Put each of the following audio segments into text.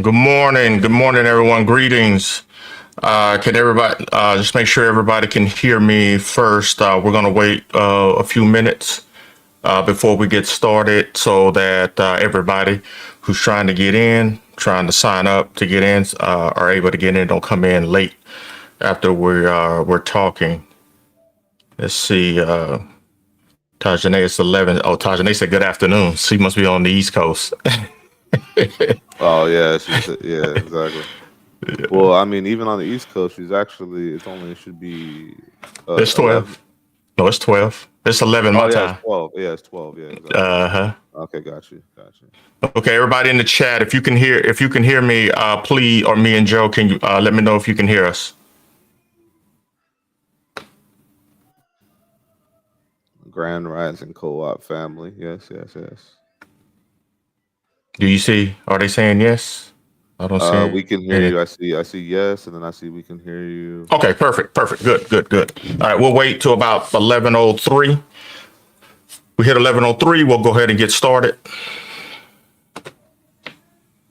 Good morning, everyone. Greetings. Can everybody just make sure everybody can hear me first? We're going to wait a few minutes before we get started so that everybody who's trying to get in, trying to sign up to get in, are able to get in. Don't come in late after we're talking. Let's see. Tajane, it's 11. Oh, Tajane said good afternoon. She must be on the East Coast. Oh yeah, yeah, exactly. Well, I mean, even on the East Coast, she's actually it's only it should be It's 11. 12. No, it's 12. It's 11 Oh my yeah, it's time. 12. Yeah, it's 12. Yeah, exactly. Uh-huh. Okay, got you, got you. Okay, everybody in the chat, if you can hear me, please, or me and Joe, can you let me know if you can hear us? Grand Rising Co-op family. Yes, yes, yes. Do you see? Are they saying yes? I don't see We it. can hear you. I see yes, and then I see we can hear you. Okay, perfect. Good. All right, we'll wait till about 11:03. We hit 11:03. We'll go ahead and get started.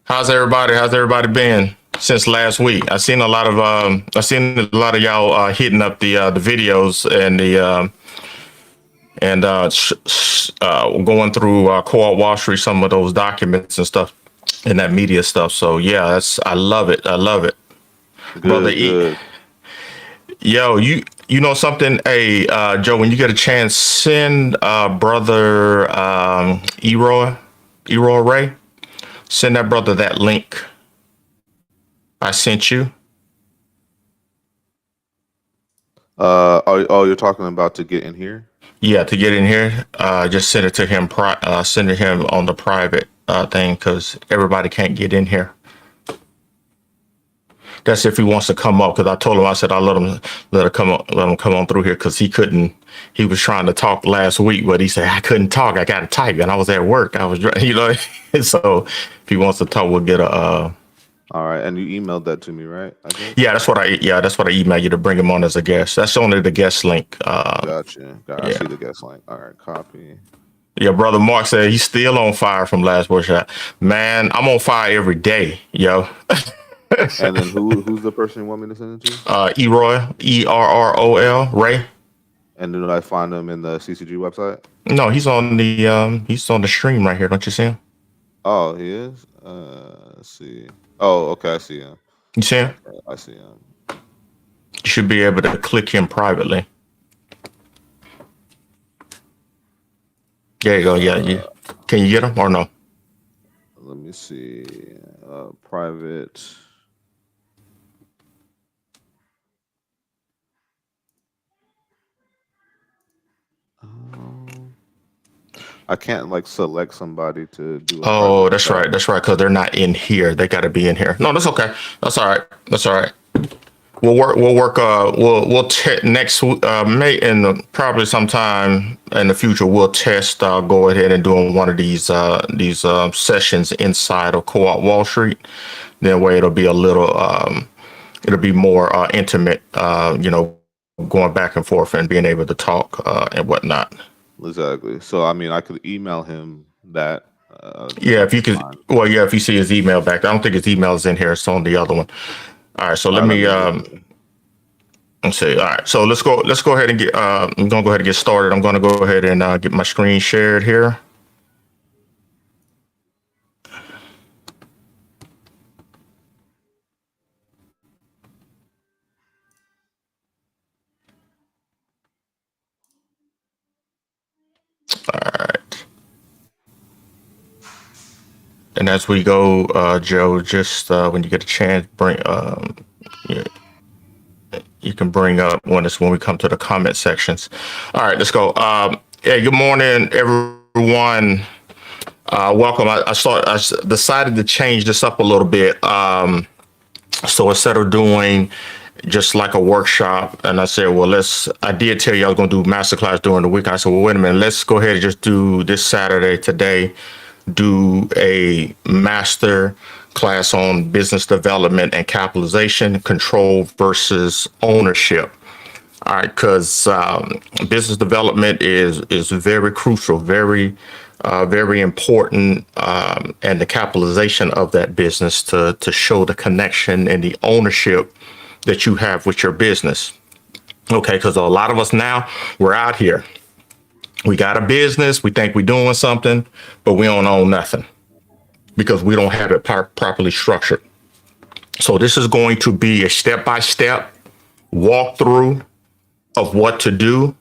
How's everybody? How's everybody been since last week? I seen a lot of y'all hitting up the videos and the going through Co-op Wall Street, some of those documents and stuff, and that media stuff. So yeah, I love it. I love it, brother. Good, good. Yo, you know something? Hey, Joe, when you get a chance, send brother Eroy Ray. Send that brother that link I sent you. You're talking about to get in here? Yeah, to get in here, just send it to him. Send it him on the private thing because everybody can't get in here. That's if he wants to come up. Because I told him, I said I let him come on through here because he couldn't. He was trying to talk last week, but he said I couldn't talk. I got to type, and I was at work. I was, so if he wants to talk, we'll get a. All right, and you emailed that to me, right? I think. Yeah, that's what I emailed you to bring him on as a guest. That's only the guest link. Gotcha. I Yeah. see the guest link. All right, copy. Yeah, brother Mark said he's still on fire from last workshop. Man, I'm on fire every day, yo. And then who's the person you want me to send it to? Eroy, Errol, Ray. And did I find him in the CCG website? No, he's on the stream right here. Don't you see him? Oh, he is. Let's see. Oh, okay, I see him. You see him? Okay, I see him. You should be able to click him privately. There you go. Yeah. Can you get him or no? Let me see. Private. I can't like select somebody to do a Oh, private that's chat. right. That's right. Because they're not in here. They got to be in here. No, that's okay. That's all right. That's all right. We'll work. Next May and probably sometime in the future. We'll test. Go ahead and doing one of these sessions inside of Co-op Wall Streat. That way, it'll be a little. It'll be more intimate. Going back and forth and being able to talk and whatnot. Exactly. So I mean, I could email him that. Yeah, if you that's could. fine. Well, yeah, if you see his email back, I don't think his email is in here. It's on the other one. All right, so All let right, me let me let's see. All right, so let's go. Let's go ahead and get. I'm gonna go ahead and get started. I'm gonna go ahead and get my screen shared here. All right. And as we go, Joe, just when you get a chance, bring you, you can bring up when we come to the comment sections. All right, let's go. Hey, good morning, everyone. Welcome. I decided to change this up a little bit. So instead of doing just like a workshop, and I said, well, I did tell you I was going to do masterclass during the week. I said, well, wait a minute, let's go ahead and just do this Saturday today, do a master class on business development and capitalization, control versus ownership. All right, because business development is very crucial, very important, and the capitalization of that business to show the connection and the ownership that you have with your business. Okay, because a lot of us now we're out here. We got a business. We think we're doing something, but we don't own nothing because we don't have it properly structured. So this is going to be a step-by-step walkthrough of what to do.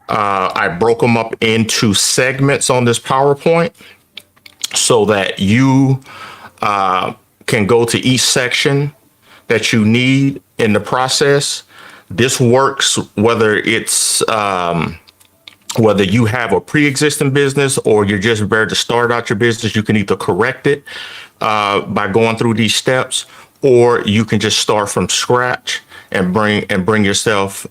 I broke them up into segments on this PowerPoint so that you can go to each section that you need in the process. This works whether you have a pre-existing business or you're just ready to start out your business. You can either correct it by going through these steps, or you can just start from scratch and bring yourself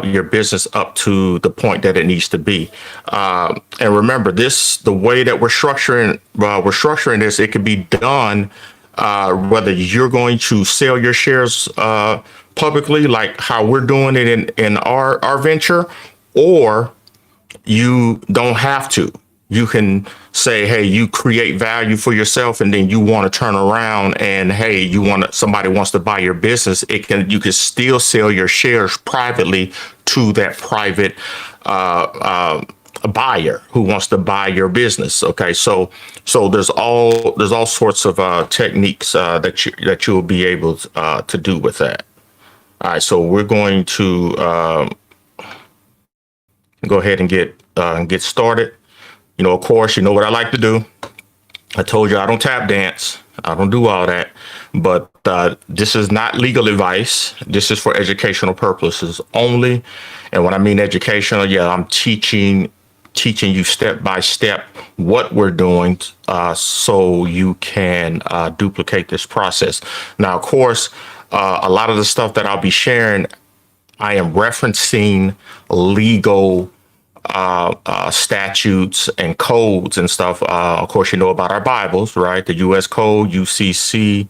your business up to the point that it needs to be. And remember, the way that we're structuring this, it could be done whether you're going to sell your shares publicly, like how we're doing it in our venture, or you don't have to. You can say, hey, you create value for yourself, and then you want to turn around and, hey, somebody wants to buy your business. You can still sell your shares privately to that private buyer who wants to buy your business. Okay, so there's all sorts of techniques that you'll be able to do with that. All right, so we're going to go ahead and get started. Of course, you know what I like to do. I told you I don't tap dance. I don't do all that. But this is not legal advice. This is for educational purposes only. And when I mean educational, yeah, I'm teaching you step by step what we're doing so you can duplicate this process. Now, of course, a lot of the stuff that I'll be sharing, I am referencing legal statutes and codes and stuff. Of course, you know about our Bibles, right? The U.S. Code, UCC,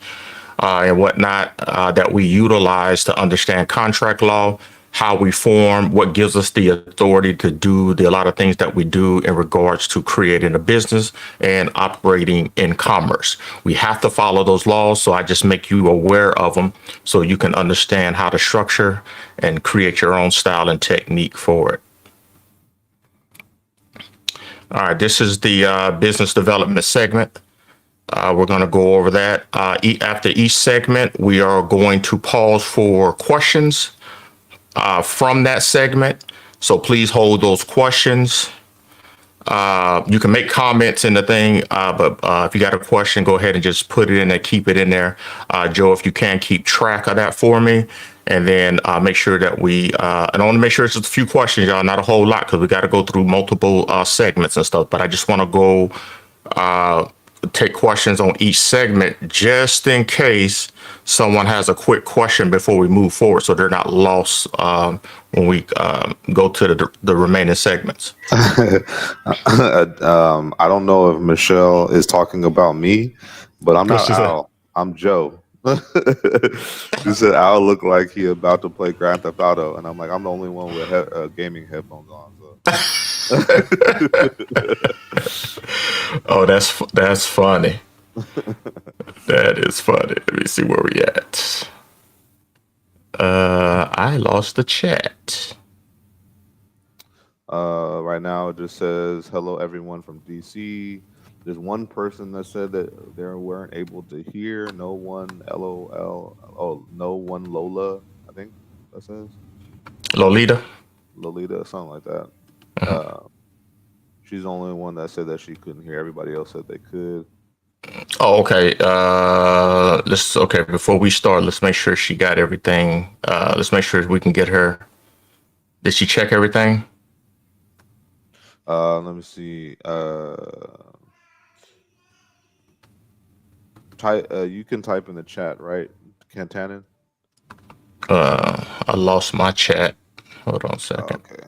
and whatnot that we utilize to understand contract law, how we form, what gives us the authority to do a lot of things that we do in regards to creating a business and operating in commerce. We have to follow those laws, so I just make you aware of them so you can understand how to structure and create your own style and technique for it. All right, this is the business development segment. We're going to go over that. After each segment, we are going to pause for questions from that segment. So please hold those questions. You can make comments in the thing, but if you got a question, go ahead and just put it in there, keep it in there. Joe, if you can keep track of that for me. And then make sure that I want to make sure it's just a few questions, y'all, not a whole lot, because we got to go through multiple segments and stuff. But I just want to go take questions on each segment just in case someone has a quick question before we move forward, so they're not lost when we go to the remaining segments. I don't know if Michelle is talking about me, but I'm not Al. I'm Joe. She said Al looked like he about to play Grand Theft Auto, and I'm like, I'm the only one with gaming headphones on. So. Oh, that's funny. That is funny. Let me see where we at. I lost the chat. Right now it just says hello everyone from DC. There's one person that said that they weren't able to hear. No one LOL. Oh, no one Lola. I think that says Lolita. Lolita, something like that. She's the only one that said that she couldn't hear. Everybody else said they could. Oh, okay. Before we start, let's make sure she got everything. Let's make sure we can get her. Did she check everything? Let me see. You can type in the chat, right, Cantanin? I lost my chat. Hold on a second. Okay.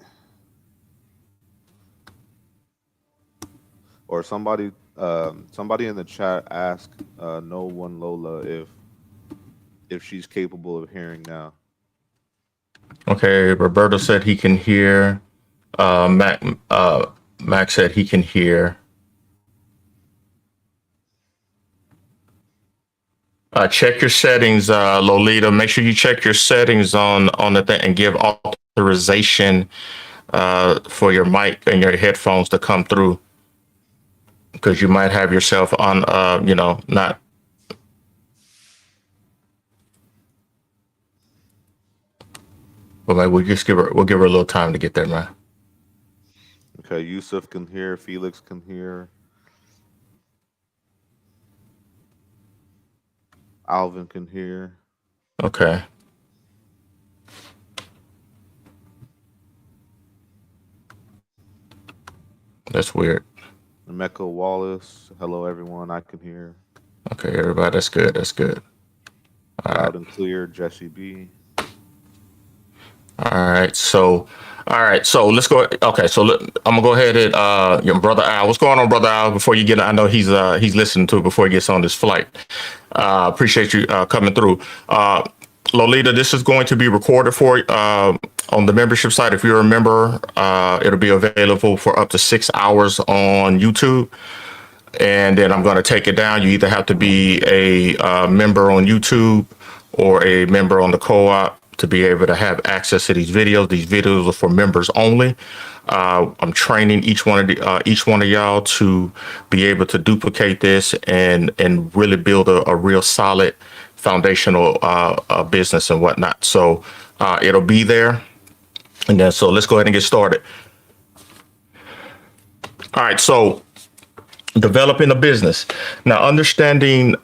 Or somebody in the chat ask no one Lola if she's capable of hearing now. Okay, Roberto said he can hear. Mac Mac said he can hear. Check your settings, Lolita. Make sure you check your settings on the thing and give authorization for your mic and your headphones to come through, because you might have yourself on, not. But maybe we'll give her a little time to get there, man. Okay, Yusuf can hear. Felix can hear. Alvin can hear. Okay, that's weird. Emeka Wallace. Hello, everyone. I can hear. Okay, everybody, that's good. That's good. All right. Loud and clear. Jesse B. All right. So let's go. Okay, so I'm gonna go ahead and your brother Al. What's going on, brother Al? Before you get, I know he's listening to it before he gets on this flight. Appreciate you coming through. Lolita, this is going to be recorded for on the membership site. If you're a member, it'll be available for up to 6 hours on YouTube. And then I'm going to take it down. You either have to be a member on YouTube or a member on the co-op to be able to have access to these videos. These videos are for members only. I'm training each one of y'all to be able to duplicate this and really build a real solid foundational business and whatnot. So it'll be there. And then so let's go ahead and get started. All right. So developing a business. Now, understanding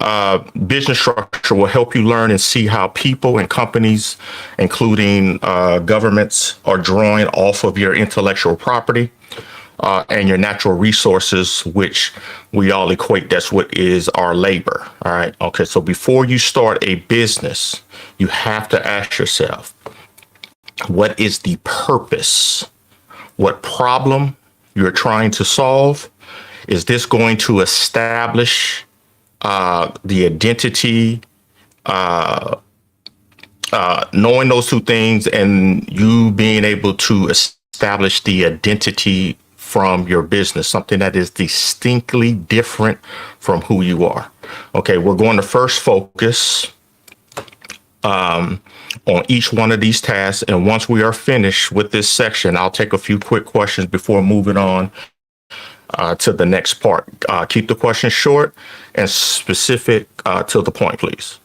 business structure will help you learn and see how people and companies, including governments, are drawing off of your intellectual property and your natural resources, which we all equate. That's what is our labor. All right. Okay. So before you start a business, you have to ask yourself, what is the purpose? What problem you're trying to solve? Is this going to establish the identity, knowing those two things, and you being able to establish the identity from your business, something that is distinctly different from who you are? Okay, we're going to first focus on each one of these tasks. And once we are finished with this section, I'll take a few quick questions before moving on to the next part. Keep the questions short and specific to the point, please.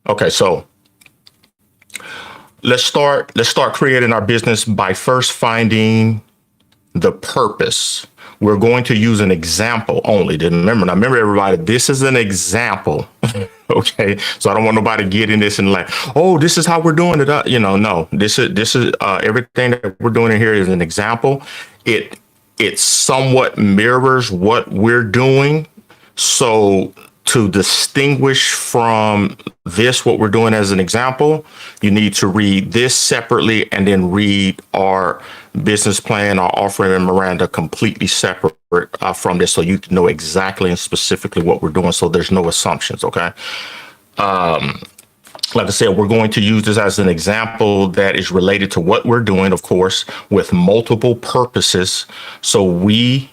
Okay, so let's start creating our business by first finding the purpose. We're going to use an example only. Remember, everybody, this is an example. Okay, so I don't want nobody getting this and like, oh, this is how we're doing it. No, this is everything that we're doing here is an example. It somewhat mirrors what we're doing. So to distinguish from this, what we're doing as an example, you need to read this separately and then read our business plan, our offering memoranda completely separate from this, so you can know exactly and specifically what we're doing. So there's no assumptions. Okay. Like I said, we're going to use this as an example that is related to what we're doing, of course, with multiple purposes. So we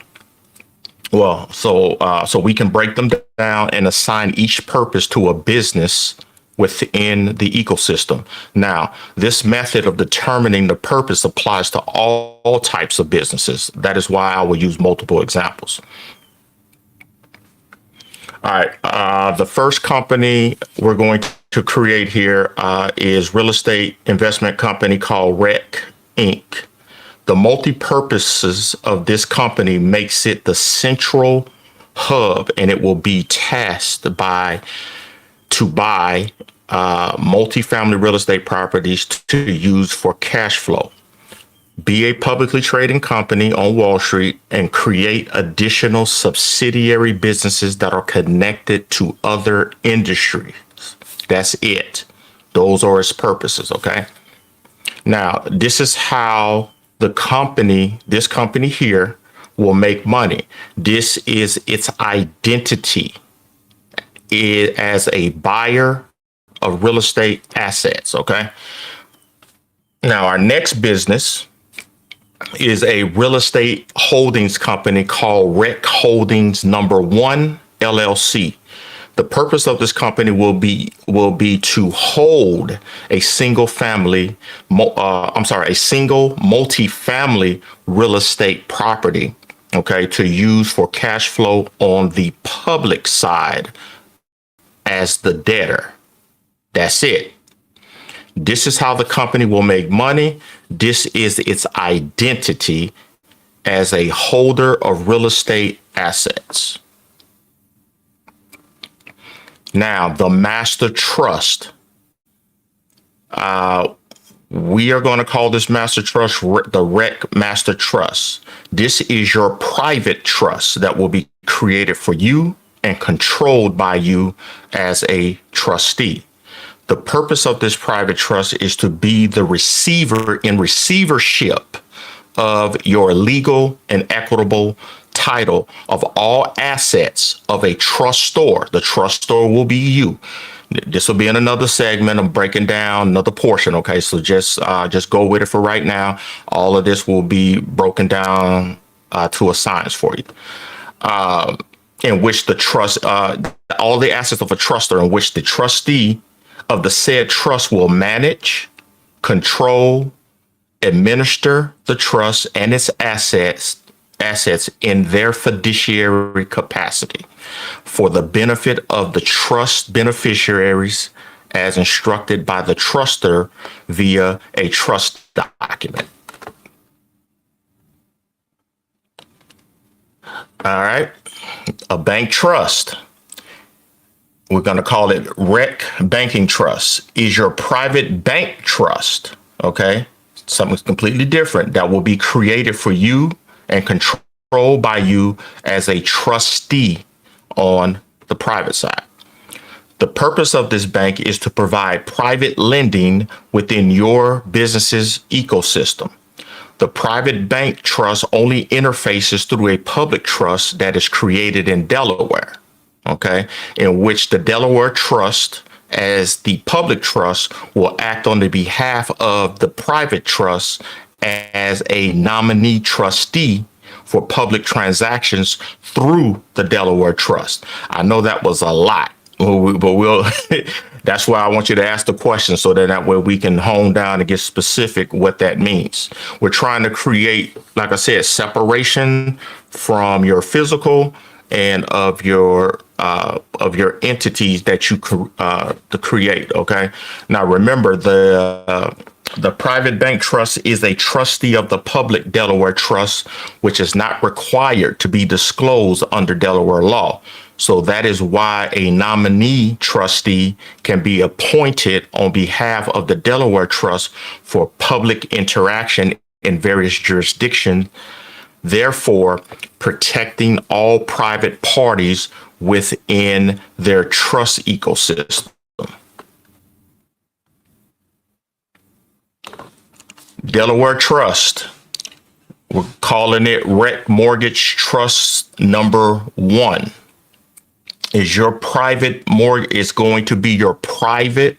can break them down and assign each purpose to a business within the ecosystem. Now, this method of determining the purpose applies to all types of businesses. That is why I will use multiple examples. All right. The first company we're going to create here is real estate investment company called REC Inc. The multi-purposes of this company makes it the central hub, and it will be tasked to buy multifamily real estate properties to use for cash flow, be a publicly trading company on Wall Street, and create additional subsidiary businesses that are connected to other industries. That's it. Those are its purposes. Okay. Now, this is how this company here will make money. This is its identity as a buyer of real estate assets. Okay. Now, our next business is a real estate holdings company called Rec Holdings Number One LLC. The purpose of this company will be to hold a single family, a single multi-family real estate property, okay, to use for cash flow on the public side as the debtor. That's it. This is how the company will make money. This is its identity as a holder of real estate assets. Now, the master trust. We are going to call this master trust the Rec Master Trust. This is your private trust that will be created for you and controlled by you as a trustee. The purpose of this private trust is to be the receiver in receivership of your legal and equitable title of all assets of a trustor. The trustor will be you. This will be in another segment. I'm breaking down another portion. Okay, so just go with it for right now. All of this will be broken down to a science for you. In which the trust, all the assets of a truster, in which the trustee of the said trust will manage, control, administer the trust and its assets in their fiduciary capacity for the benefit of the trust beneficiaries as instructed by the truster via a trust document. All right. A bank trust. We're going to call it Rec Banking Trust. Is your private bank trust. Okay. Something completely different that will be created for you and controlled by you as a trustee on the private side. The purpose of this bank is to provide private lending within your business's ecosystem. The private bank trust only interfaces through a public trust that is created in Delaware, okay, in which the Delaware Trust, as the public trust, will act on the behalf of the private trust as a nominee trustee for public transactions through the Delaware Trust. I know that was a lot, but we'll that's why I want you to ask the question so that way we can hone down and get specific what that means. We're trying to create, like I said, separation from your physical and of your entities that you to create. Okay. Now remember, the private bank trust is a trustee of the public Delaware Trust, which is not required to be disclosed under Delaware law. So that is why a nominee trustee can be appointed on behalf of the Delaware Trust for public interaction in various jurisdictions, therefore protecting all private parties within their trust ecosystem. Delaware Trust, we're calling it Rec Mortgage Trust Number One. Is going to be your private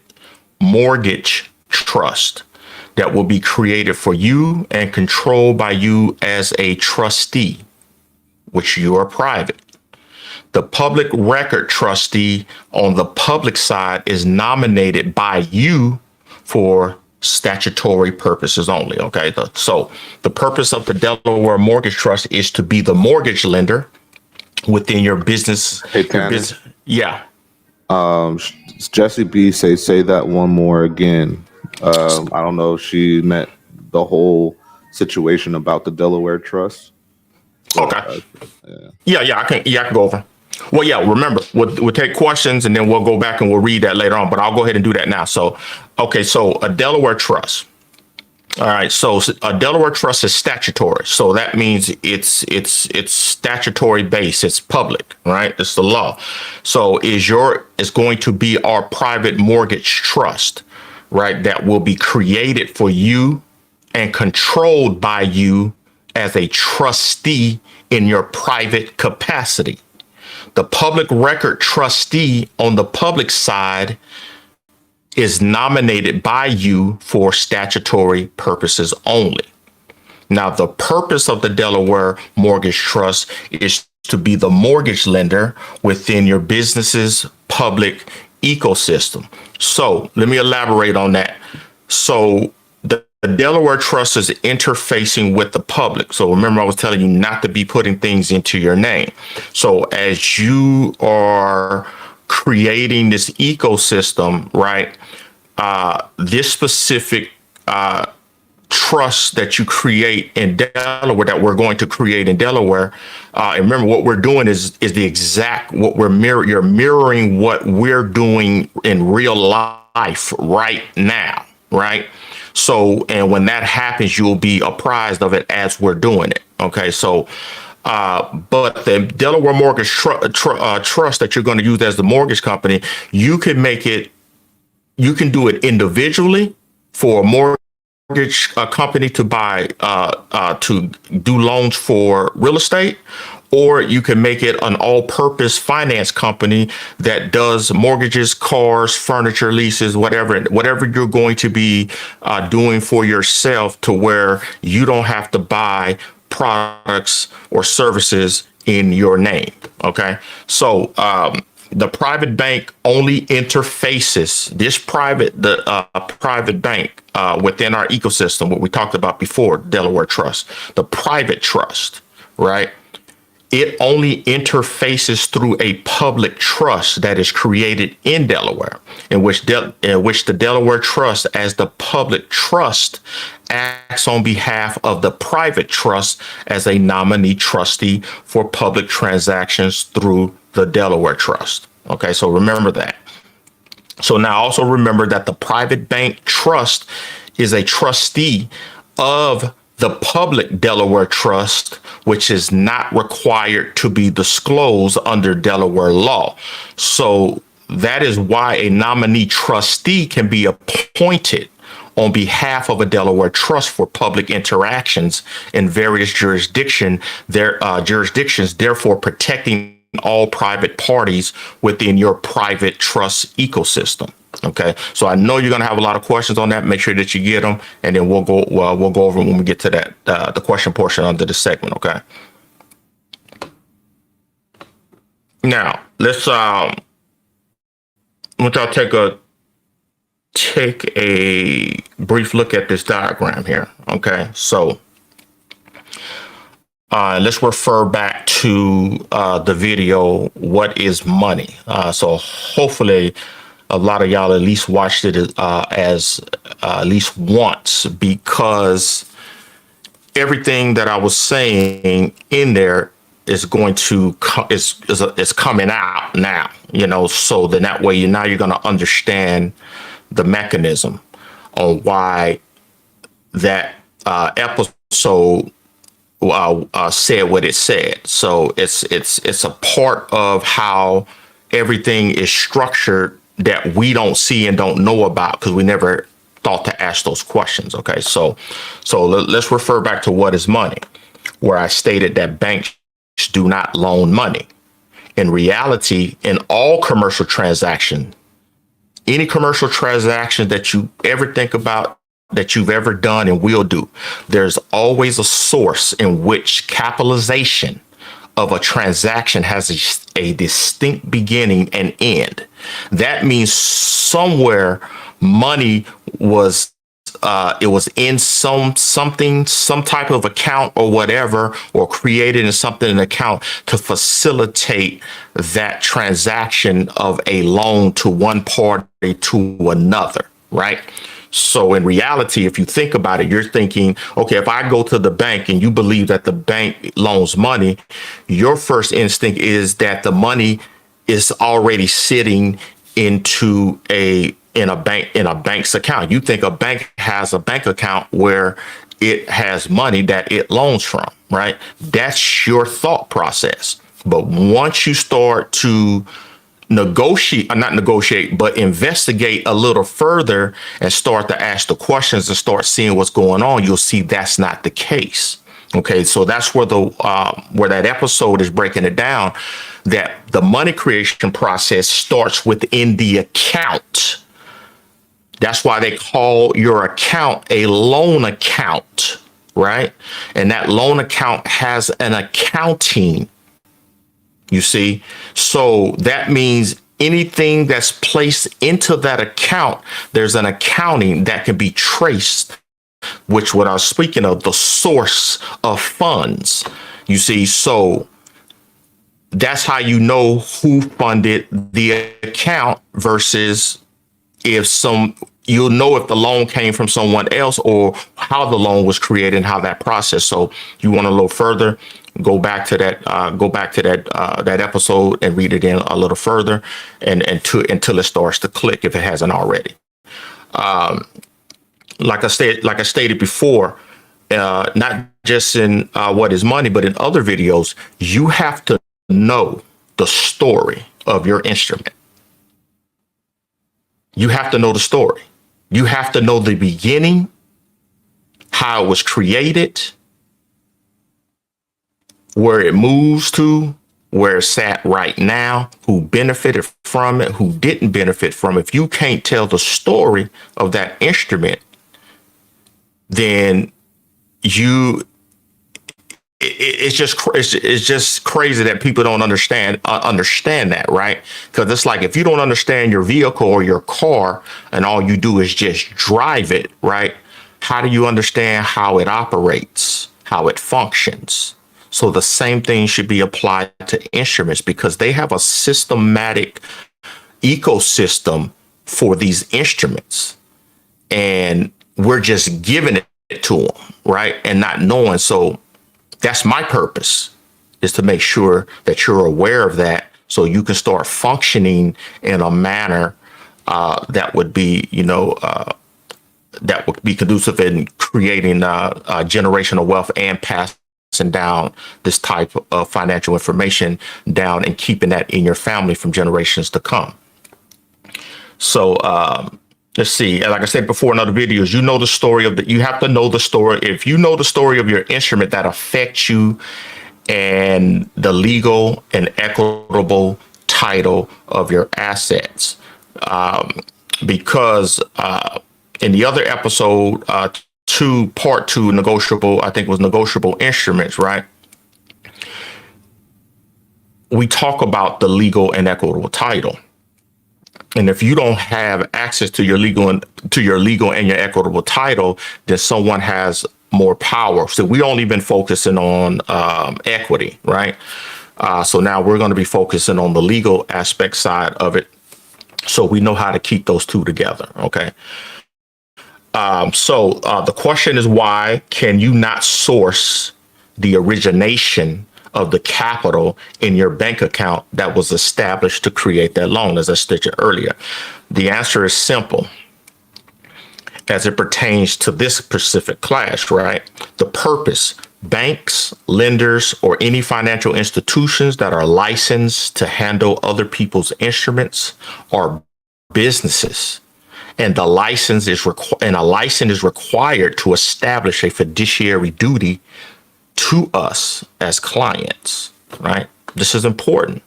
mortgage trust that will be created for you and controlled by you as a trustee, which you are private. The public record trustee on the public side is nominated by you for statutory purposes only. Okay. So the purpose of the Delaware Mortgage Trust is to be the mortgage lender within your business. Hey, Tanner. Yeah. Jesse B say that one more again. I don't know if she meant the whole situation about the Delaware Trust. Okay. Yeah. I can go over. Well, yeah. Remember, we'll take questions and then we'll go back and we'll read that later on. But I'll go ahead and do that now. So, okay. So a Delaware Trust. All right. So a Delaware Trust is statutory. So that means it's statutory based. It's public, right? It's the law. So it's going to be our private mortgage trust, right? That will be created for you and controlled by you as a trustee in your private capacity. The public record trustee on the public side is nominated by you for statutory purposes only. Now, the purpose of the Delaware Mortgage Trust is to be the mortgage lender within your business's public ecosystem. So let me elaborate on that. So the Delaware Trust is interfacing with the public. So remember, I was telling you not to be putting things into your name. So as you are creating this ecosystem, right, this specific trust that you create in Delaware, that we're going to create in Delaware. And remember, what we're doing is the exact what you're mirroring what we're doing in real life right now, right? So, and when that happens, you'll be apprised of it as we're doing it. Okay, so. But the Delaware Mortgage Trust that you're going to use as the mortgage company, you can make it, you can do it individually for a mortgage company to buy to do loans for real estate, or you can make it an all-purpose finance company that does mortgages, cars, furniture, leases, whatever you're going to be doing for yourself, to where you don't have to buy products or services in your name. Okay, so the private bank only interfaces the private bank within our ecosystem, what we talked about before, Delaware Trust, the private trust, right? It only interfaces through a public trust that is created in Delaware, in which the Delaware Trust, as the public trust, acts on behalf of the private trust as a nominee trustee for public transactions through the Delaware Trust. Okay, so remember that. So now also remember that the private bank trust is a trustee of the public Delaware Trust, which is not required to be disclosed under Delaware law. So that is why a nominee trustee can be appointed on behalf of a Delaware trust for public interactions in various jurisdictions, therefore protecting all private parties within your private trust ecosystem. Okay, so I know you're going to have a lot of questions on that. Make sure that you get them, and then we'll go over when we get to that the question portion under the segment. Okay. Now let's want y'all take a brief look at this diagram here. Okay, so let's refer back to the video, What is Money? So hopefully a lot of y'all at least watched it as at least once, because everything that I was saying in there is going to is coming out now, so then that way now you're going to understand the mechanism on why that episode said what it said. So it's a part of how everything is structured that we don't see and don't know about, because we never thought to ask those questions. Okay, so let's refer back to What is Money, where I stated that banks do not loan money. In reality, in all commercial transactions, any commercial transaction that you ever think about, that you've ever done and will do, there's always a source in which capitalization of a transaction has a distinct beginning and end. That means somewhere money was it was in some type of account or whatever, or created in something in an account to facilitate that transaction of a loan to one party to another, right? So in reality, if you think about it, you're thinking, okay, if I go to the bank and you believe that the bank loans money, your first instinct is that the money is already sitting in a bank's account. You think a bank has a bank account where it has money that it loans from, right? That's your thought process. But once you start to not negotiate, but investigate a little further and start to ask the questions and start seeing what's going on, you'll see that's not the case. Okay, so that's where where that episode is breaking it down, that the money creation process starts within the account That's why they call your account a loan account, right? And that loan account has an accounting, you see. So that means anything that's placed into that account, there's an accounting that can be traced, which what I was speaking of, the source of funds, you see. So that's how you know who funded the account versus if you'll know if the loan came from someone else or how the loan was created and how that process. So you want to go further, go back to that episode and read it in a little further until it starts to click if it hasn't already. Like I stated before, not just in What is Money, but in other videos, you have to know the story of your instrument. You have to know the story. You have to know the beginning, how it was created, where it moves to, where it's at right now, who benefited from it, who didn't benefit from it. If you can't tell the story of that instrument, then it's just crazy that people don't understand that, right? Because it's like if you don't understand your vehicle or your car and all you do is just drive it, right? How do you understand how it operates, how it functions? So the same thing should be applied to instruments because they have a systematic ecosystem for these instruments, and we're just giving it to them, right? And not knowing. So that's my purpose, is to make sure that you're aware of that so you can start functioning in a manner that would be, that would be conducive in creating generational wealth and passing down this type of financial information down and keeping that in your family from generations to come. So let's see. Like I said before in other videos, you have to know the story. If you know the story of your instrument, that affects you and the legal and equitable title of your assets. Because in the other episode, part two, negotiable, I think it was negotiable instruments, right? We talk about the legal and equitable title. And if you don't have access to your legal and your equitable title, then someone has more power. So we only been focusing on equity, right? So now we're going to be focusing on the legal aspect side of it, so we know how to keep those two together. Okay. So the question is, why can you not source the origination of the capital in your bank account that was established to create that loan, as I stated earlier? The answer is simple as it pertains to this specific class, right? The purpose: banks, lenders, or any financial institutions that are licensed to handle other people's instruments are businesses. And a license is required to establish a fiduciary duty to us as clients, right? This is important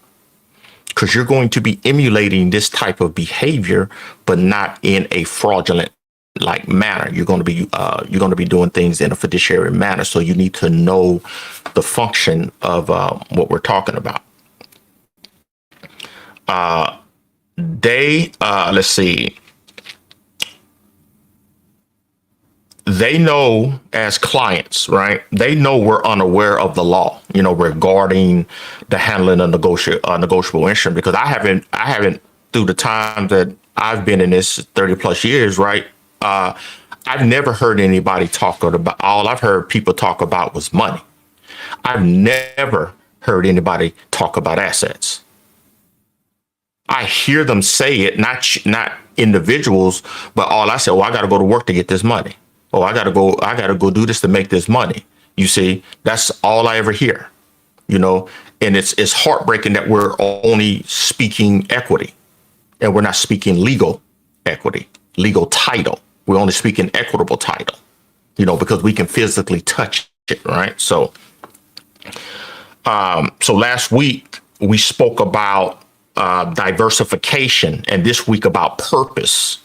because you're going to be emulating this type of behavior, but not in a fraudulent like manner. You're going to be doing things in a fiduciary manner. So you need to know the function of what we're talking about. Let's see. They know, as clients, right? They know we're unaware of the law, regarding the handling of negotiable instrument, because I haven't through the time that I've been in this 30 plus years, right? I've never heard anybody talk about, all I've heard people talk about was money. I've never heard anybody talk about assets. I hear them say it, not individuals, but all I say, I got to go to work to get this money. Oh, I gotta go do this to make this money. You see, that's all I ever hear, and it's heartbreaking that we're only speaking equity and we're not speaking legal equity, legal title. We're only speaking equitable title, because we can physically touch it, right? So last week we spoke about diversification, and this week about purpose.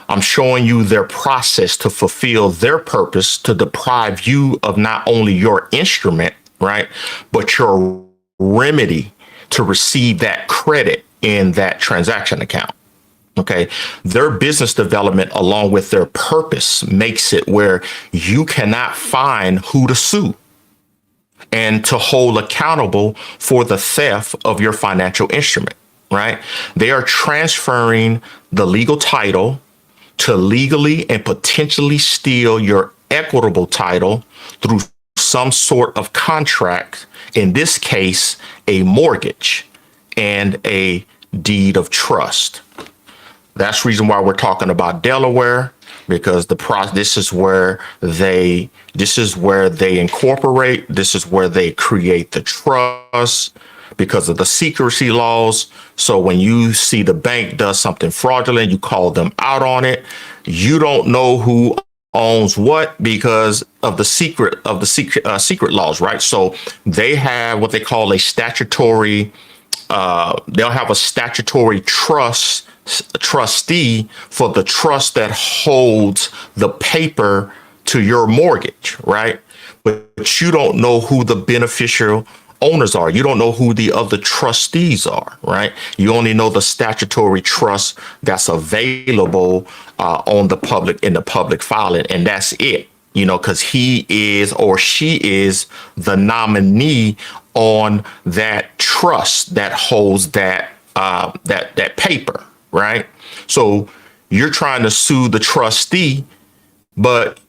I'm showing you their process to fulfill their purpose to deprive you of not only your instrument, right, but your remedy to receive that credit in that transaction account. Okay. Their business development, along with their purpose, makes it where you cannot find who to sue and to hold accountable for the theft of your financial instrument, right? They are transferring the legal title to legally and potentially steal your equitable title through some sort of contract, in this case, a mortgage and a deed of trust. That's the reason why we're talking about Delaware, because this is where they incorporate, this is where they create the trust because of the secrecy laws. So when you see the bank does something fraudulent, you call them out on it. You don't know who owns what because of the secret laws, right? So they have what they call a statutory. They'll have a statutory trustee for the trust that holds the paper to your mortgage, right? But you don't know who the beneficial owners are. You don't know who the other trustees are, right? You only know the statutory trust that's available on the public in the public filing, and that's it. You know, because he is or she is the nominee on that trust that holds that paper, right? So you're trying to sue the trustee, but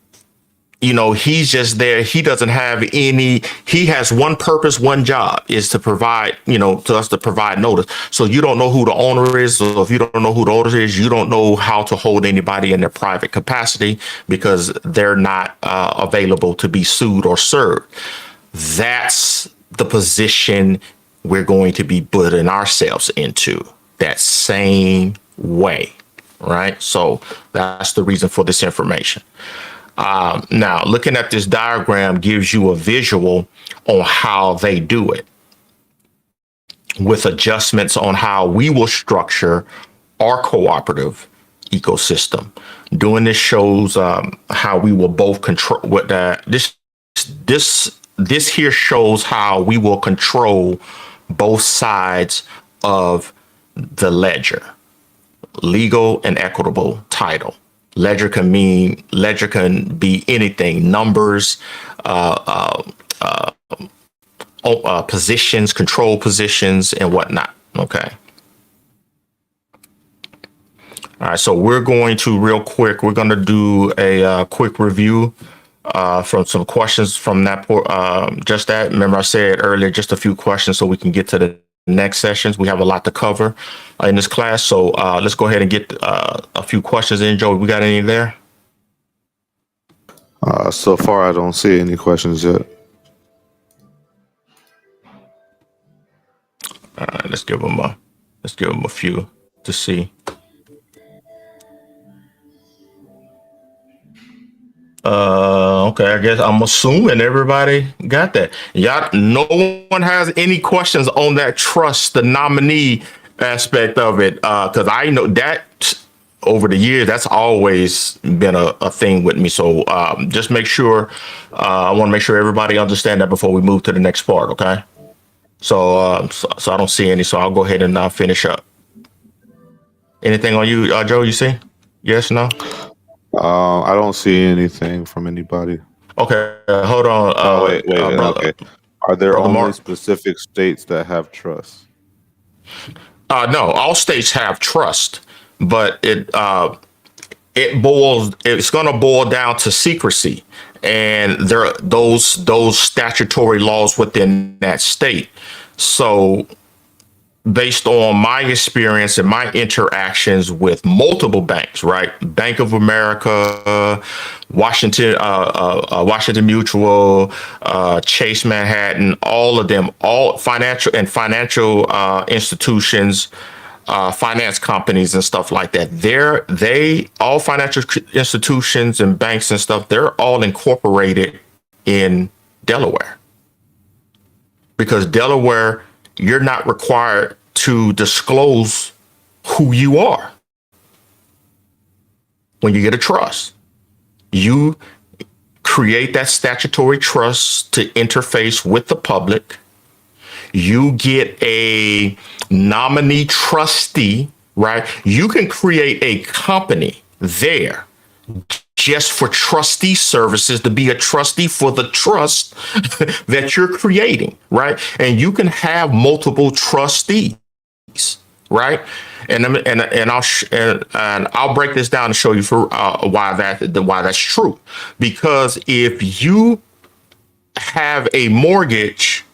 you know, he's just there. He doesn't have any, he has one purpose, one job is to provide, you know, to us to provide notice. So you don't know who the owner is. So if you don't know who the owner is, you don't know how to hold anybody in their private capacity because they're not available to be sued or served. That's the position we're going to be putting ourselves into, that same way, right? So that's the reason for this information. Now, looking at this diagram gives you a visual on how they do it with adjustments on how we will structure our cooperative ecosystem. Doing this shows how we will both control what this here shows how we will control both sides of the ledger, legal and equitable title. Ledger can be anything, numbers, positions, control positions, and whatnot. Okay. All right. So we're going to we're going to do a quick review from some questions from that. Just that. Remember, I said earlier, just a few questions so we can get to the next sessions. We have a lot to cover in this class. So let's go ahead and get a few questions in. Joe, we got any there? So far, I don't see any questions yet. All right, let's give them a few to see. Okay, I guess I'm assuming everybody got that. Y'all, no one has any questions on that trust, the nominee aspect of it. Because I know that over the years, that's always been a thing with me. So just make sure, I want to make sure everybody understand that before we move to the next part, okay? So I don't see any, so I'll go ahead and finish up. Anything on you, Joe, you see? Yes, no? I don't see anything from anybody. Okay, hold on. Wait. Okay. Are there only Mark? specific states that have trust? No, all states have trust, but it's going to boil down to secrecy, and those statutory laws within that state. So based on my experience and my interactions with multiple banks, right? Bank of America, Washington Mutual, Chase Manhattan, all of them, all financial institutions, finance companies and stuff like that. All financial institutions and banks and stuff, they're all incorporated in Delaware. Because Delaware, you're not required to disclose who you are. when you get a trust. You create that statutory trust to interface with the public. You get a nominee trustee, right? You can create a company there just for trustee services, to be a trustee for the trust that you're creating, right? And you can have multiple trustees, right? And I'll break this down and show you for why that's true. Because if you have a mortgage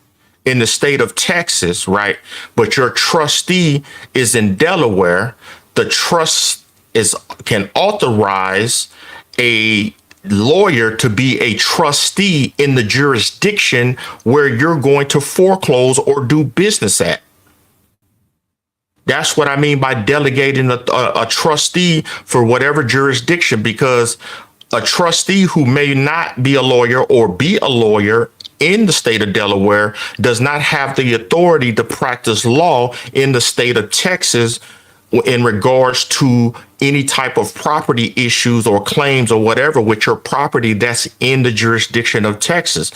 in the state of Texas, right, but your trustee is in Delaware, the trust is can authorize a lawyer to be a trustee in the jurisdiction where you're going to foreclose or do business at. That's what I mean by delegating a trustee for whatever jurisdiction, because a trustee who may not be a lawyer or be a lawyer in the state of Delaware does not have the authority to practice law in the state of Texas in regards to any type of property issues or claims or whatever with your property that's in the jurisdiction of Texas.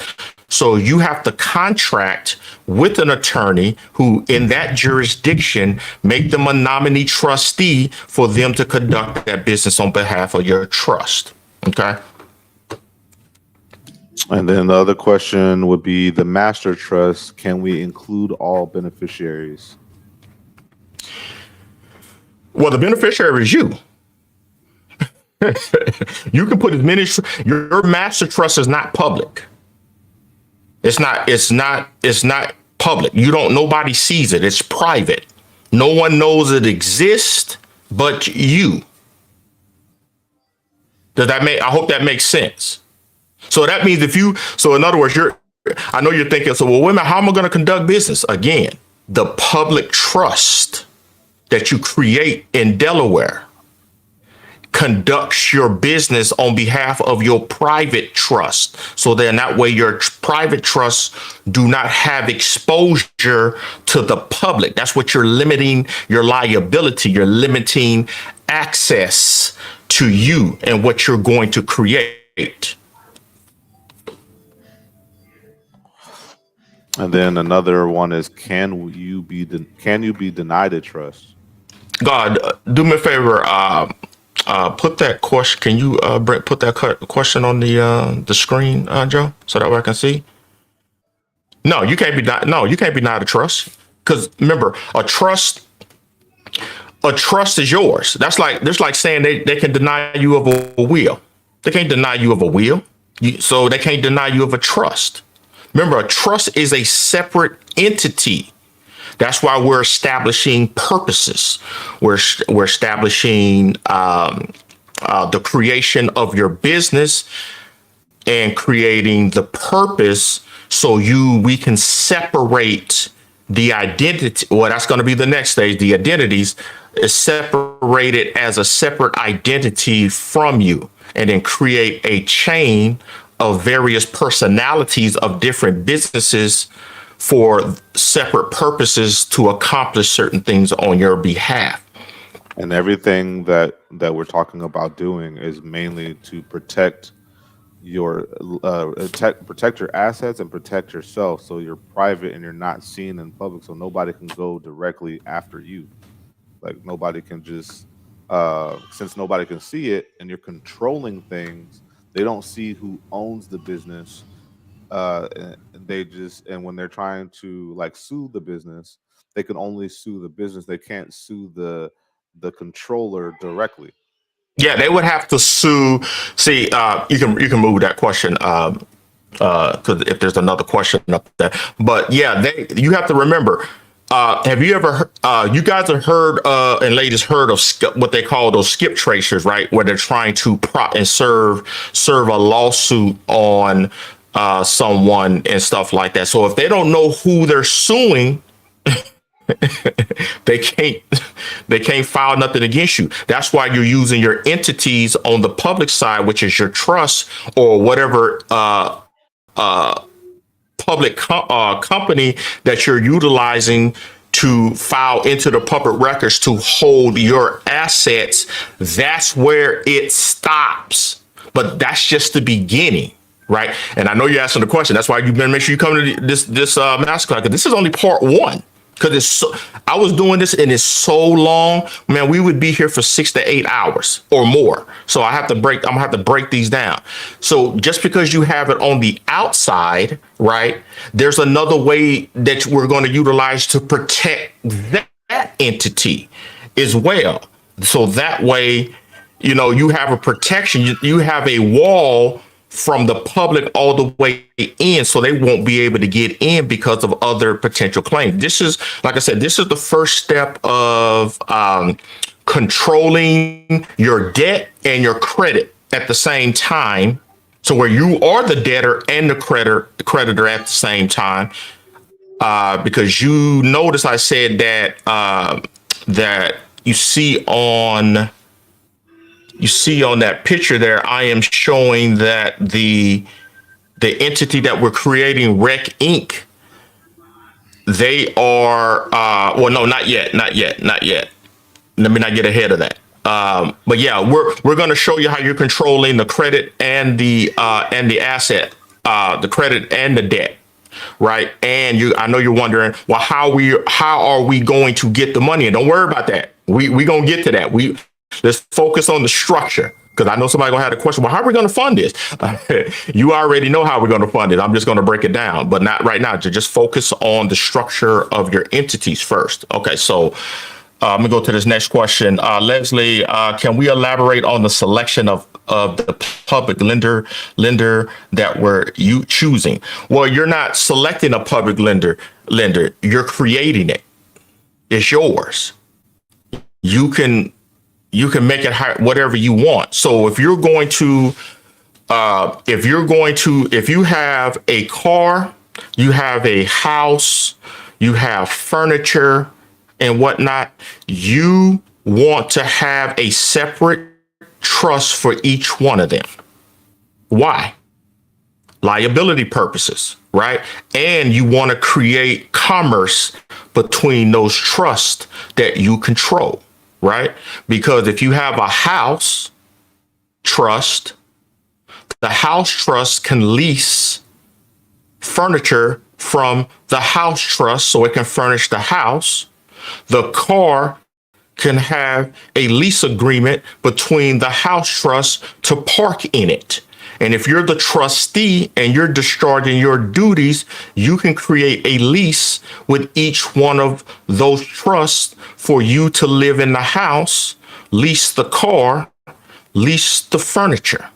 So you have to contract with an attorney who in that jurisdiction, make them a nominee trustee for them to conduct that business on behalf of your trust. Okay. And then the other question would be the master trust. Can we include all beneficiaries? Well, the beneficiary is you. You can put as many. Your master trust is not public. It's not public. You don't. Nobody sees it. It's private. No one knows it exists but you. Does that make? I hope that makes sense. So that means if you. So in other words, I know you're thinking. So well, wait a minute. How am I going to conduct business? Again, the public trust that you create in Delaware conducts your business on behalf of your private trust. So then that way your private trusts do not have exposure to the public. That's what you're limiting your liability. You're limiting access to you and what you're going to create. And then another one is, can you be denied a trust? God, do me a favor. Put that question. Can you put that question on the screen, Joe, so that way I can see? No, you can't be. No, you can't be denied a trust, because remember, a trust is yours. That's like saying they can deny you of a will. They can't deny you of a will, so they can't deny you of a trust. Remember, a trust is a separate entity. That's why we're establishing purposes. We're establishing the creation of your business and creating the purpose, so we can separate the identity. Well, that's going to be the next stage. The identities is separated as a separate identity from you, and then create a chain of various personalities of different businesses for separate purposes to accomplish certain things on your behalf. And everything that we're talking about doing is mainly to protect your protect your assets and protect yourself, so you're private and you're not seen in public, so nobody can go directly after you. Like nobody can just since nobody can see it and you're controlling things, they don't see who owns the business. And when they're trying to like sue the business, they can only sue the business. They can't sue the controller directly. Yeah, they would have to sue. See, you can move that question because if there's another question up there. But yeah, you have to remember. Have you ever? You guys have heard and ladies heard of what they call those skip tracers, right? Where they're trying to serve a lawsuit on someone and stuff like that. So if they don't know who they're suing, they can't file nothing against you. That's why you're using your entities on the public side, which is your trust or whatever public company that you're utilizing to file into the public records to hold your assets, that's where it stops. But that's just the beginning, right? And I know you're asking the question. That's why you better make sure you come to this masterclass, because this is only part one. Because I was doing this and it's so long, man. We would be here for 6 to 8 hours or more. So I'm gonna have to break these down. So just because you have it on the outside, right? There's another way that we're going to utilize to protect that entity as well. So that way, you have a protection. You have a wall from the public all the way in, so they won't be able to get in because of other potential claims. This is, like I said, this is the first step of controlling your debt and your credit at the same time. So where you are the debtor and the creditor at the same time, because you notice I said that you see on that picture there, I am showing that the entity that we're creating, Rec Inc., they are, well, no, not yet. Let me not get ahead of that. But yeah, we're going to show you how you're controlling the credit and the asset, the credit and the debt. Right. And I know you're wondering, well, how are we going to get the money? And don't worry about that. We going to get to that. Let's focus on the structure, because I know somebody gonna have a question. Well, how are we going to fund this? You already know how we're going to fund it. I'm just going to break it down, but not right now. To just focus on the structure of your entities first. Okay, so I'm gonna go to this next question. Leslie, can we elaborate on the selection of the public lender that we're choosing? Well, you're not selecting a public lender. You're creating it. It's yours. You can make it whatever you want. So if you have a car, you have a house, you have furniture and whatnot, you want to have a separate trust for each one of them. Why? Liability purposes, right? And you want to create commerce between those trusts that you control. Right? Because if you have a house trust, the house trust can lease furniture from the house trust so it can furnish the house. The car can have a lease agreement between the house trust to park in it. And if you're the trustee and you're discharging your duties, you can create a lease with each one of those trusts for you to live in the house, lease the car, lease the furniture.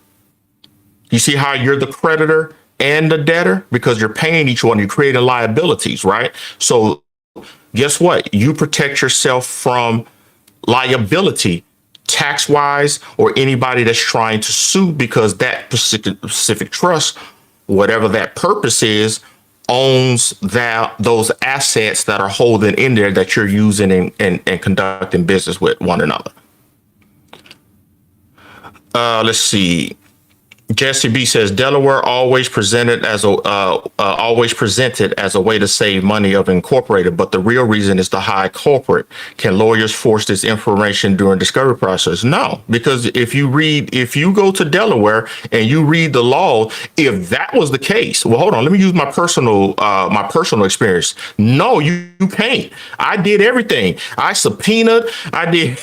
You see how you're the creditor and the debtor? Because you're paying each one, you're creating liabilities, right? So guess what? You protect yourself from liability, tax-wise, or anybody that's trying to sue, because that specific trust, whatever that purpose is, owns those assets that are holding in there that you're using and conducting business with one another. Let's see. Jesse B says Delaware always presented as a way to save money of incorporated, but the real reason is to hide corporate. Can lawyers force this information during discovery process? No, because if you go to Delaware and you read the law, if that was the case, well, hold on, let me use my personal experience. No, you can't. I did everything. I subpoenaed. I did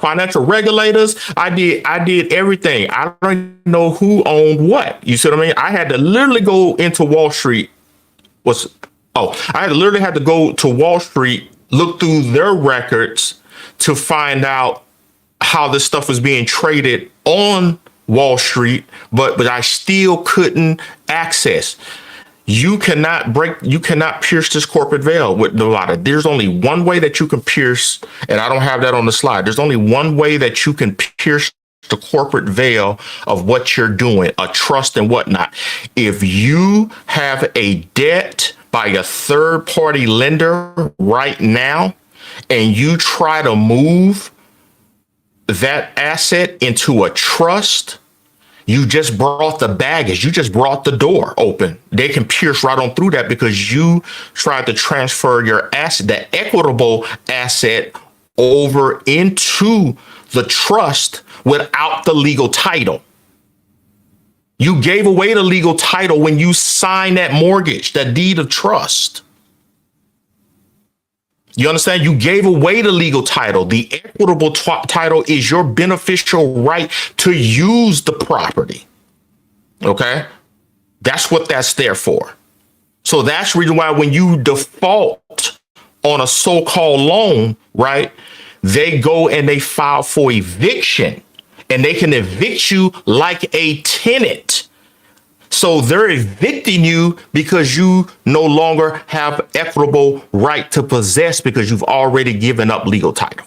financial regulators. I did everything. I don't know who owned what. You see what I mean? I had to literally go into Wall Street. I had to go to Wall Street, look through their records to find out how this stuff was being traded on Wall Street, but I still couldn't access. You cannot pierce this corporate veil with Nevada. There's only one way that you can pierce, and I don't have that on the slide. There's only one way that you can pierce the corporate veil of what you're doing, a trust and whatnot. If you have a debt by a third party lender right now, and you try to move that asset into a trust, You just brought the baggage. You just brought the door open. They can pierce right on through that because you tried to transfer your asset, the equitable asset, over into the trust without the legal title. You gave away the legal title when you signed that mortgage, that deed of trust. You understand? You gave away the legal title. The equitable title is your beneficial right to use the property. Okay? That's what that's there for. So that's the reason why when you default on a so-called loan, right, they go and they file for eviction, and they can evict you like a tenant. So they're evicting you because you no longer have equitable right to possess because you've already given up legal title.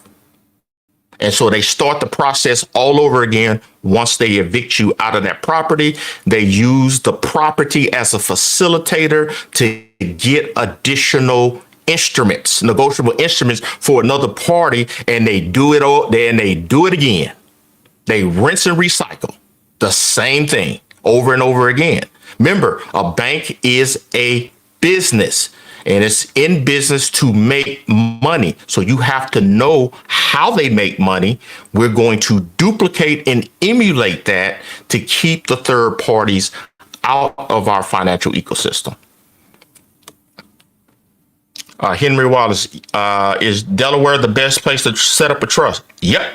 And so they start the process all over again. Once they evict you out of that property, they use the property as a facilitator to get additional instruments, negotiable instruments for another party, and they do it all, and they do it again. They rinse and recycle the same thing over and over again. Remember, a bank is a business, and it's in business to make money. So you have to know how they make money. We're going to duplicate and emulate that to keep the third parties out of our financial ecosystem. Henry Wallace, is Delaware the best place to set up a trust? Yep.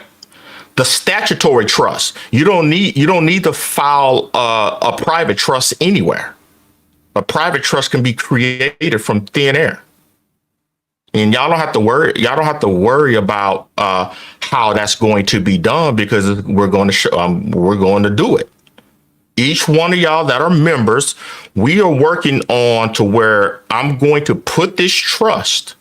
The statutory trust. You don't need to file a private trust anywhere. A private trust can be created from thin air, and y'all don't have to worry. Y'all don't have to worry about how that's going to be done because we're going to do it. Each one of y'all that are members, we are working on to where I'm going to put this trust.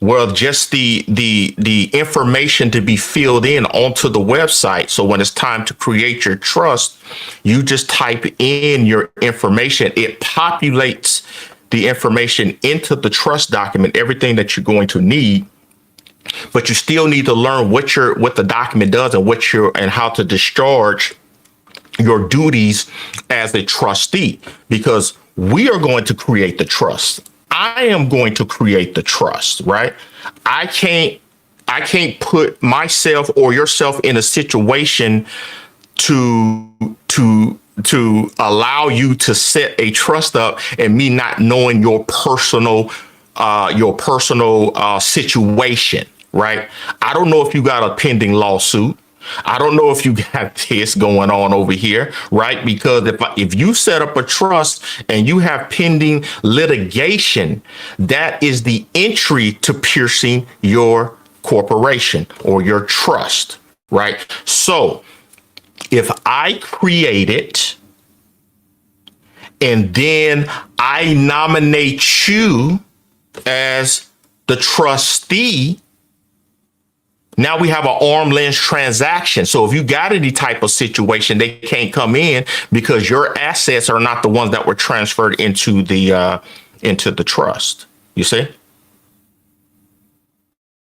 Well, just the information to be filled in onto the website. So when it's time to create your trust, you just type in your information. It populates the information into the trust document, everything that you're going to need. But you still need to learn what the document does and how to discharge your duties as a trustee, because we are going to create the trust. I am going to create the trust, right? I can't put myself or yourself in a situation to allow you to set a trust up and me not knowing your personal situation, right? I don't know if you got a pending lawsuit. I don't know if you got this going on over here, right? Because if you set up a trust and you have pending litigation, that is the entry to piercing your corporation or your trust, right? So if I create it and then I nominate you as the trustee, now we have an arm's length transaction. So if you got any type of situation, they can't come in because your assets are not the ones that were transferred into the trust. You see?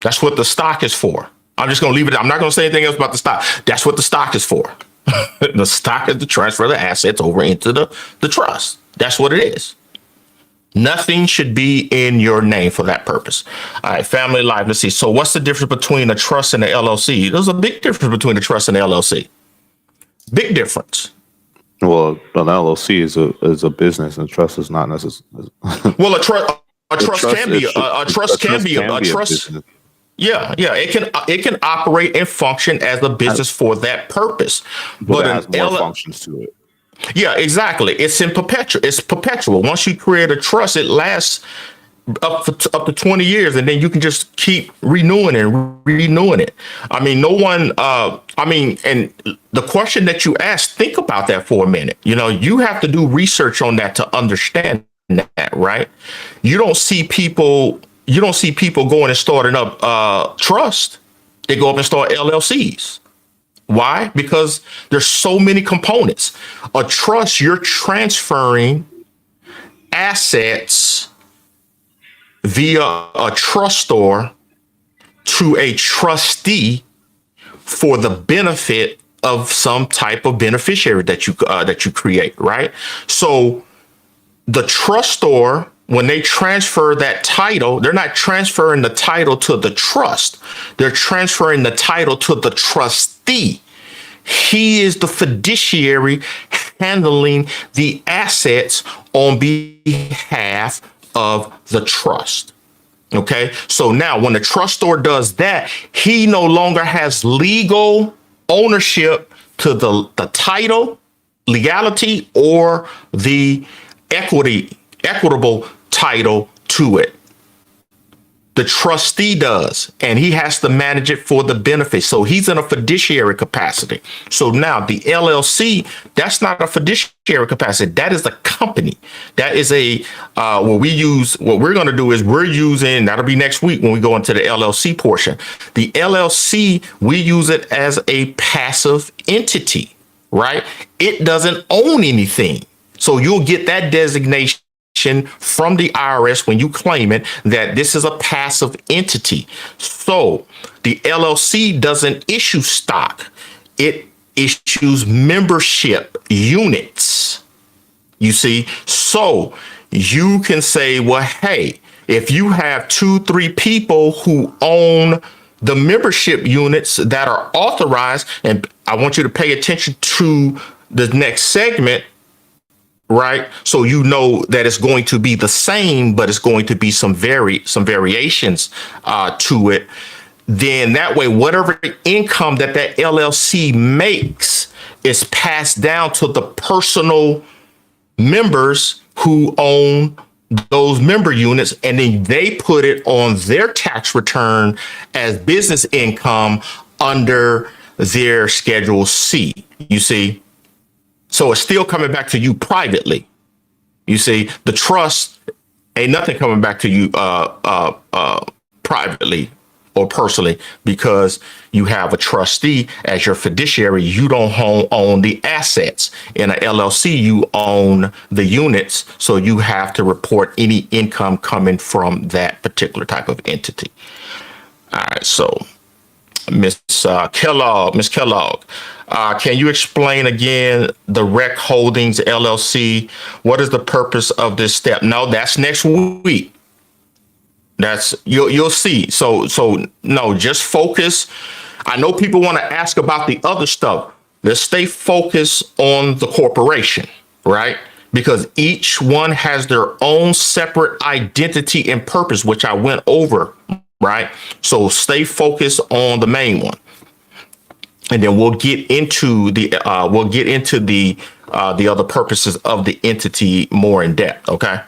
That's what the stock is for. I'm just going to leave it. I'm not going to say anything else about the stock. That's what the stock is for. The stock is to transfer the assets over into the trust. That's what it is. Nothing should be in your name for that purpose. All right, family life. Let's see. So what's the difference between a trust and an LLC? There's a big difference between a trust and an LLC. Big difference. Well, an LLC is a business, and a trust is not necessarily. Well, a trust can be a trust. Yeah. It can operate and function as a business for that purpose. But it has more functions to it. Yeah, exactly. It's perpetual. It's perpetual. Once you create a trust, it lasts up to 20 years, and then you can just keep renewing it. I mean, no one. And the question that you asked, think about that for a minute. You have to do research on that to understand that, right? You don't see people going and starting up trust. They go up and start LLCs. Why? Because there's so many components. A trust, you're transferring assets via a trustor to a trustee for the benefit of some type of beneficiary that you create, right? So the trustor, when they transfer that title, they're not transferring the title to the trust. They're transferring the title to the trustee. He is the fiduciary handling the assets on behalf of the trust. Okay, so now when the trustor does that, he no longer has legal ownership to the title, legality, or the equitable title to it. The trustee does, and he has to manage it for the benefit. So he's in a fiduciary capacity. So now the LLC, that's not a fiduciary capacity. That is a company. That is what we're going to do is we're using, that'll be next week when we go into the LLC portion. The LLC, we use it as a passive entity, right? It doesn't own anything. So you'll get that designation from the IRS when you claim it, that this is a passive entity. So the LLC doesn't issue stock. It issues membership units. You see, so you can say, well, hey, if you have 2-3 people who own the membership units that are authorized, and I want you to pay attention to the next segment, right? So you know that it's going to be the same, but it's going to be some variations to it. Then that way, whatever income that LLC makes is passed down to the personal members who own those member units, and then they put it on their tax return as business income under their Schedule C. You see? So it's still coming back to you privately. You see, the trust ain't nothing coming back to you privately or personally, because you have a trustee as your fiduciary. You don't own the assets. In an LLC, you own the units. So you have to report any income coming from that particular type of entity. All right. So Miss Kellogg, can you explain again the Rec Holdings LLC? What is the purpose of this step? No, that's next week. That's you'll see. So no, just focus. I know people want to ask about the other stuff. Let's stay focused on the corporation, right? Because each one has their own separate identity and purpose, which I went over, right? So stay focused on the main one. And then we'll get into the other purposes of the entity more in depth. Okay.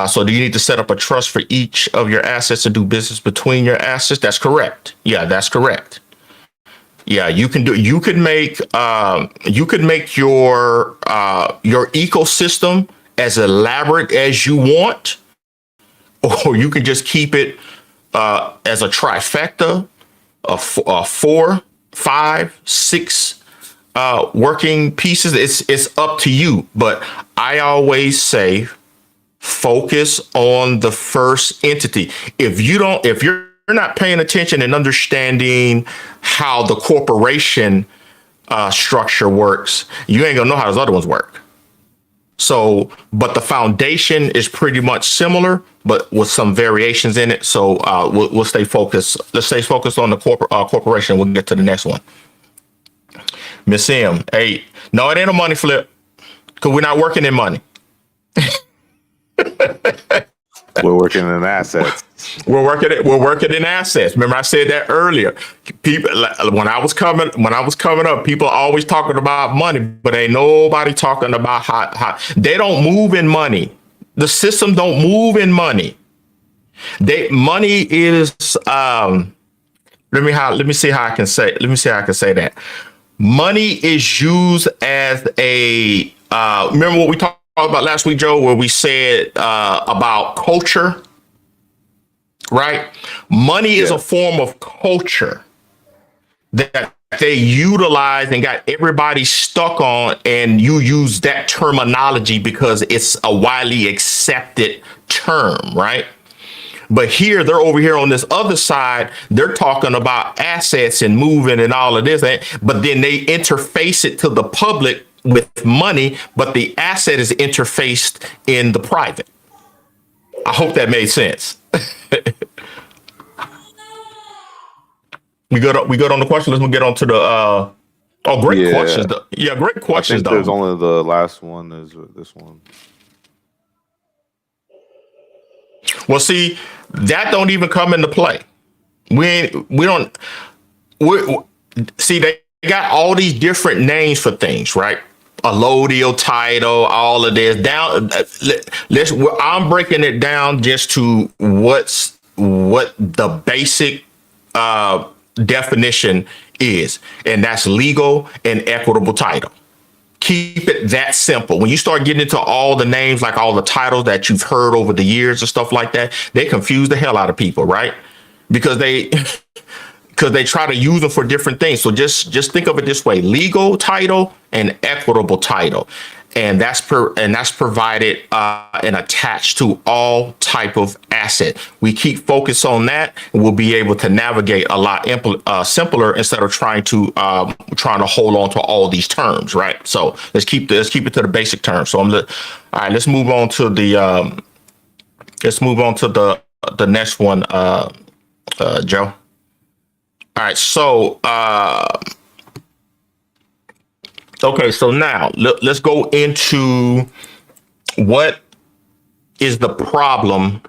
So do you need to set up a trust for each of your assets to do business between your assets? That's correct. Yeah, that's correct. Yeah, you could make your ecosystem as elaborate as you want, or you can just keep it as a trifecta of 4, 5, 6 working pieces. It's up to you, but I always say focus on the first entity. If you're not paying attention and understanding how the corporation structure works, you ain't gonna know how those other ones work. So, but the foundation is pretty much similar, but with some variations in it. So we'll stay focused. Let's stay focused on the corporation. We'll get to the next one. Miss M, hey, no, it ain't a money flip, because we're not working in money. We're working in assets. We're working in assets. Remember, I said that earlier. People, when I was coming up, people are always talking about money, but ain't nobody talking about how they don't move in money. The system don't move in money. Money is let me see how I can say that. Money is used as a remember what we talked about last week, Joe, where we said about culture, right? Money is a form of culture that they utilize and got everybody stuck on, and you use that terminology because it's a widely accepted term, right? But here, they're over here on this other side. They're talking about assets and moving and all of this. But then they interface it to the public with money, but the asset is interfaced in the private. I hope that made sense. We good on the question. Let's get on to the oh, great questions. Yeah, great questions. I think there's only the last one is this one. Well, see, that don't even come into play. We don't see, they got all these different names for things, right? Allodial title, all of this down. I'm breaking it down just to what the basic definition is, and that's legal and equitable title. Keep it that simple. When you start getting into all the names, like all the titles that you've heard over the years and stuff like that, they confuse the hell out of people, right? Because they try to use them for different things. So just think of it this way: legal title and equitable title, and that's provided and attached to all type of asset. We keep focus on that, and we'll be able to navigate a lot simpler instead of trying to hold on to all these terms, right? So let's keep it to the basic terms. So all right. Let's move on to the next one, Joe. All right, so okay, so now let's go into what is the problem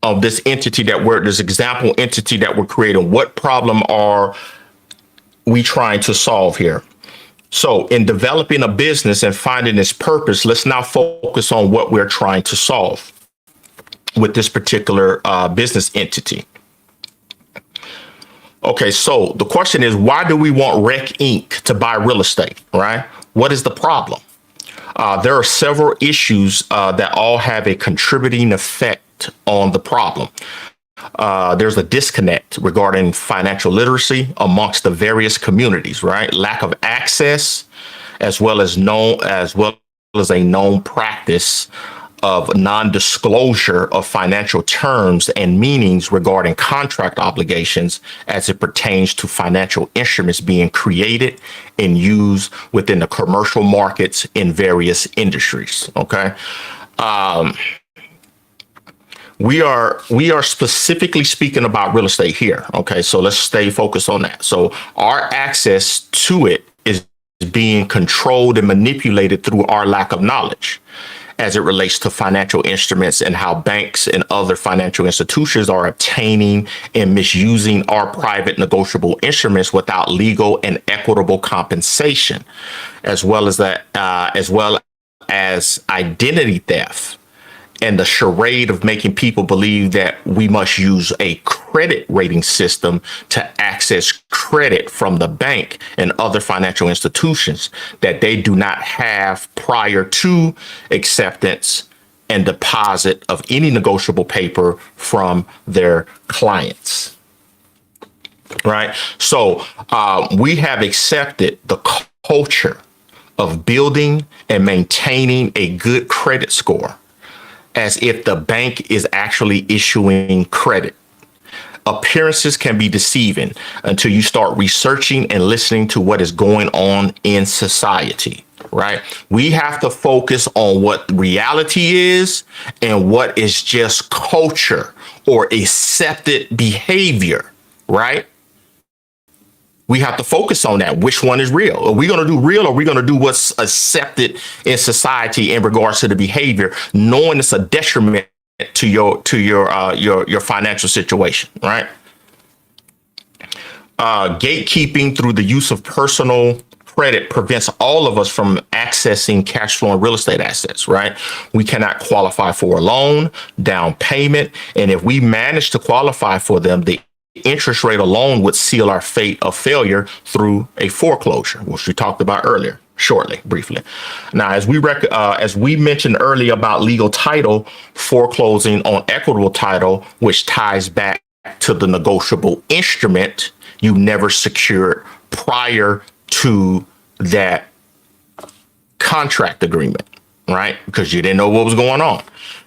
of this example entity that we're creating. What problem are we trying to solve here? So in developing a business and finding its purpose, let's now focus on what we're trying to solve with this particular business entity. Okay, so the question is, why do we want Rec Inc. to buy real estate, right? What is the problem? There are several issues that all have a contributing effect on the problem. There's a disconnect regarding financial literacy amongst the various communities, right? Lack of access, as well as a known practice of non-disclosure of financial terms and meanings regarding contract obligations as it pertains to financial instruments being created and used within the commercial markets in various industries. Okay. We are specifically speaking about real estate here. Okay. So let's stay focused on that. So our access to it is being controlled and manipulated through our lack of knowledge as it relates to financial instruments and how banks and other financial institutions are obtaining and misusing our private negotiable instruments without legal and equitable compensation, as well as identity theft and the charade of making people believe that we must use a credit rating system to access credit from the bank and other financial institutions that they do not have prior to acceptance and deposit of any negotiable paper from their clients. Right. So we have accepted the culture of building and maintaining a good credit score as if the bank is actually issuing credit. Appearances can be deceiving until you start researching and listening to what is going on in society, right? We have to focus on what reality is and what is just culture or accepted behavior, right? We have to focus on that. Which one is real? Are we going to do real, or are we going to do what's accepted in society in regards to the behavior, knowing it's a detriment to your financial situation, right? Gatekeeping through the use of personal credit prevents all of us from accessing cash flowing real estate assets, right? We cannot qualify for a loan, down payment, and if we manage to qualify for them, the interest rate alone would seal our fate of failure through a foreclosure, which we talked about earlier, briefly. Now, as we mentioned earlier about legal title, foreclosing on equitable title, which ties back to the negotiable instrument you never secured prior to that contract agreement, right? Because you didn't know what was going on.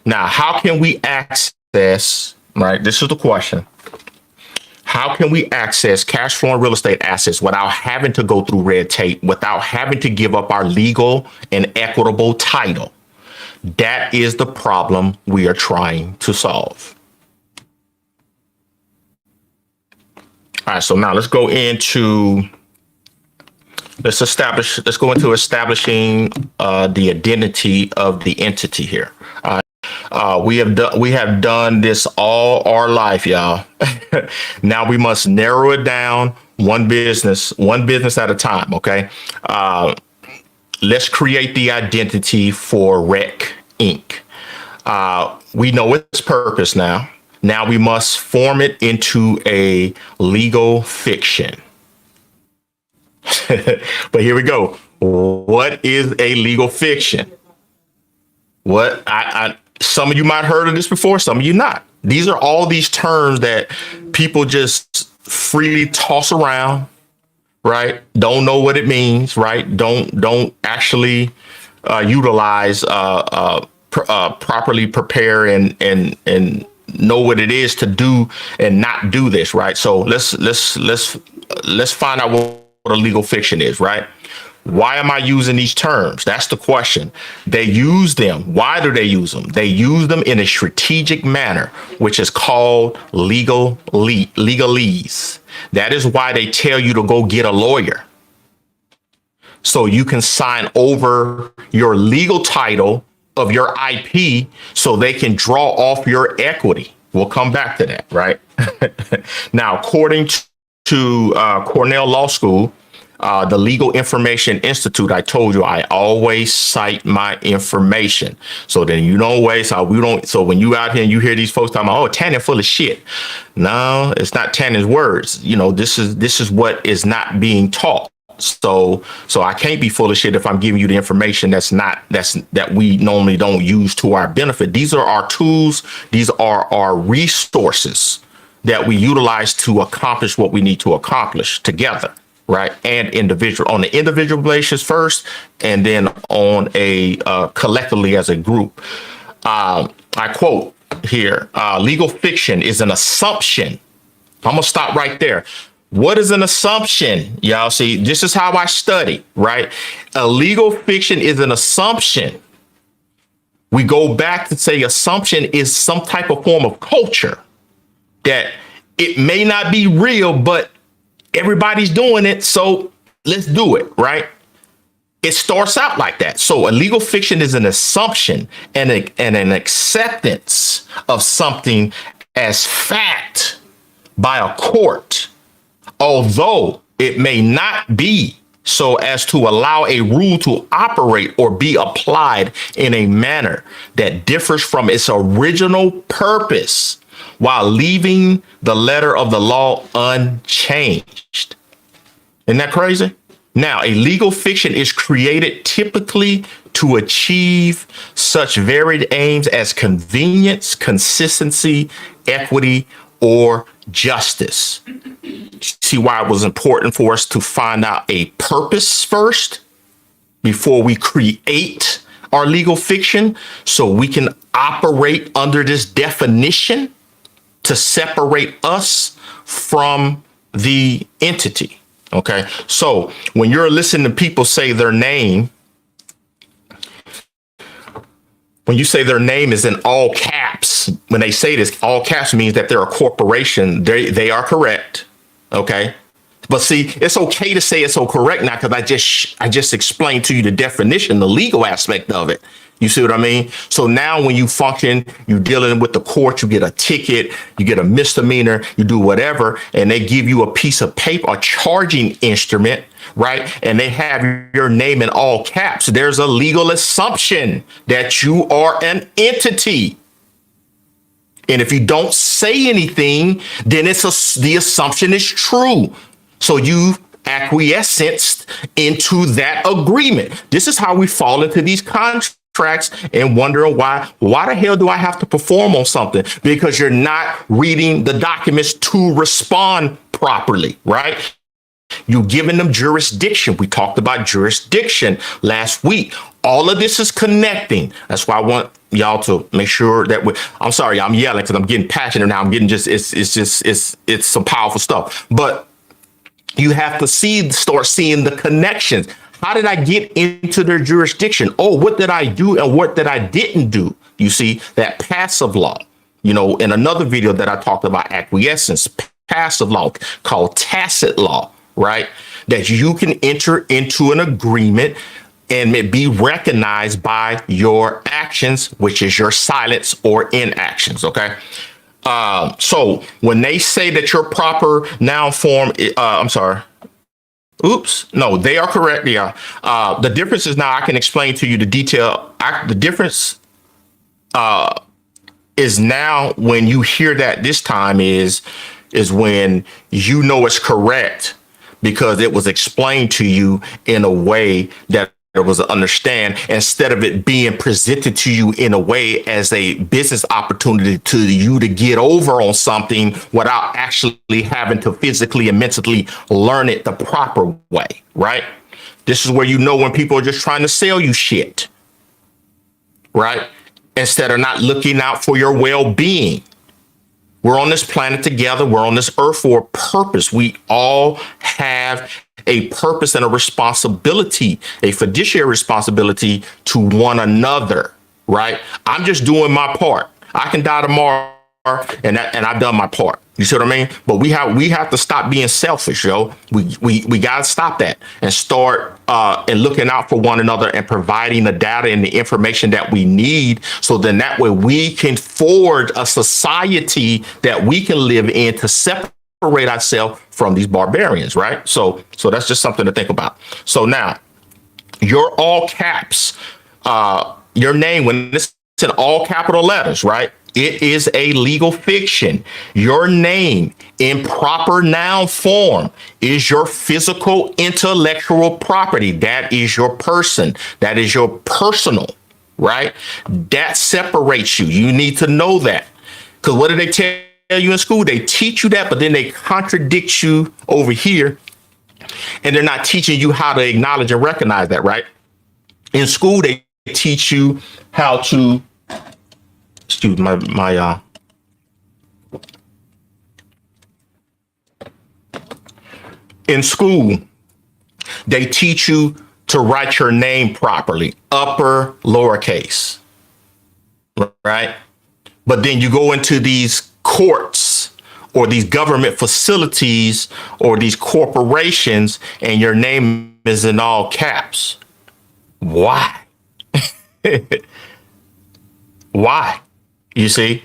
Now, how can we access right? This is the question. How can we access cash flowing real estate assets without having to go through red tape, without having to give up our legal and equitable title? That is the problem we are trying to solve. All right, so now let's go into establishing the identity of the entity here. We have done this all our life, y'all. Now we must narrow it down one business at a time. Okay. Let's create the identity for Rec Inc. We know its purpose now. Now we must form it into a legal fiction. But here we go. What is a legal fiction? What some of you might have heard of this before, some of you not. These are all these terms that people just freely toss around, right? Don't know what it means, right? Don't actually utilize, properly prepare and know what it is to do and not do this, right? So let's find out what a legal fiction is, right? Why am I using these terms? That's the question. They use them. Why do they use them? They use them in a strategic manner, which is called legalese. That is why they tell you to go get a lawyer, so you can sign over your legal title of your IP so they can draw off your equity. We'll come back to that, right? Now, according to Cornell Law School, the Legal Information Institute, I told you I always cite my information. So then you don't waste. So when you out here and you hear these folks talking about, oh, Tannen's full of shit. No, it's not Tannen's words. This is what is not being taught. So I can't be full of shit if I'm giving you the information that we normally don't use to our benefit. These are our tools. These are our resources that we utilize to accomplish what we need to accomplish together, right? And on the individual basis first, and then on a collectively as a group. I quote here, legal fiction is an assumption. I'm gonna stop right there. What is an assumption? Y'all see, this is how I study, right? A legal fiction is an assumption. We go back to say assumption is some type of form of culture that it may not be real, but everybody's doing it, so let's do it, right? It starts out like that. So a legal fiction is an assumption and an acceptance of something as fact by a court, although it may not be so as to allow a rule to operate or be applied in a manner that differs from its original purpose, while leaving the letter of the law unchanged. Isn't that crazy? Now, a legal fiction is created typically to achieve such varied aims as convenience, consistency, equity, or justice. See why it was important for us to find out a purpose first before we create our legal fiction, so we can operate under this definition to separate us from the entity. Okay. So when you're listening to people say their name, when you say their name is in all caps, when they say this, all caps means that they're a corporation. They are correct. Okay. But see, it's okay to say it's so correct now, because I just explained to you the definition, the legal aspect of it. You see what I mean? So now when you function, you're dealing with the court, you get a ticket, you get a misdemeanor, you do whatever, and they give you a piece of paper, a charging instrument, right? And they have your name in all caps. There's a legal assumption that you are an entity. And if you don't say anything, then the assumption is true. So you acquiesced into that agreement. This is how we fall into these contracts and wondering why the hell do I have to perform on something? Because you're not reading the documents to respond properly, right? You're giving them jurisdiction. We talked about jurisdiction last week. All of this is connecting. That's why I want y'all to make sure that I'm sorry, I'm yelling because I'm getting passionate now. I'm getting it's some powerful stuff. But you have to start seeing the connections. How did I get into their jurisdiction? Oh, what did I do and what did I didn't do? You see, that passive law. In another video that I talked about acquiescence, passive law called tacit law, right? That you can enter into an agreement and it be recognized by your actions, which is your silence or inactions. Okay. So when they say that your proper noun form, I'm sorry. Oops. No, they are correct. Yeah. The difference is now I can explain to you the detail. The difference is now when you hear that this time is when you know it's correct because it was explained to you in a way that it was understand instead of it being presented to you in a way as a business opportunity to you to get over on something without actually having to physically and mentally learn it the proper way, right? This is where you know when people are just trying to sell you shit, right? Instead of not looking out for your well-being. We're on this planet together. We're on this earth for a purpose. We all have a purpose and a responsibility, a fiduciary responsibility to one another, right? I'm just doing my part. I can die tomorrow and I've done my part. You see what I mean? But we have to stop being selfish, yo. We got to stop that and start and looking out for one another and providing the data and the information that we need. So then that way we can forge a society that we can live in to separate ourselves from these barbarians, right? So that's just something to think about. So now your all caps, your name, when it's in all capital letters, right? It is a legal fiction. Your name in proper noun form is your physical intellectual property. That is your person. That is your personal, right? That separates you. You need to know that. Because what do they tell you in school? They teach you that, but then they contradict you over here. And they're not teaching you how to acknowledge and recognize that, right? In school, they teach you how to excuse my in school, they teach you to write your name properly, upper, lowercase, right? But then you go into these courts or these government facilities or these corporations and your name is in all caps. Why? Why? You see?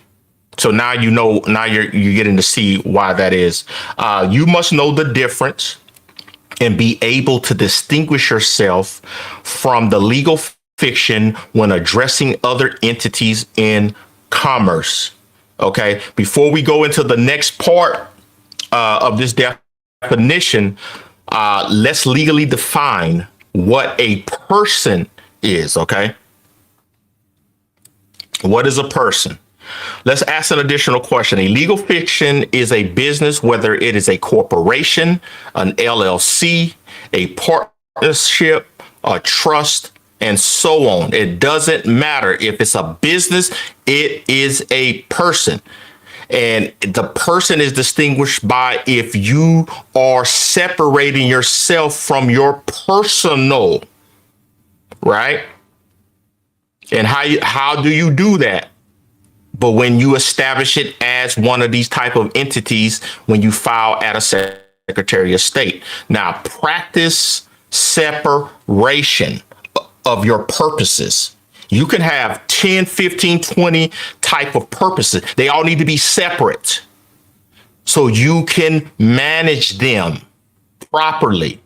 So now you know, now you're getting to see why that is. You must know the difference and be able to distinguish yourself from the legal fiction when addressing other entities in commerce. Okay. Before we go into the next part of this definition, let's legally define what a person is. Okay. What is a person? Let's ask an additional question. A legal fiction is a business, whether it is a corporation, an LLC, a partnership, a trust, and so on. It doesn't matter if it's a business, it is a person. And the person is distinguished by if you are separating yourself from your personal, right? And how do you do that? But when you establish it as one of these type of entities, when you file at a Secretary of State. Now, practice separation of your purposes. You can have 10, 15, 20 type of purposes. They all need to be separate so you can manage them properly.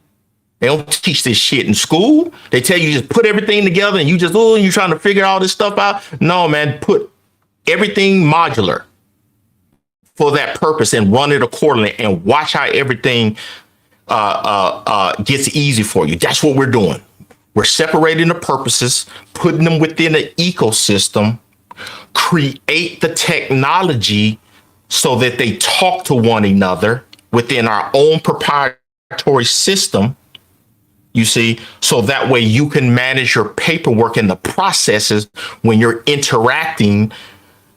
They don't teach this shit in school. They tell you just put everything together and you just, you're trying to figure all this stuff out. No, man, put everything modular for that purpose and run it accordingly and watch how everything gets easy for you. That's what we're doing. We're separating the purposes, putting them within an ecosystem, create the technology so that they talk to one another within our own proprietary system. You see, so that way you can manage your paperwork and the processes when you're interacting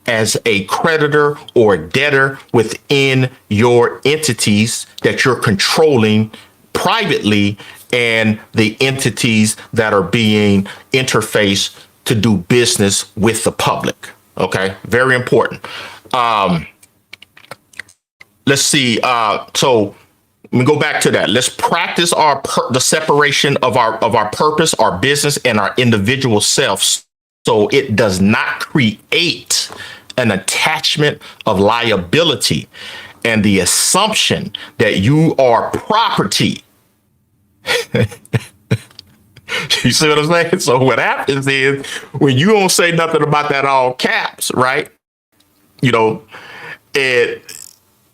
as a creditor or debtor within your entities that you're controlling privately and the entities that are being interfaced to do business with the public. Okay, very important. Let's see. So let me go back to that. Let's practice the separation of our purpose, our business, and our individual selves, so it does not create an attachment of liability and the assumption that you are property. You see what I'm saying? So what happens is when you don't say nothing about that all caps, right? You know, they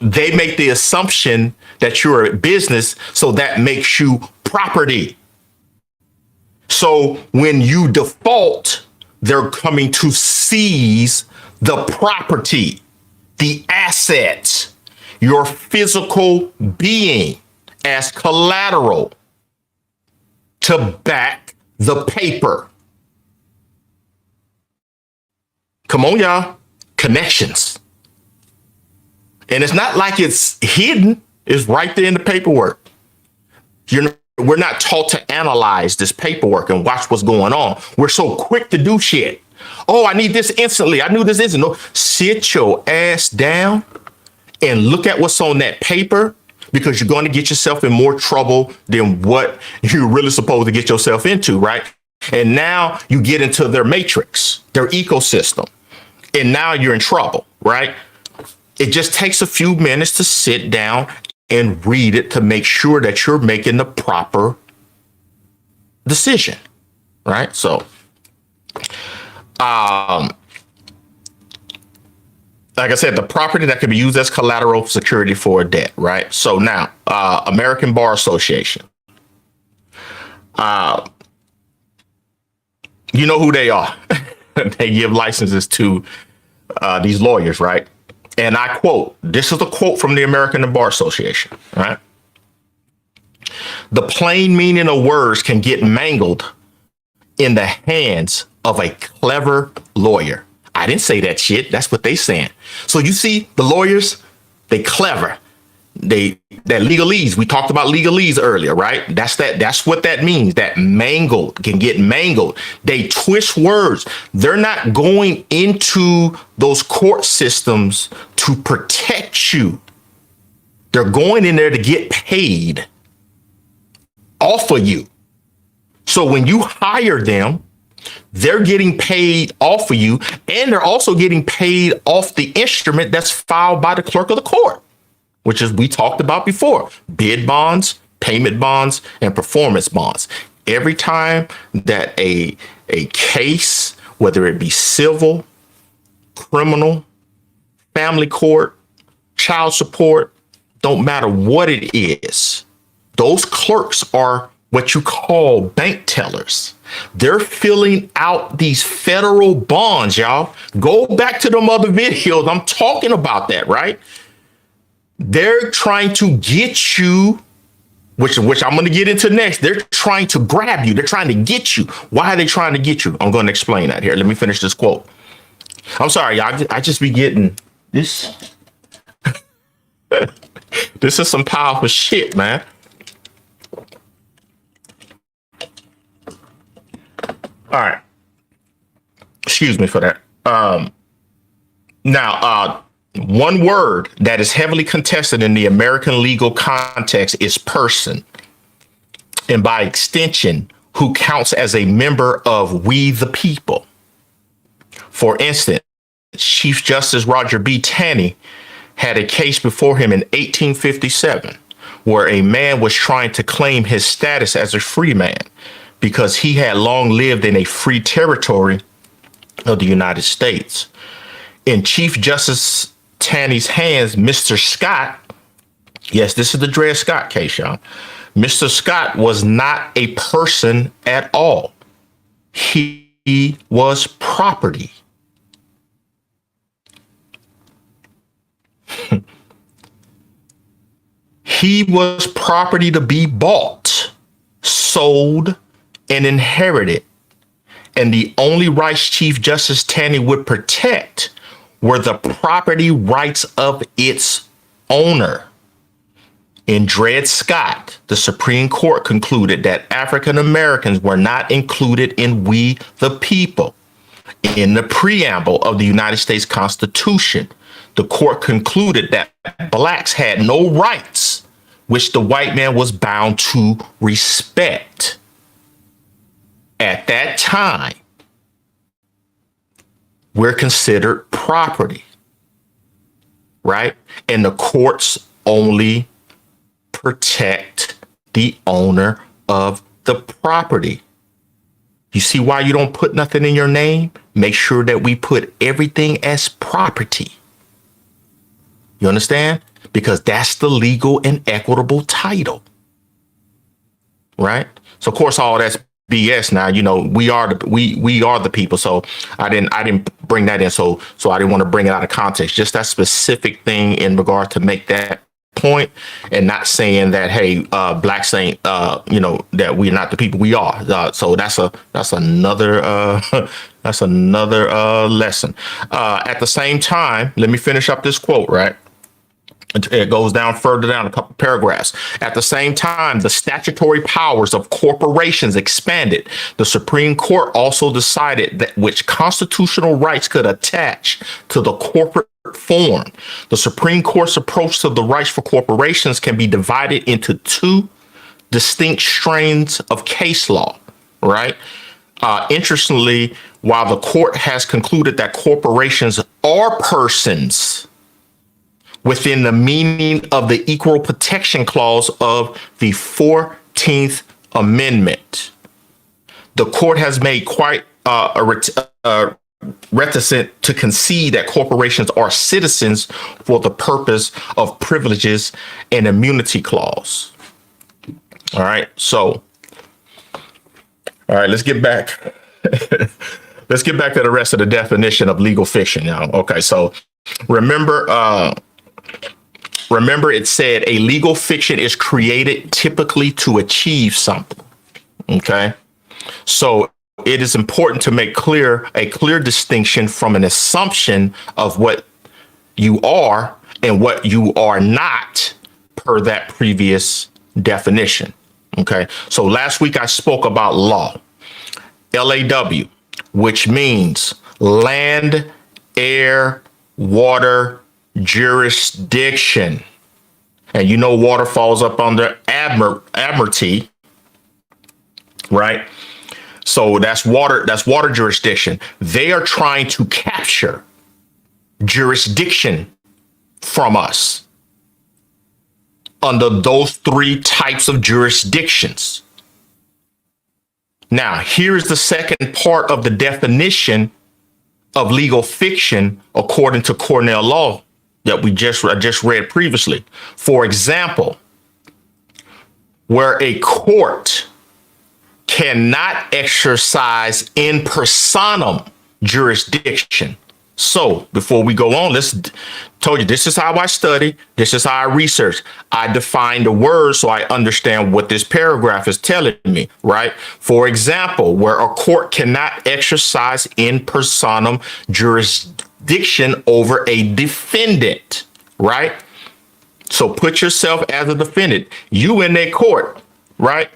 make the assumption that you're a business, so that makes you property. So when you default, they're coming to seize the property, the assets, your physical being as collateral to back the paper. Come on, y'all. Connections. And it's not like it's hidden. It's right there in the paperwork. We're not taught to analyze this paperwork and watch what's going on. We're so quick to do shit. Oh, I need this instantly. I knew this isn't. No, sit your ass down and look at what's on that paper, because you're going to get yourself in more trouble than what you're really supposed to get yourself into, right? And now you get into their matrix, their ecosystem, and now you're in trouble, right? It just takes a few minutes to sit down and read it to make sure that you're making the proper decision, right? So, like I said, the property that can be used as collateral security for a debt, right? So now, American Bar Association. You know who they are. They give licenses to these lawyers, right? And I quote, this is a quote from the American Bar Association, right? The plain meaning of words can get mangled in the hands of a clever lawyer. I didn't say that shit. That's what they saying. So you see, the lawyers, they clever. That legalese. We talked about legalese earlier, right? That's what that means. That mangled can get mangled. They twist words. They're not going into those court systems to protect you. They're going in there to get paid off of you. So when you hire them, they're getting paid off of you, and they're also getting paid off the instrument that's filed by the clerk of the court, which is we talked about before: bid bonds, payment bonds, and performance bonds. Every time that a case, whether it be civil, criminal, family court, child support, don't matter what it is, those clerks are what you call bank tellers. They're filling out these federal bonds, y'all. Go back to them other videos. I'm talking about that, right? They're trying to get you, which I'm going to get into next. They're trying to grab you. They're trying to get you. Why are they trying to get you? I'm going to explain that here. Let me finish this quote. I'm sorry, y'all. I just be getting this. This is some powerful shit, man. All right. Excuse me for that. Now, one word that is heavily contested in the American legal context is person, and by extension, who counts as a member of we the people. For instance, Chief Justice Roger B. Taney had a case before him in 1857 where a man was trying to claim his status as a free man because he had long lived in a free territory of the United States. In Chief Justice Taney's hands, Mr. Scott, yes, this is the Dred Scott case, y'all. Mr. Scott was not a person at all. He was property. He was property to be bought, sold, and inherited. And the only rights Chief Justice Taney would protect were the property rights of its owner. In Dred Scott, the Supreme Court concluded that African Americans were not included in We the People. In the preamble of the United States Constitution, the court concluded that blacks had no rights, which the white man was bound to respect. At that time, we're considered property, right? And the courts only protect the owner of the property. You see why you don't put nothing in your name? Make sure that we put everything as property. You understand? Because that's the legal and equitable title, right? So of course, all that's BS. Now, we are the people. So I didn't bring that in. So I didn't want to bring it out of context. Just that specific thing in regard to make that point, and not saying that, hey, blacks ain't, that we're not the people. We are. So that's another lesson. At the same time, let me finish up this quote, right? It goes down further down a couple paragraphs. At the same time, the statutory powers of corporations expanded. The Supreme Court also decided that which constitutional rights could attach to the corporate form. The Supreme Court's approach to the rights for corporations can be divided into two distinct strains of case law, right? Interestingly, while the court has concluded that corporations are persons within the meaning of the Equal Protection Clause of the 14th Amendment, the court has made quite reticent to concede that corporations are citizens for the purpose of privileges and immunity clause. All right, let's get back. Let's get back to the rest of the definition of legal fiction now. Okay, so remember it said a legal fiction is created typically to achieve something. Okay, so it is important to make a clear distinction from an assumption of what you are and what you are not per that previous definition. Okay, so last week I spoke about law, LAW, which means land, air, water, jurisdiction. And water falls up under admiralty, right? So that's water jurisdiction. They are trying to capture jurisdiction from us under those three types of jurisdictions. Now, here's the second part of the definition of legal fiction according to Cornell law that I just read previously. For example, where a court cannot exercise in personam jurisdiction. So before we go on, told you this is how I study. This is how I research. I define the words so I understand what this paragraph is telling me, right? For example, where a court cannot exercise in personam jurisdiction over a defendant, right? So put yourself as a defendant. You in their court, right?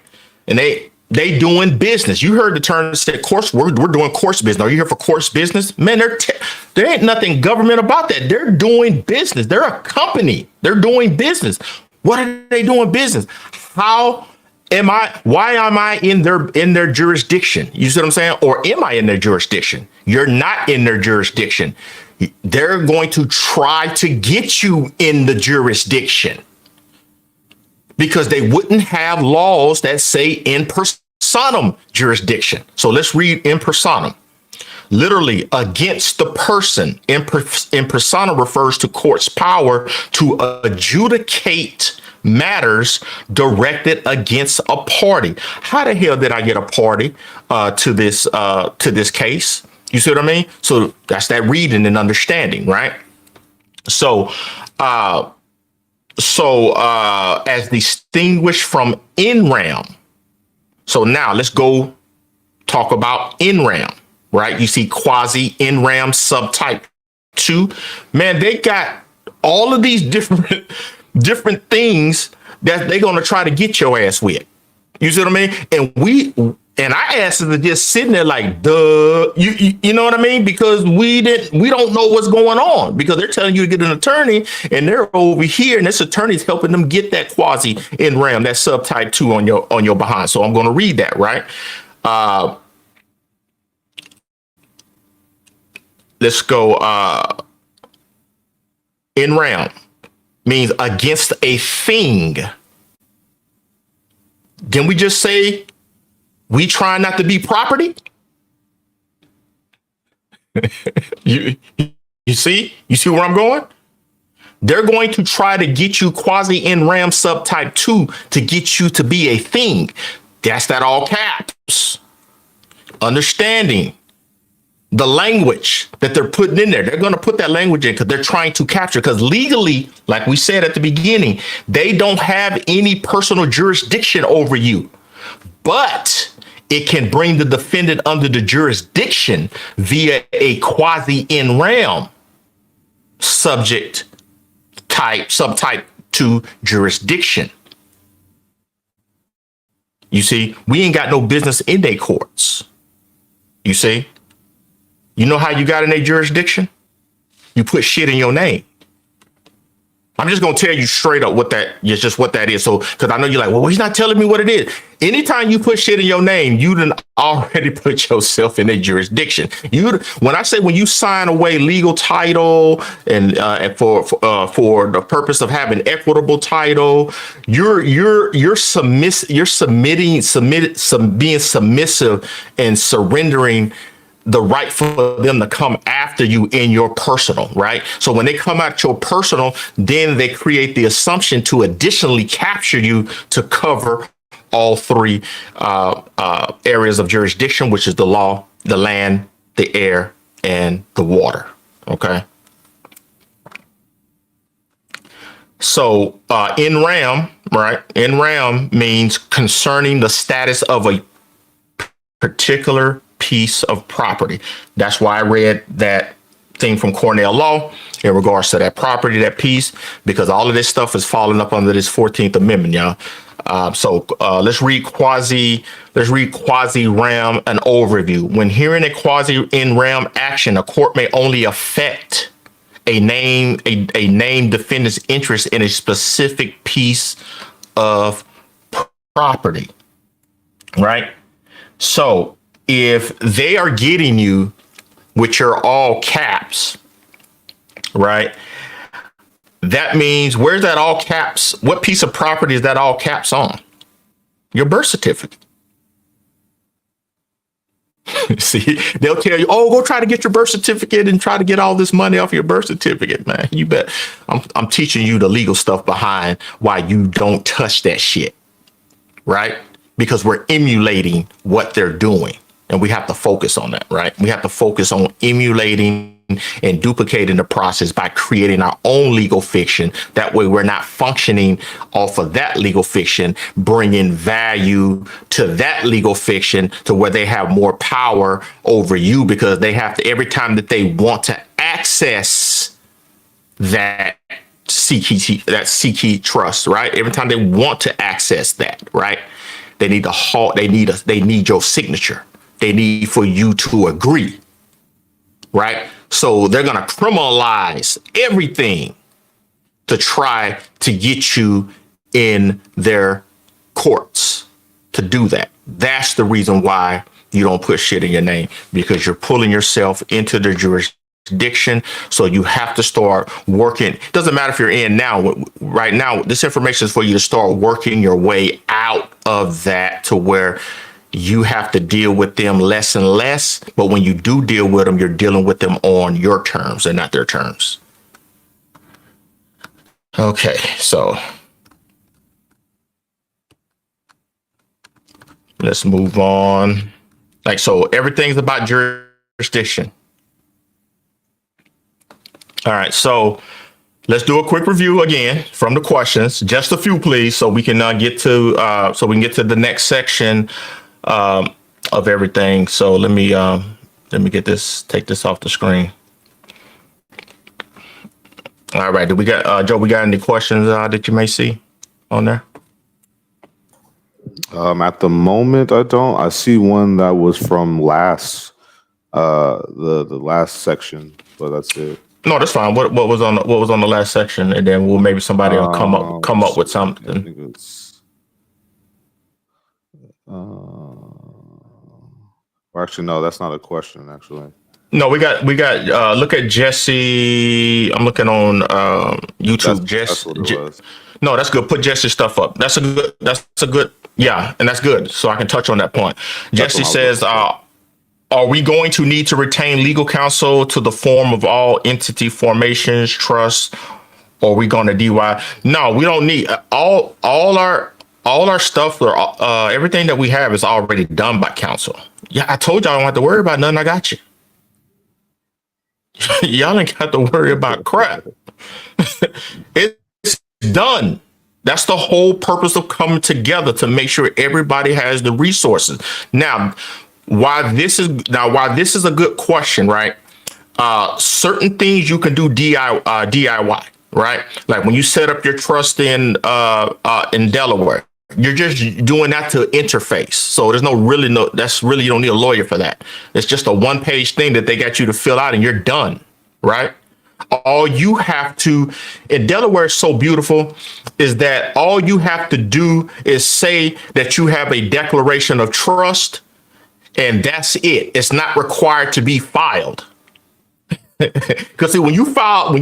And they doing business. You heard the term said course. We're doing course business. Are you here for course business? Man, there ain't nothing government about that. They're doing business. They're a company. They're doing business. What are they doing business? Why am I in their jurisdiction? You see what I'm saying? Or am I in their jurisdiction? You're not in their jurisdiction. They're going to try to get you in the jurisdiction, because they wouldn't have laws that say in personam jurisdiction. So let's read in personam. Literally, against the person. In persona refers to court's power to adjudicate matters directed against a party. How the hell did I get a party to this case? You see what I mean? So that's that reading and understanding, right? So as distinguished from in rem, So now let's go talk about NRAM, right? You see quasi NRAM subtype 2. Man, they got all of these different things that they're going to try to get your ass with. You see what I mean? And our asses are just sitting there like, duh. You know what I mean? Because we don't know what's going on, because they're telling you to get an attorney, and they're over here, and this attorney's helping them get that quasi NRAM, that subtype 2 on your behind. So I'm going to read that, right? Let's go. NRAM means against a thing. Didn't we just say we try not to be property? you see where I'm going? They're going to try to get you quasi NRAM subtype 2 to get you to be a thing. That's that all caps. Understanding the language that they're putting in there. They're going to put that language in because they're trying to capture, because legally, like we said at the beginning, they don't have any personal jurisdiction over you, but it can bring the defendant under the jurisdiction via a quasi NRAM subtype 2 jurisdiction. You see, we ain't got no business in their courts. You see? You know how you got in a jurisdiction? You put shit in your name. I'm just going to tell you straight up what that is. So, because I know you're like, well, he's not telling me what it is. Anytime you put shit in your name, you done already put yourself in a jurisdiction. When I say, when you sign away legal title and for the purpose of having equitable title, you're being submissive and surrendering the right for them to come after you in your personal, right? So when they come at your personal, then they create the assumption to additionally capture you to cover all three areas of jurisdiction, which is the law, the land, the air, and the water. Okay. So NRAM, right? NRAM means concerning the status of a particular piece of property. That's why I read that thing from Cornell Law in regards to that property, that piece, because all of this stuff is falling up under this 14th Amendment, y'all. So let's read quasi RAM, an overview. When hearing a quasi NRAM action, a court may only affect a named defendant's interest in a specific piece of property, right? So if they are getting you with your all caps, right? That means, where's that all caps? What piece of property is that all caps on? Your birth certificate. See, they'll tell you, oh, go try to get your birth certificate and try to get all this money off your birth certificate, man. You bet. I'm teaching you the legal stuff behind why you don't touch that shit, right? Because we're emulating what they're doing. And we have to focus on that, right? We have to focus on emulating and duplicating the process by creating our own legal fiction. That way we're not functioning off of that legal fiction, bringing value to that legal fiction to where they have more power over you, because they have to, every time that they want to access that C-key trust, right? Every time they want to access that, right? They need they need your signature. They need for you to agree, right? So they're going to criminalize everything to try to get you in their courts to do that. That's the reason why you don't put shit in your name, because you're pulling yourself into the jurisdiction. So you have to start working. It doesn't matter if you're in now. Right now, this information is for you to start working your way out of that, to where you have to deal with them less and less. But when you do deal with them, you're dealing with them on your terms and not their terms. Okay, so let's move on. Like, so everything's about jurisdiction. All right, so let's do a quick review again from the questions, just a few, please, so we can get to the next section of everything. So let me take this off the screen. All right, do we got Joe? We got any questions that you may see on there? At the moment, I don't. I see one that was from the last section, but that's it. No, that's fine. What was on the last section, and then maybe somebody will come up with something. I think it's, or actually, no, that's not a question. Actually, no, we got. Look at Jesse. I'm looking on YouTube. That's what it was. No, that's good. Put Jesse's stuff up. That's a good. Yeah, and that's good. So I can touch on that point. Jesse says, "Are we going to need to retain legal counsel to the form of all entity formations, trusts, or are we going to DY?" No, we don't need all our stuff. Or everything that we have is already done by counsel. Yeah, I told y'all I don't have to worry about nothing. I got you. Y'all ain't got to worry about crap. It's done. That's the whole purpose of coming together, to make sure everybody has the resources. Now, why this is a good question, right? Certain things you can do DIY, right? Like when you set up your trust in Delaware, you're just doing that to interface. So there's you don't need a lawyer for that. It's just a one-page thing that they got you to fill out and you're done, right? All you have to, in Delaware is so beautiful, is that all you have to do is say that you have a declaration of trust, and that's it. It's not required to be filed. Because see, when you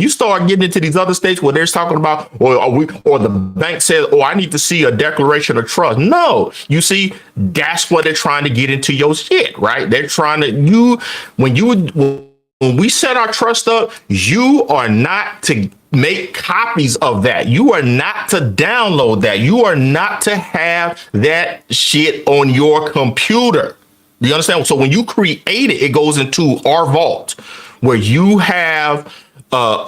start getting into these other states where they're talking about, or the bank says, "Oh, I need to see a declaration of trust." No, you see, that's what they're trying to get into your shit, right? They're trying to when we set our trust up, you are not to make copies of that. You are not to download that. You are not to have that shit on your computer. Do you understand? So when you create it, it goes into our vault, where you have a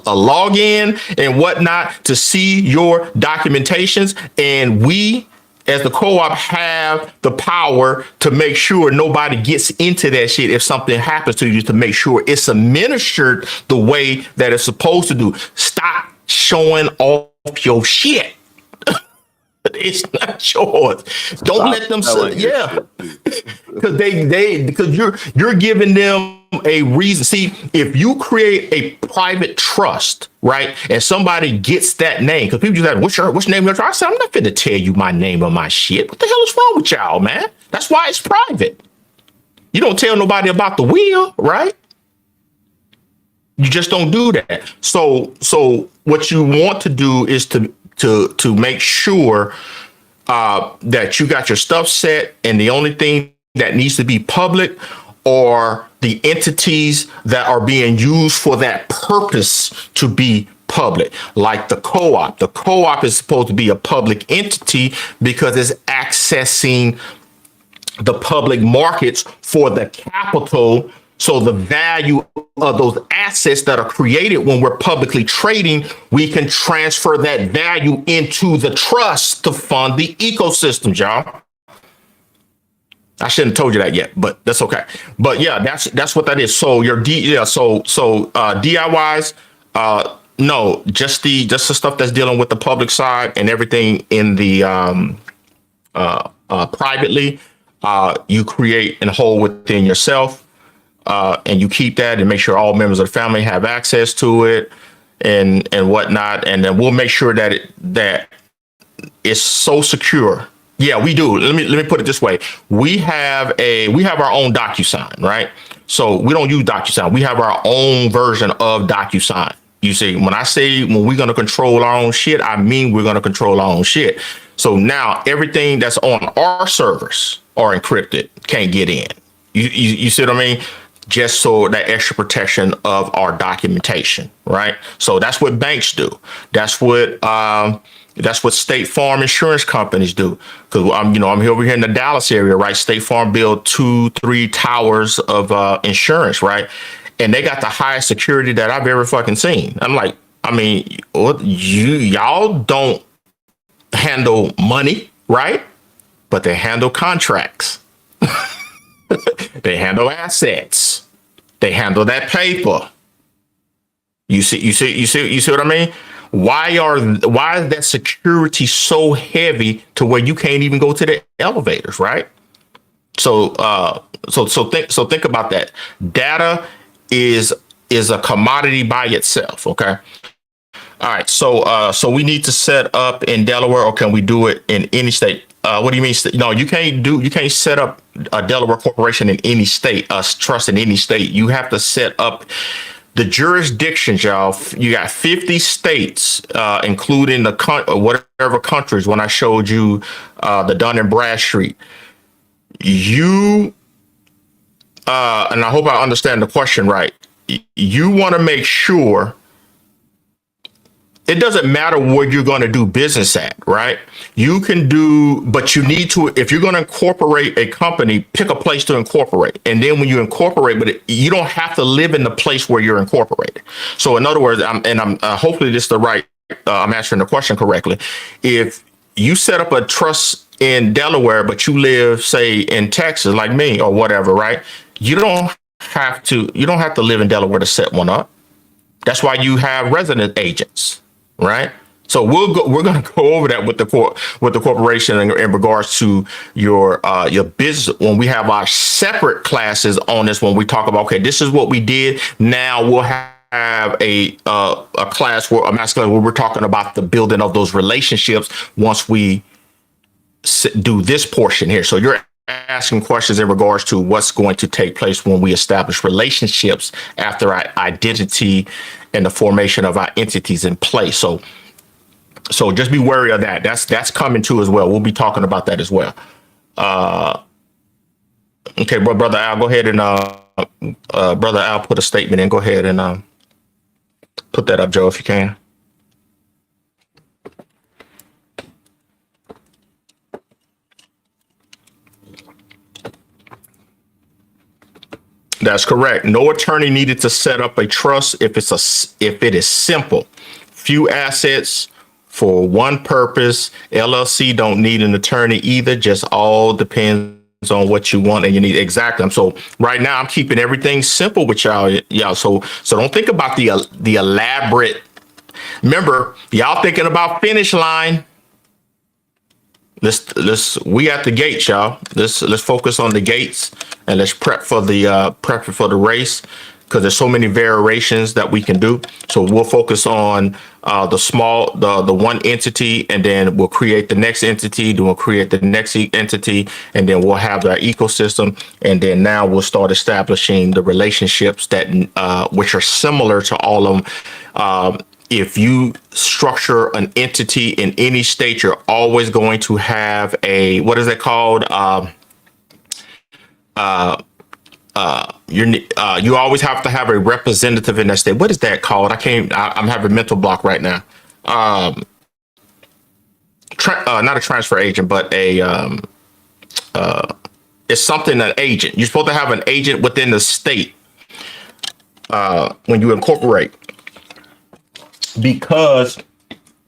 login and whatnot to see your documentations. And we, as the co-op, have the power to make sure nobody gets into that shit if something happens to you, to make sure it's administered the way that it's supposed to do. Stop showing off your shit. It's not yours. Don't let them say, yeah, because you're giving them a reason. See, if you create a private trust, right, and somebody gets that name, because people just like, what's your name of your trust? I said, I'm not going to tell you my name of my shit. What the hell is wrong with y'all, man? That's why it's private. You don't tell nobody about the will, right? You just don't do that. So what you want to do is to make sure that you got your stuff set, and the only thing that needs to be public are the entities that are being used for that purpose to be public, like the co-op. The co-op is supposed to be a public entity because it's accessing the public markets for the capital. So the value of those assets that are created when we're publicly trading, we can transfer that value into the trust to fund the ecosystem, y'all. I shouldn't have told you that yet, but that's okay. But yeah, that's what that is. So your DIYs, no, just the stuff that's dealing with the public side, and everything in the privately, you create and hold within yourself. And you keep that and make sure all members of the family have access to it and whatnot. And then we'll make sure that that it's so secure. Yeah, we do. Let me put it this way. We have our own DocuSign, right? So we don't use DocuSign. We have our own version of DocuSign. You see, when I say when we're going to control our own shit, I mean we're going to control our own shit. So now everything that's on our servers are encrypted, can't get in. You see what I mean? Just so that extra protection of our documentation, right? So that's what banks do. That's what State Farm insurance companies do. Because I'm over here in the Dallas area, right? State Farm built 2-3 towers of insurance, right? And they got the highest security that I've ever fucking seen. I'm like, I mean, y'all don't handle money, right? But they handle contracts. They handle assets. They handle that paper. You see what I mean? Why is that security so heavy to where you can't even go to the elevators, right? So think about that. Data is is a commodity by itself. Okay. All right. So we need to set up in Delaware, or can we do it in any state? What do you mean? No, you can't set up a Delaware corporation in any state, a trust in any state. You have to set up the jurisdictions, y'all. You got 50 states, including the whatever countries. When I showed you the Dun and Bradstreet, you and I hope I understand the question right. You want to make sure it doesn't matter where you're going to do business at, right? You can do, but you need to, if you're going to incorporate a company, pick a place to incorporate. And then when you incorporate, you don't have to live in the place where you're incorporated. So in other words, I'm hopefully this is the right, I'm answering the question correctly. If you set up a trust in Delaware, but you live, say, in Texas, like me or whatever, right? You don't have to live in Delaware to set one up. That's why you have resident agents, right? So we're going to go over that with the corporation in regards to your business when we have our separate classes on this. When we talk about, okay, this is what we did. Now we'll have a class where a masterclass where we're talking about the building of those relationships once we do this portion here. So you're asking questions in regards to what's going to take place when we establish relationships after our identity and the formation of our entities in place. So just be wary of that. That's coming too as well. We'll be talking about that as well. Okay, brother Al, go ahead and brother Al, put a statement in. Go ahead and put that up, Joe, if you can. That's correct. No attorney needed to set up a trust if it is simple. Few assets for one purpose. LLC don't need an attorney either. Just all depends on what you want and you need. Exactly. So right now I'm keeping everything simple with y'all. So don't think about the elaborate. Remember, y'all thinking about finish line. We at the gates, y'all. Let's focus on the gates and let's prep for the race, because there's so many variations that we can do. So we'll focus on the one entity, and then we'll create the next entity, then we'll create the next entity, and then we'll have our ecosystem. And then now we'll start establishing the relationships that which are similar to all of them. If you structure an entity in any state, you're always going to have what is it called? You always have to have a representative in that state. What is that called? I'm having a mental block right now. Not a transfer agent, but it's something, an agent. You're supposed to have an agent within the state when you incorporate, because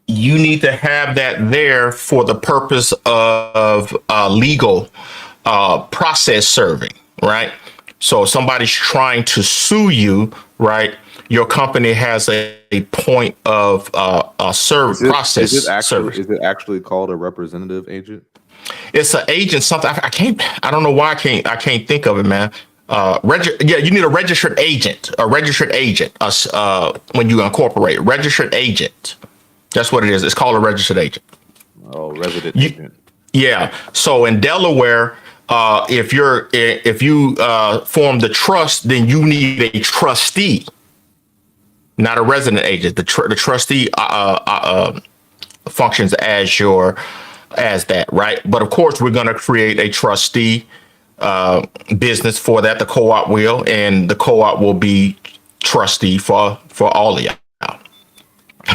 you need to have that there for the purpose of legal process serving, right? So if somebody's trying to sue you, right, your company has a point of process service. Is it actually called a representative agent? It's an agent. Something I don't know why I can't think of it, man. You need a registered agent. When you incorporate, registered agent. That's what it is. It's called a registered agent. Oh, resident agent. Yeah. So in Delaware, if you form the trust, then you need a trustee, not a resident agent. The trustee functions as that, right? But of course, we're going to create a trustee business for that. The co-op will, and the co-op will be trustee for all of y'all.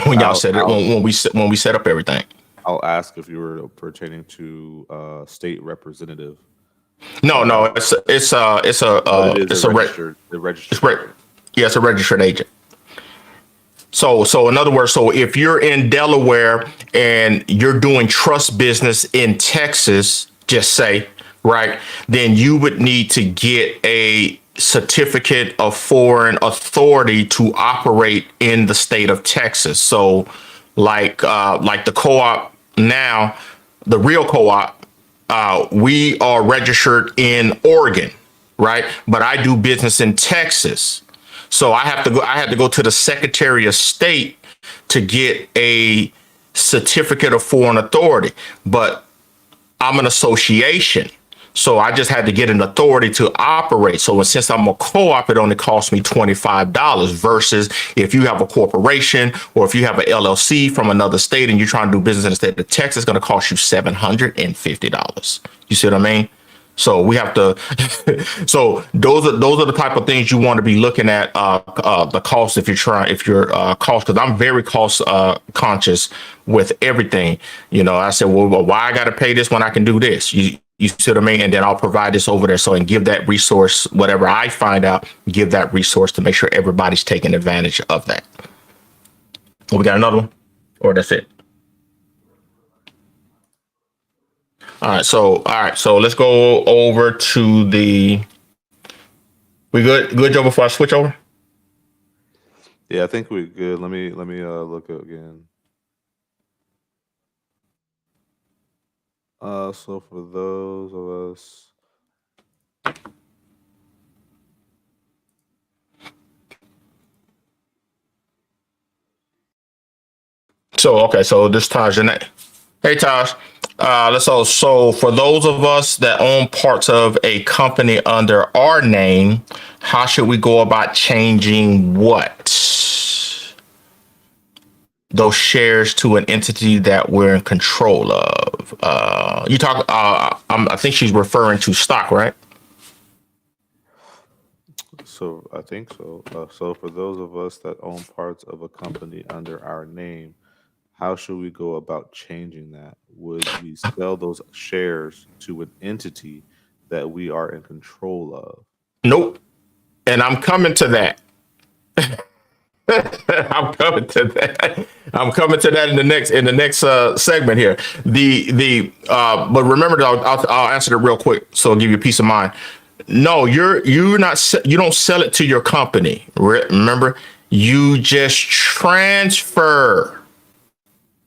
When y'all said it, when we set up everything. I'll ask if you were pertaining to state representative. No, it's a registered agent. So in other words, so if you're in Delaware and you're doing trust business in Texas, just say, right, then you would need to get a certificate of foreign authority to operate in the state of Texas. So like the co-op now, the real co-op, we are registered in Oregon, right? But I do business in Texas. So I had to go to the Secretary of State to get a certificate of foreign authority. But I'm an association. So I just had to get an authority to operate. So since I'm a co-op, it only costs me $25 versus if you have a corporation or if you have an LLC from another state and you're trying to do business in the state of Texas, it's going to cost you $750. You see what I mean? So we have to. So those are the type of things you want to be looking at. The cost if you're cost, because I'm very cost conscious with everything. You know, I said, well, why I got to pay this when I can do this? You see what I mean? And then I'll provide this over there. So and give that resource, whatever I find out, give that resource to make sure everybody's taking advantage of that. Well, we got another one, or that's it. All right. So let's go over to the. We good? Good, Joe. Before I switch over. Yeah, I think we're good. Let me look again. So for those of us, So okay. So this Taj Jeanette. Hey Taj. So for those of us that own parts of a company under our name, how should we go about changing what? Those shares to an entity that we're in control of. I think she's referring to stock, right? so I think so. So for those of us that own parts of a company under our name, how should we go about changing that? Would we sell those shares to an entity that we are in control of? Nope. And I'm coming to that. I'm coming to that. I'm coming to that in the next segment here. But remember, I'll answer it real quick, so I'll give you peace of mind. No, you're not. You don't sell it to your company. Remember, you just transfer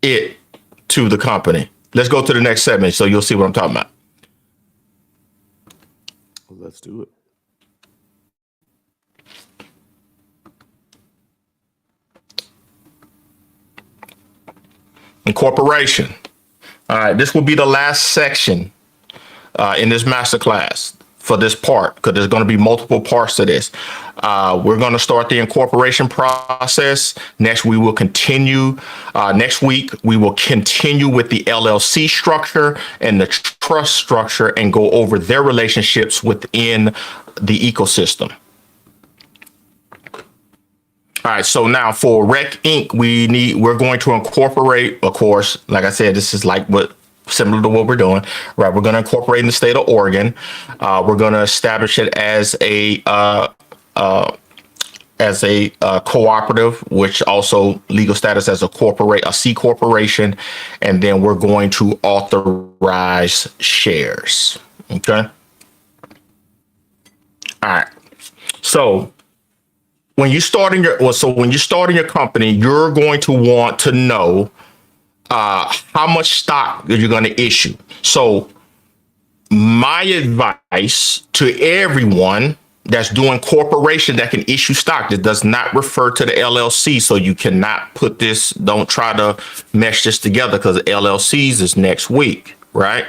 it to the company. Let's go to the next segment, so you'll see what I'm talking about. Let's do it. Incorporation. All right, this will be the last section in this masterclass for this part, because there's going to be multiple parts to this. We're going to start the incorporation process. Next, we will continue. Next week, we will continue with the LLC structure and the trust structure and go over their relationships within the ecosystem. All right, so now for Rec Inc., we're going to incorporate, of course, like I said, this is like what similar to what we're doing, right? We're going to incorporate in the state of Oregon. We're going to establish it as a cooperative, which also legal status as a C corporation, and then we're going to authorize shares. Okay. All right. So when you start in your company, you're going to want to know how much stock that you're going to issue. So my advice to everyone that's doing corporation that can issue stock, that does not refer to the LLC. So you cannot put this, don't try to mesh this together, because LLCs is next week, right?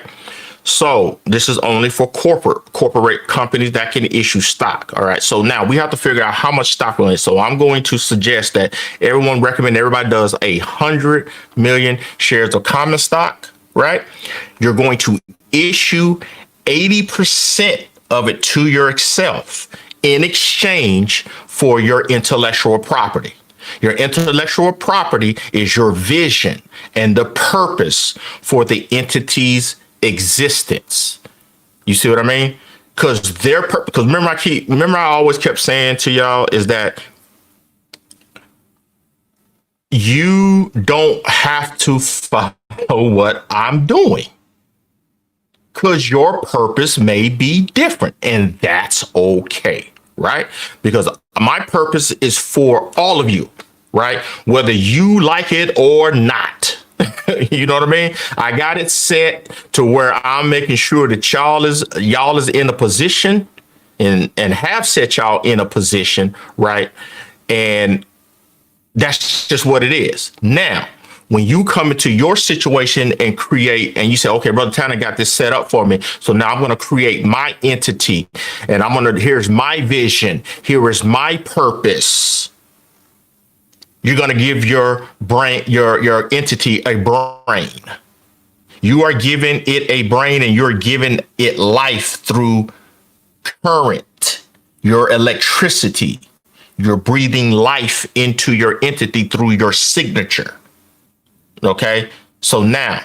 So this is only for corporate companies that can issue stock. All right. So now we have to figure out how much stock we need. So I'm going to suggest that everybody does 100 million shares of common stock, right? You're going to issue 80% of it to yourself in exchange for your intellectual property. Your intellectual property is your vision and the purpose for the entity's existence. You see what I mean? Because remember I always kept saying to y'all is that you don't have to follow what I'm doing because your purpose may be different, and that's okay, right? Because my purpose is for all of you, right? Whether you like it or not. You know what I mean? I got it set to where I'm making sure that y'all is in a position and have set y'all in a position, right? And that's just what it is. Now, when you come into your situation and create, and you say, okay, Brother Tanner got this set up for me. So now I'm going to create my entity, and here's my vision. Here is my purpose. You're going to give your brain, your entity a brain. You are giving it a brain, and you're giving it life through current, your electricity. You're breathing life into your entity through your signature. Okay. So now,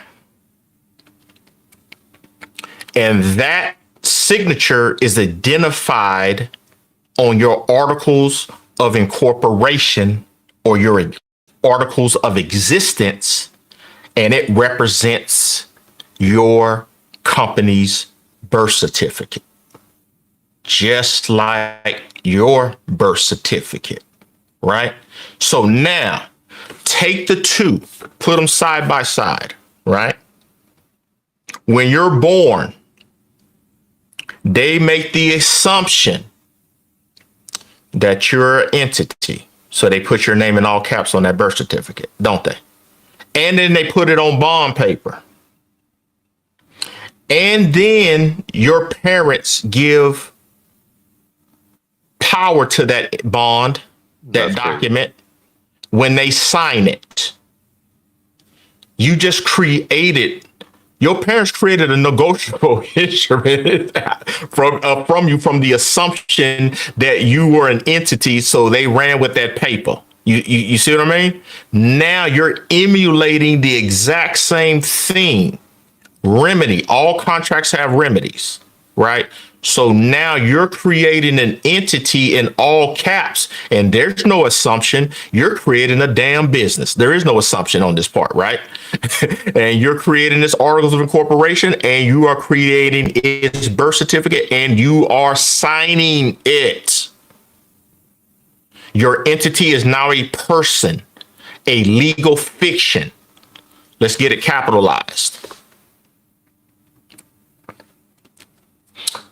and that signature is identified on your articles of incorporation or your articles of existence, and it represents your company's birth certificate, just like your birth certificate, right? So now take the two, put them side by side, right? When you're born, they make the assumption that you're an entity. So they put your name in all caps on that birth certificate, don't they? And then they put it on bond paper. And then your parents give power to that bond, that document, when they sign it. You just created, your parents created a negotiable instrument from you, from the assumption that you were an entity, so they ran with that paper. You see what I mean? Now you're emulating the exact same thing. Remedy. All contracts have remedies, right? So now you're creating an entity in all caps, and there's no assumption. You're creating a damn business. There is no assumption on this part, right? And you're creating this articles of incorporation, and you are creating its birth certificate, and you are signing it. Your entity is now a person, a legal fiction. Let's get it capitalized.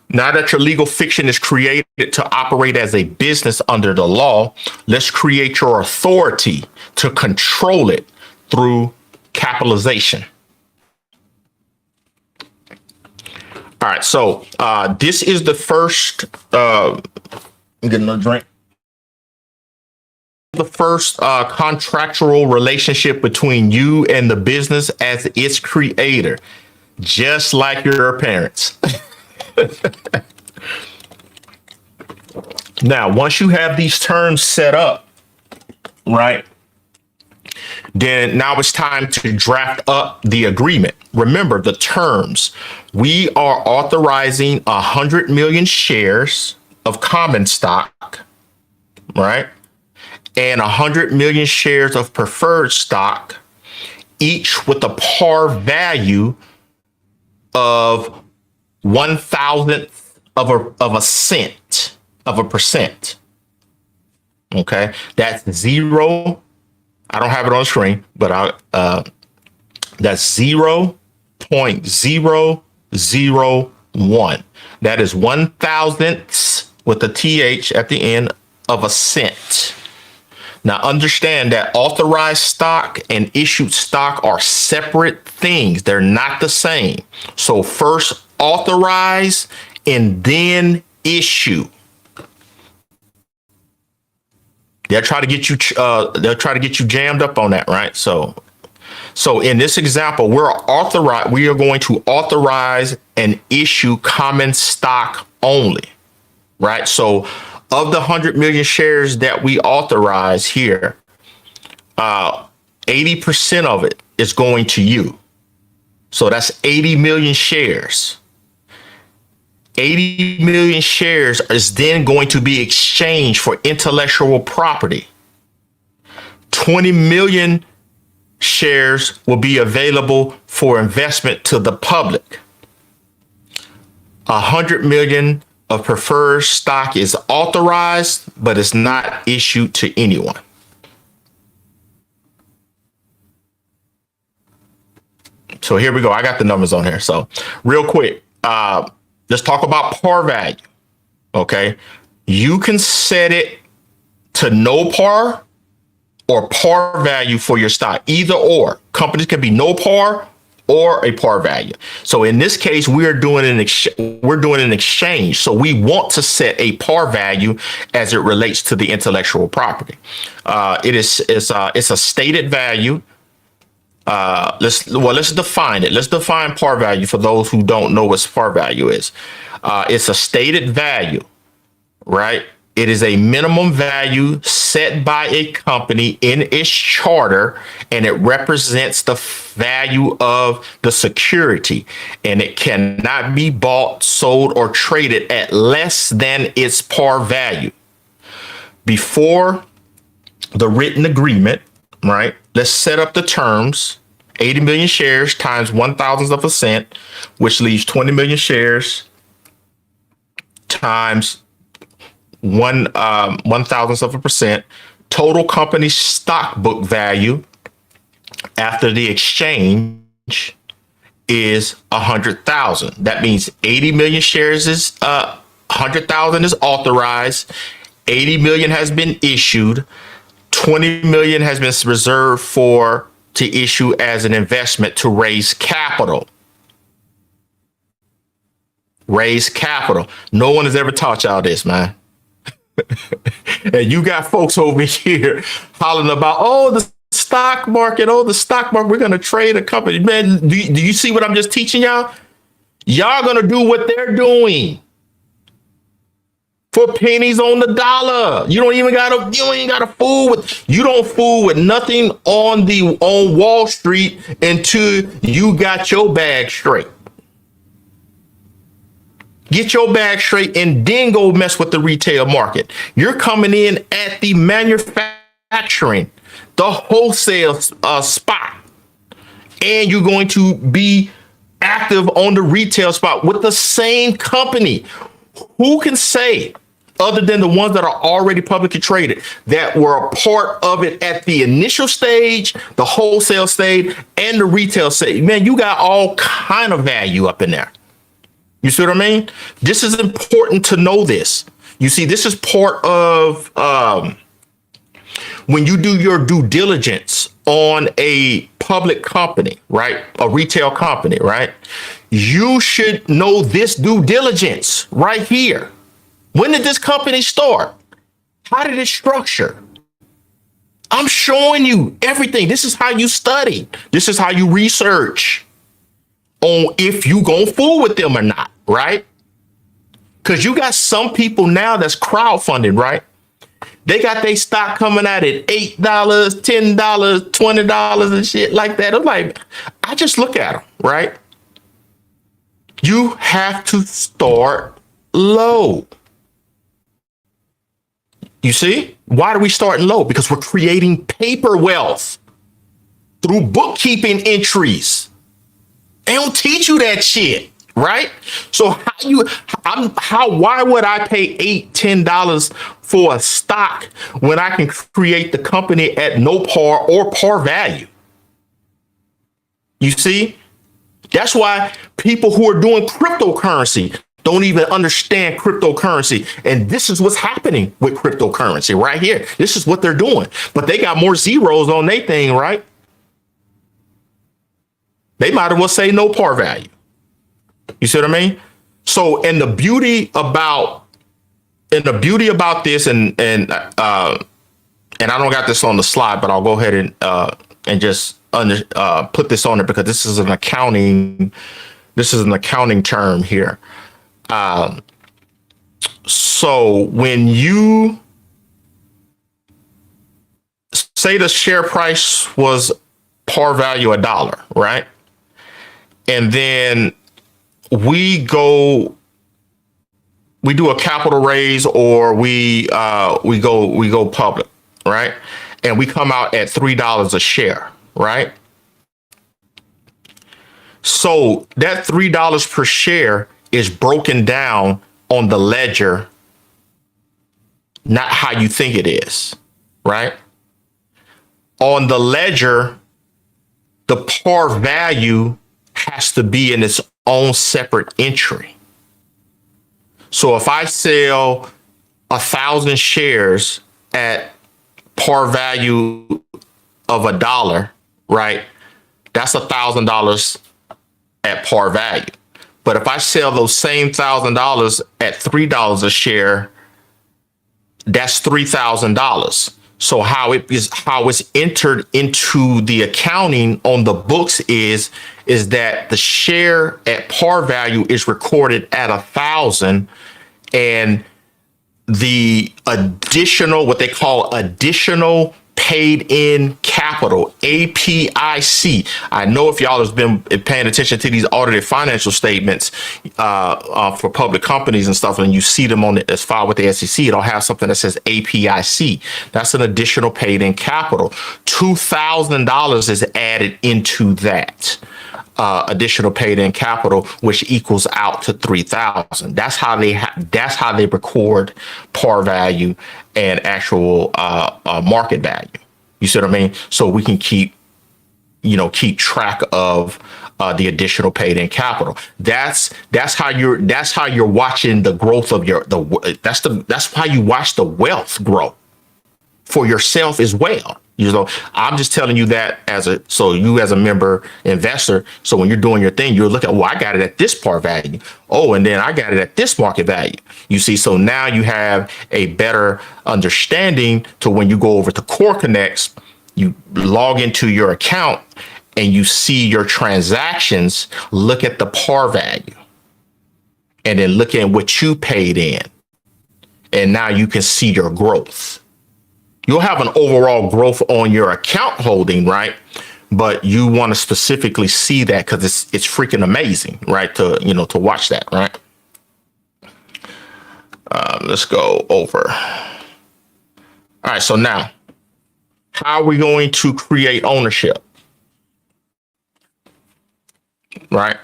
Now that your legal fiction is created to operate as a business under the law, let's create your authority to control it through capitalization. All right, so this is the first, I'm getting another drink. The first contractual relationship between you and the business as its creator, just like your parents. Now, once you have these terms set up, right, then now it's time to draft up the agreement. Remember the terms. We are authorizing 100 million shares of common stock, right? And 100 million shares of preferred stock, each with a par value of 1,000th of a cent of a percent. Okay, that's zero. I don't have it on the screen, but that's 0.001. That is 1,000ths with a th at the end of a cent. Now, understand that authorized stock and issued stock are separate things. They're not the same. So first authorize and then issue. They'll try to get you. They'll try to get you jammed up on that, right? So in this example, we are going to authorize and issue common stock only, right? So of the 100 million shares that we authorize here, 80% of it is going to you. So that's 80 million shares. 80 million shares is then going to be exchanged for intellectual property. 20 million shares will be available for investment to the public. 100 million of preferred stock is authorized, but it's not issued to anyone. So here we go. I got the numbers on here. So real quick, let's talk about par value. Okay. You can set it to no par or par value for your stock. Either or. Companies can be no par or a par value. So in this case, we're doing an exchange. So we want to set a par value as it relates to the intellectual property. It's a stated value. Let's define it. Let's define par value for those who don't know what par value is. It's a stated value, right? It is a minimum value set by a company in its charter, and it represents the value of the security, and it cannot be bought, sold, or traded at less than its par value. Before the written agreement, right? Let's set up the terms. 80 million shares times 0.001%, which leaves 20 million shares times 0.001%. Total company stock book value after the exchange is 100,000. That means 80 million shares is 100,000 is authorized. 80 million has been issued. 20 million has been reserved to issue as an investment to raise capital. Raise capital. No one has ever taught y'all this, man. And you got folks over here hollering about, the stock market. We're going to trade a company. Man, do you see what I'm just teaching y'all? Y'all going to do what they're doing for pennies on the dollar. You ain't gotta fool with nothing on Wall Street until you got your bag straight. Get your bag straight and then go mess with the retail market. You're coming in at the manufacturing, the wholesale spot, and you're going to be active on the retail spot with the same company. Who can say, other than the ones that are already publicly traded, that were a part of it at the initial stage, the wholesale stage, and the retail stage? Man, you got all kind of value up in there. You see what I mean? This is important to know this. You see, this is part of when you do your due diligence on a public company, right? A retail company, right? You should know this due diligence right here. When did this company start? How did it structure? I'm showing you everything. This is how you study. This is how you research on if you gonna fool with them or not, right? Because you got some people now that's crowdfunding, right? They got their stock coming out at $8, $10, $20 and shit like that. I'm like, I just look at them, right? You have to start low. You see? Why are we starting low? Because we're creating paper wealth through bookkeeping entries. They don't teach you that shit, right? So why would I pay $8, $10 for a stock when I can create the company at no par or par value? You see? That's why people who are doing cryptocurrency don't even understand cryptocurrency. And this is what's happening with cryptocurrency right here. This is what they're doing. But they got more zeros on their thing, right? They might as well say no par value. You see what I mean? So, and the beauty about this, and I don't got this on the slide, but I'll go ahead and just put this on it because this is an accounting term here. So when you say the share price was par value $1, right? And then we do a capital raise or we go public, right? and we come out at $3 a share, right? So that $3 per share is broken down on the ledger, not how you think it is, right? On the ledger, the par value has to be in its own separate entry. So if I sell 1,000 shares at par value of $1, right? That's $1,000 at par value. But if I sell those same $1,000 at $3 a share, that's $3,000. So how it's entered into the accounting on the books is that the share at par value is recorded at 1,000, and the additional, what they call additional paid in capital, APIC. I know if y'all has been paying attention to these audited financial statements for public companies and stuff, and you see them on the, as filed with the SEC, it'll have something that says APIC. That's an additional paid in capital. $2,000 is added into that. Additional paid in capital, which equals out to 3,000. That's how they record par value and actual market value. You see what I mean? So we can keep track of the additional paid in capital. That's how you're watching the growth of that's how you watch the wealth grow for yourself as well. I'm just telling you that so you as a member investor. So when you're doing your thing, you're looking, I got it at this par value. Oh, and then I got it at this market value. You see, so now you have a better understanding to when you go over to Core Connects, you log into your account and you see your transactions, look at the par value, and then look at what you paid in. And now you can see your growth. You'll have an overall growth on your account holding, right? But you want to specifically see that because it's freaking amazing, right? To watch that, right? Let's go over. All right, so now, how are we going to create ownership? Right?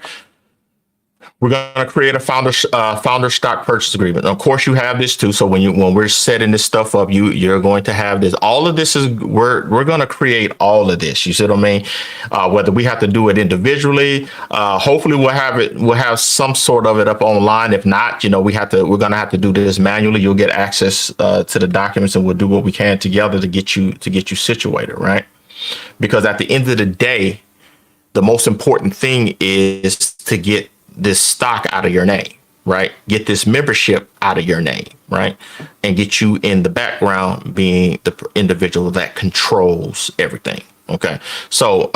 We're going to create a founder stock purchase agreement. Of course, you have this too. So when we're setting this stuff up, you're going to have this. All of this is we're going to create all of this. You see what I mean? Whether we have to do it individually, hopefully we'll have some sort of it up online. If not, we're going to have to do this manually. You'll get access to the documents, and we'll do what we can together to get you situated, right? Because at the end of the day, the most important thing is to get this stock out of your name, right? Get this membership out of your name, right? And get you in the background being the individual that controls everything. Okay. So,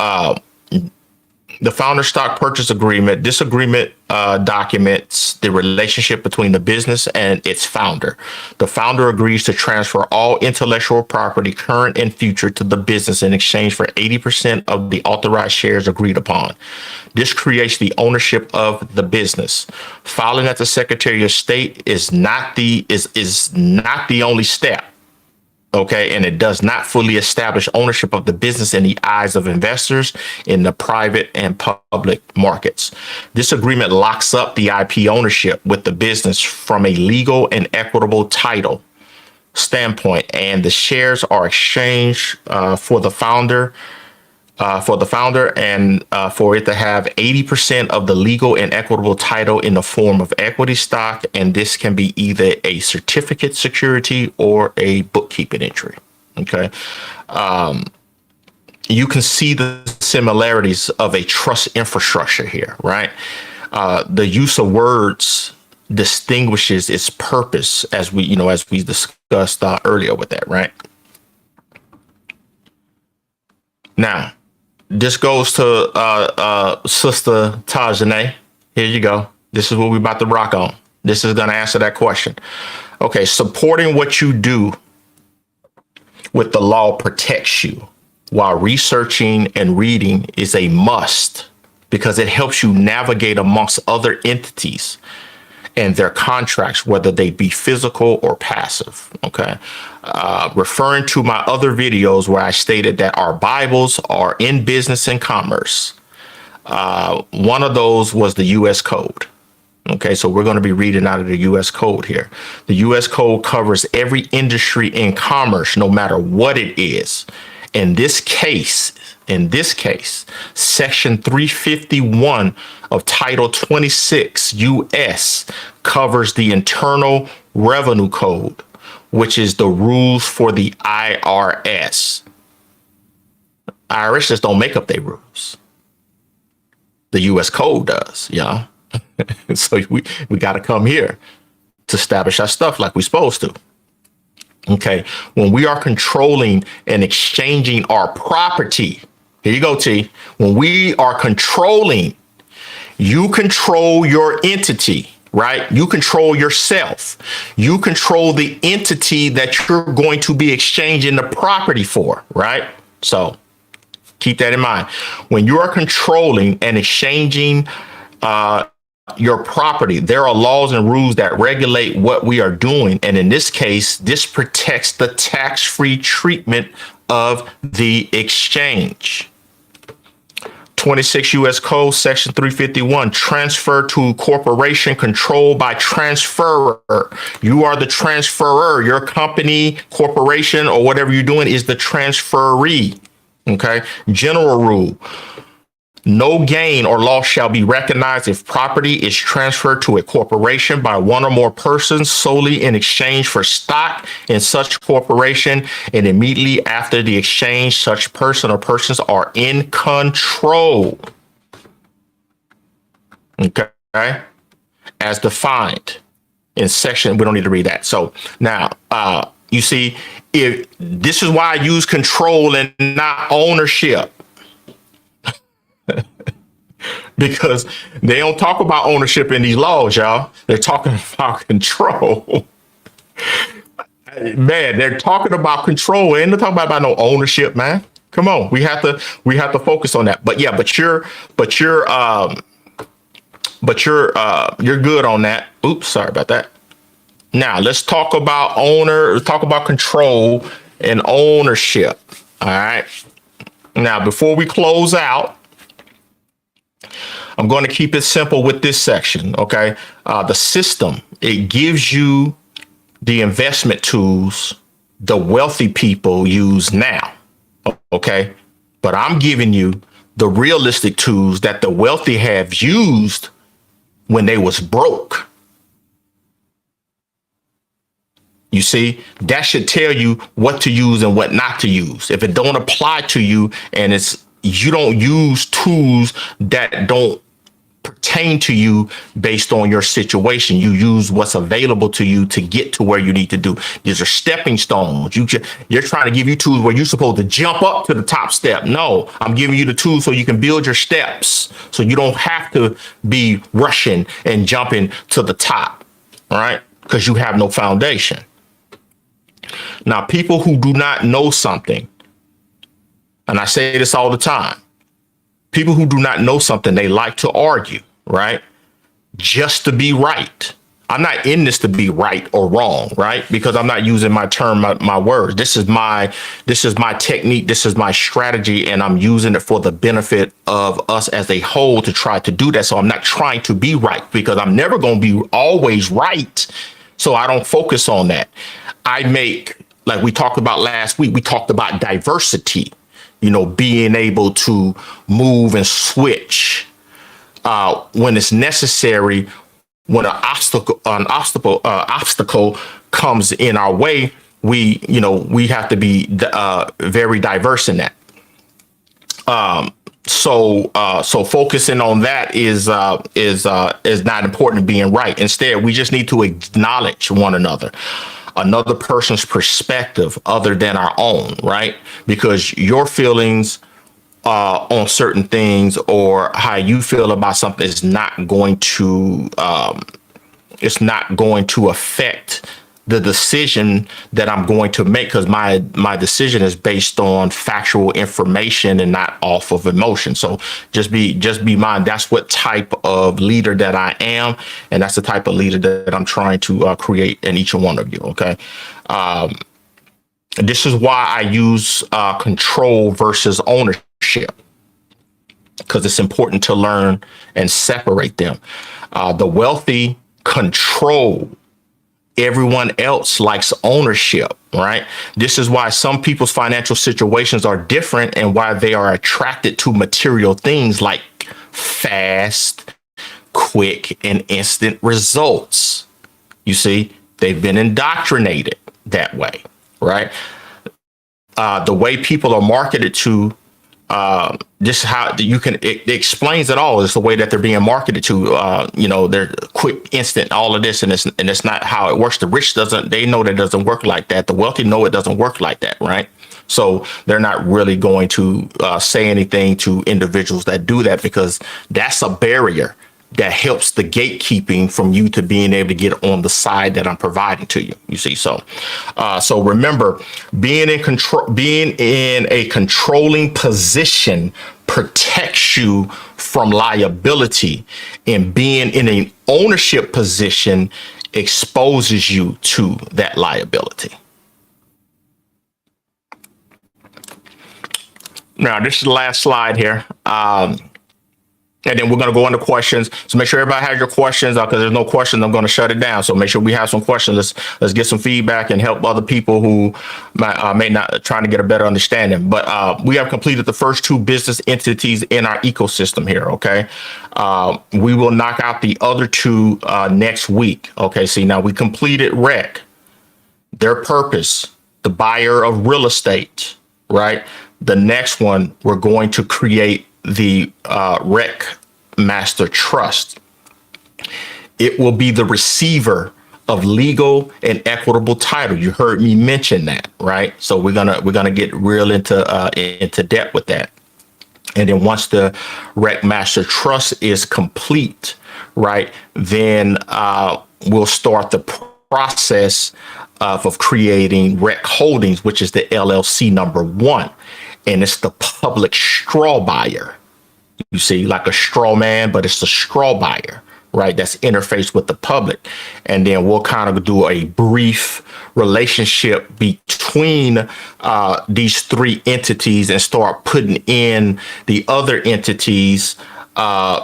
the founder stock purchase agreement, this agreement documents the relationship between the business and its founder. The founder agrees to transfer all intellectual property, current and future, to the business in exchange for 80% of the authorized shares agreed upon. This creates the ownership of the business. Filing at the Secretary of State is not the only step. Okay, and it does not fully establish ownership of the business in the eyes of investors in the private and public markets. This agreement locks up the IP ownership with the business from a legal and equitable title standpoint, and the shares are exchanged for the founder and for it to have 80% of the legal and equitable title in the form of equity stock. And this can be either a certificate security or a bookkeeping entry. Okay. You can see the similarities of a trust infrastructure here, right? The use of words distinguishes its purpose, as we discussed earlier with that, right? Now, this goes to Sister Tajane. Here you go. This is what we're about to rock on. This is going to answer that question. Okay, supporting what you do with the law protects you, while researching and reading is a must because it helps you navigate amongst other entities and their contracts, whether they be physical or passive. Okay. Referring to my other videos where I stated that our Bibles are in business and commerce. One of those was the U.S. Code. Okay, so we're going to be reading out of the U.S. Code here. The U.S. Code covers every industry in commerce, no matter what it is. In this case, Section 351 of Title 26 U.S. covers the Internal Revenue Code, which is the rules for the IRS. IRS just don't make up their rules. The U.S. Code does, yeah. So we got to come here to establish our stuff like we're supposed to. Okay. When we are controlling and exchanging our property, here you go, T. When we are controlling, you control your entity, right? You control yourself. You control the entity that you're going to be exchanging the property for, right? So keep that in mind. When you are controlling and exchanging your property, there are laws and rules that regulate what we are doing. And in this case, this protects the tax-free treatment of the exchange. 26 U.S. Code, Section 351, transfer to corporation controlled by transferor. You are the transferor. Your company, corporation, or whatever you're doing is the transferee. Okay. General rule. No gain or loss shall be recognized if property is transferred to a corporation by one or more persons solely in exchange for stock in such corporation, and immediately after the exchange, such person or persons are in control. Okay, as defined in section, we don't need to read that. So now, you see, if this is why I use control and not ownership. Because they don't talk about ownership in these laws, y'all. They're talking about control. Man, they're talking about control. Ain't talking about no ownership, man. Come on, we have to focus on that. But yeah, you're good on that. Oops, sorry about that. Now let's talk about control and ownership. All right. Now, before we close out, I'm going to keep it simple with this section. Okay. The system, it gives you the investment tools the wealthy people use now. Okay. But I'm giving you the realistic tools that the wealthy have used when they was broke. You see, that should tell you what to use and what not to use. If it don't apply to you and you don't use tools that don't pertain to you based on your situation, you use what's available to you to get to where you need to do. These are stepping stones. You're trying to give you tools where you're supposed to jump up to the top step. No, I'm giving you the tools so you can build your steps, so you don't have to be rushing and jumping to the top. All right, because you have no foundation. Now, people who do not know something, and I say this all the time, people who do not know something, they like to argue, right? Just to be right. I'm not in this to be right or wrong, right? Because I'm not using my words. This is my technique. This is my strategy, and I'm using it for the benefit of us as a whole to try to do that. So I'm not trying to be right, because I'm never going to be always right. So I don't focus on that. I make, like we talked about last week, we talked about diversity, being able to move and switch when it's necessary. When an obstacle comes in our way, we have to be very diverse in that. So focusing on that is not important to being right. Instead, we just need to acknowledge one another person's perspective other than our own, right? Because your feelings on certain things or how you feel about something is not going to affect the decision that I'm going to make, because my decision is based on factual information and not off of emotion. So just be mind. That's what type of leader that I am, and that's the type of leader that I'm trying to create in each one of you. Okay. This is why I use control versus ownership, because it's important to learn and separate them. The wealthy control. Everyone else likes ownership, right? This is why some people's financial situations are different and why they are attracted to material things like fast, quick, and instant results. You see, they've been indoctrinated that way, right? The way people are marketed to, this is how you can, it explains it all. It's the way that they're being marketed to, they're quick, instant, all of this, and it's not how it works. The rich they know that it doesn't work like that. The wealthy know it doesn't work like that, right? So they're not really going to say anything to individuals that do that, because that's a barrier that helps the gatekeeping from you to being able to get on the side that I'm providing to you. You see, so remember, being in a controlling position protects you from liability, and being in an ownership position exposes you to that liability. Now, this is the last slide here. And then we're going to go into questions. So make sure everybody has your questions, because there's no questions, I'm going to shut it down. So make sure we have some questions. Let's get some feedback and help other people who may not trying to get a better understanding. But we have completed the first 2 business entities in our ecosystem here. Okay. We will knock out the other 2 next week. Okay. See, now we completed REC, their purpose, the buyer of real estate, right? The next one, we're going to create the REC Master Trust. It will be the receiver of legal and equitable title. You heard me mention that, right? So we're gonna get real into depth with that. And then once the REC Master Trust is complete, right, then we'll start the process of creating REC Holdings, which is the LLC number 1. And it's the public straw buyer. You see, like a straw man, but it's a straw buyer, right? That's interfaced with the public. And then we'll kind of do a brief relationship between these 3 entities and start putting in the other entities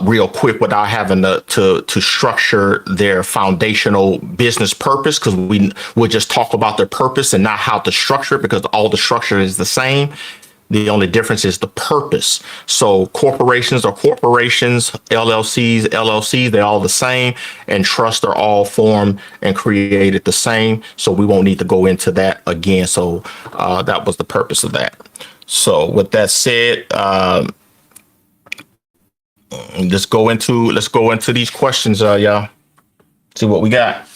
real quick, without having to structure their foundational business purpose, because we'll just talk about their purpose and not how to structure it, because all the structure is the same. The only difference is the purpose. So corporations are corporations, LLCs, they're all the same, and trusts are all formed and created the same. So we won't need to go into that again. So that was the purpose of that. So with that said, let's go into these questions, y'all. See what we got.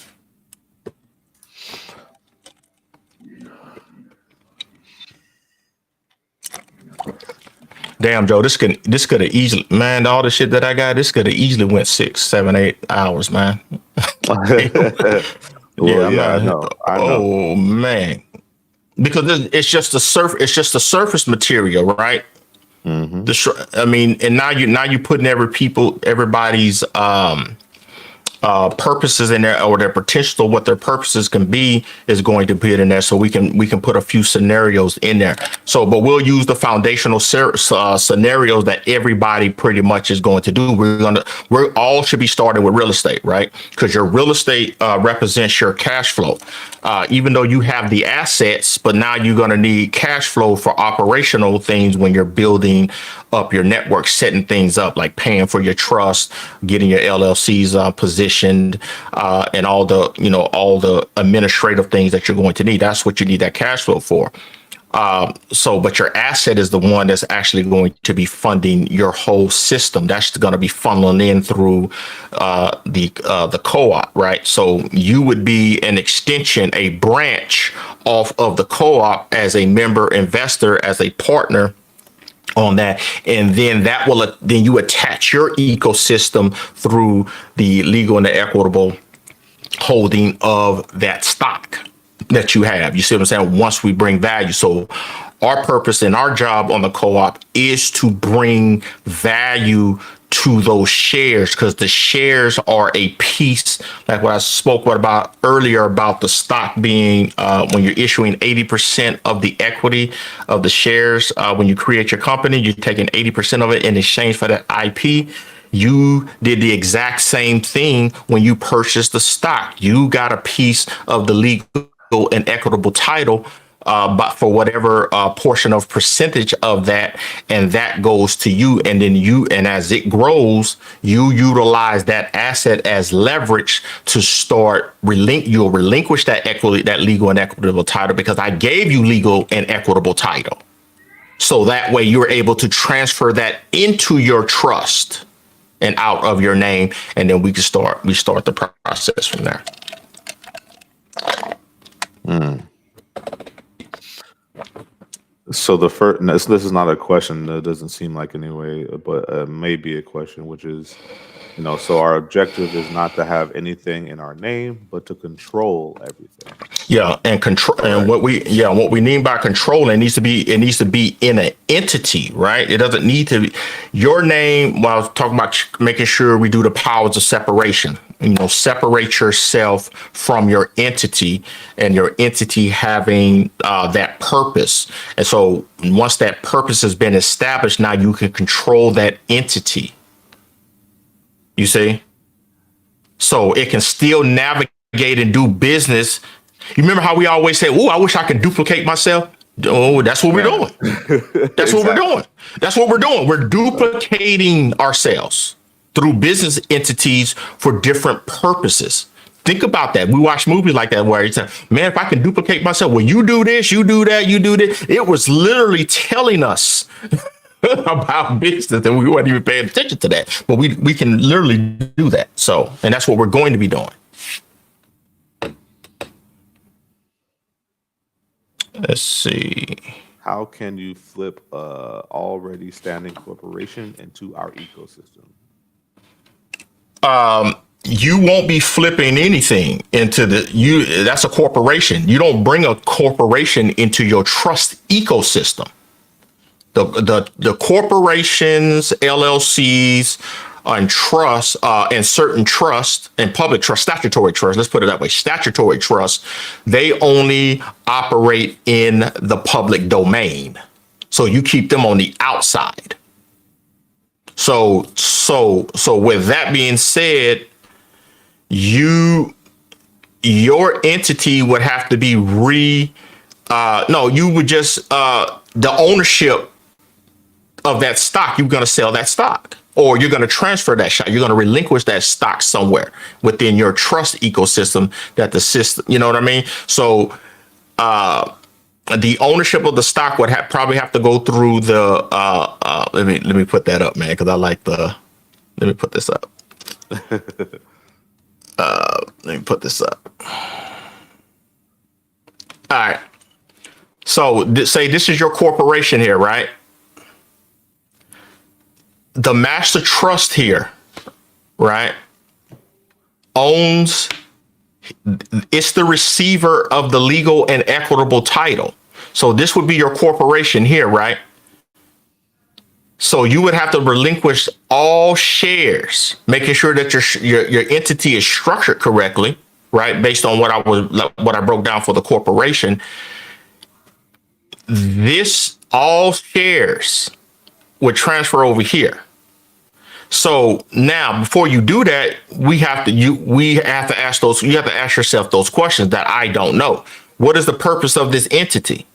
Damn, Joe, this could have easily, man, all the shit that I got, this could have easily went 6, 7, 8 hours, man. I know. Oh man, because it's just the surface material, right? Mm-hmm. And now you putting everybody's purposes in there, or their potential, what their purposes can be, is going to be in there. So we can put a few scenarios in there. So, but we'll use the foundational scenarios that everybody pretty much is going to do. We're all should be starting with real estate, right? Because your real estate represents your cash flow. Even though you have the assets, but now you're going to need cash flow for operational things when you're building up your network, setting things up, like paying for your trust, getting your LLCs positioned, and all the administrative things that you're going to need. That's what you need that cash flow for. But your asset is the one that's actually going to be funding your whole system. That's going to be funneling in through the co-op, right? So you would be an extension, a branch off of the co-op as a member investor, as a partner on that, and then then you attach your ecosystem through the legal and the equitable holding of that stock that you have. You see what I'm saying? Once we bring value. So our purpose and our job on the co-op is to bring value to those shares, because the shares are a piece, like what I spoke about earlier about the stock being when you're issuing 80% of the equity of the shares. When you create your company, you're taking 80% of it in exchange for that IP. You did the exact same thing when you purchased the stock. You got a piece of the legal and equitable title, but for whatever portion of percentage of that, and that goes to you. And then and as it grows, you utilize that asset as leverage to start you'll relinquish that equity, that legal and equitable title, because I gave you legal and equitable title. So that way you're able to transfer that into your trust and out of your name, and then we start the process from there. So the first, this is not a question. That doesn't seem like anyway, but maybe a question, which is, so our objective is not to have anything in our name, but to control everything. Yeah, and control, and what we mean by control, it needs to be in an entity, right? It doesn't need to be your name. While I was talking about making sure we do the powers of separation, separate yourself from your entity, and your entity having that purpose. And so once that purpose has been established, now you can control that entity. You see? So it can still navigate and do business. You remember how we always say, "Oh, I wish I could duplicate myself." Oh, that's what we're doing. That's what we're doing. That's what we're doing. We're duplicating ourselves through business entities for different purposes. Think about that. We watch movies like that where it's, man, if I can duplicate myself, well, you do this, you do that, you do this. It was literally telling us about business, and we weren't even paying attention to that. But we can literally do that. So, and that's what we're going to be doing. Let's see. How can you flip a already standing corporation into our ecosystem? You won't be flipping anything into that's a corporation. You don't bring a corporation into your trust ecosystem. The corporations, LLCs, and trusts, and certain trusts and public trust, statutory trust, let's put it that way, statutory trusts, they only operate in the public domain. So you keep them on the outside. So with that being said, your entity would have to be you would just the ownership of that stock, you're going to sell that stock, or you're going to transfer that stock. You're going to relinquish that stock somewhere within your trust ecosystem that the system, you know what I mean? So the ownership of the stock would probably have to go through the let me put that up, man, because I like let me put this up. Let me put this up. All right. So say this is your corporation here, right? The master trust here, right, it's the receiver of the legal and equitable title. So this would be your corporation here, right? So you would have to relinquish all shares, making sure that your entity is structured correctly, right? Based on what I broke down for the corporation. All shares would transfer over here. So now, before you do that, you have to ask yourself those questions that I don't know. What is the purpose of this entity?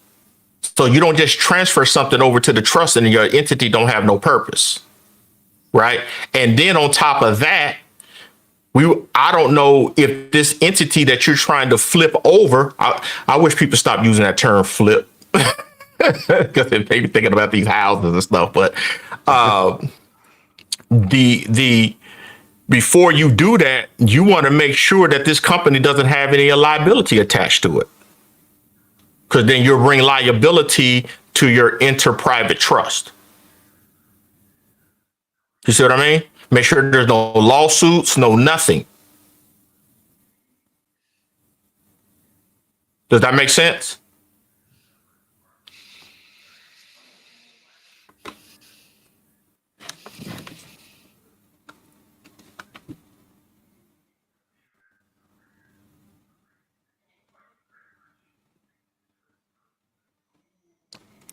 So you don't just transfer something over to the trust and your entity don't have no purpose, right? And then on top of that, I don't know if this entity that you're trying to flip over, I wish people stop using that term flip, because they may be thinking about these houses and stuff, but before you do that, you want to make sure that this company doesn't have any liability attached to it, because then you'll bring liability to your inter-private trust. You see what I mean? Make sure there's no lawsuits, no nothing. Does that make sense?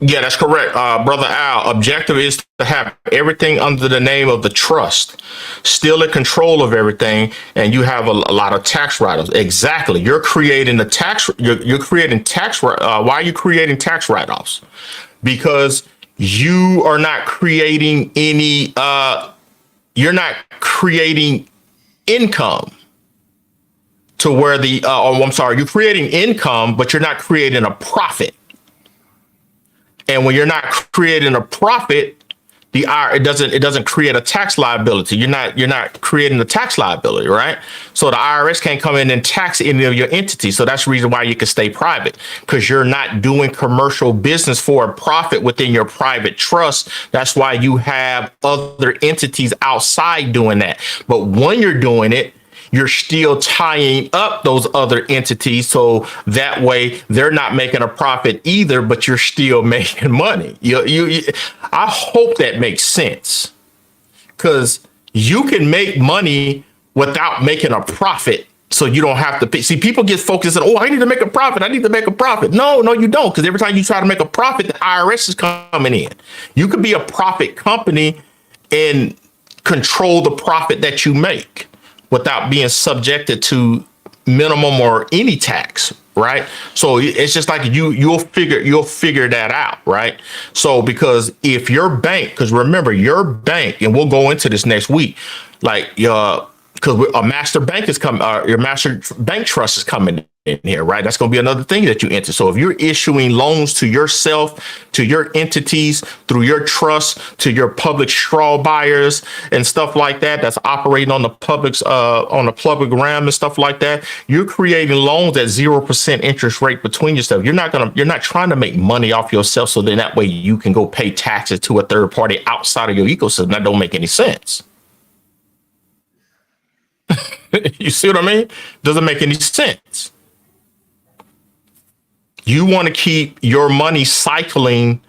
Yeah, that's correct, brother Al. Objective is to have everything under the name of the trust, still in control of everything, and you have a lot of tax write-offs. Exactly, you're creating the tax. You're creating tax. Why are you creating tax write-offs? Because you are not creating any. You're not creating income to where the. Oh, I'm sorry. You're creating income, but you're not creating a profit. And when you're not creating a profit, it doesn't create a tax liability. You're not creating a tax liability, right? So the IRS can't come in and tax any of your entities. So that's the reason why you can stay private, because you're not doing commercial business for a profit within your private trust. That's why you have other entities outside doing that. But when you're doing it, you're still tying up those other entities, so that way they're not making a profit either, but you're still making money. I hope that makes sense, because you can make money without making a profit. So you don't have to pay. See, people get focused on, oh, I need to make a profit. I need to make a profit. No, you don't. Because every time you try to make a profit, the IRS is coming in. You could be a profit company and control the profit that you make without being subjected to minimum or any tax, right? So it's just like you'll figure that out, right? So because if your bank, because remember your bank, and we'll go into this next week, like because a master bank is coming, your master bank trust is coming in here, right? That's going to be another thing that you enter. So if you're issuing loans to yourself, to your entities, through your trust, to your public straw buyers and stuff like that, that's operating on the public's on the public realm and stuff like that, you're creating loans at 0% interest rate between yourself. You're not trying to make money off yourself, so then that way you can go pay taxes to a third party outside of your ecosystem. That don't make any sense. You see what I mean? Doesn't make any sense. You want to keep your money cycling,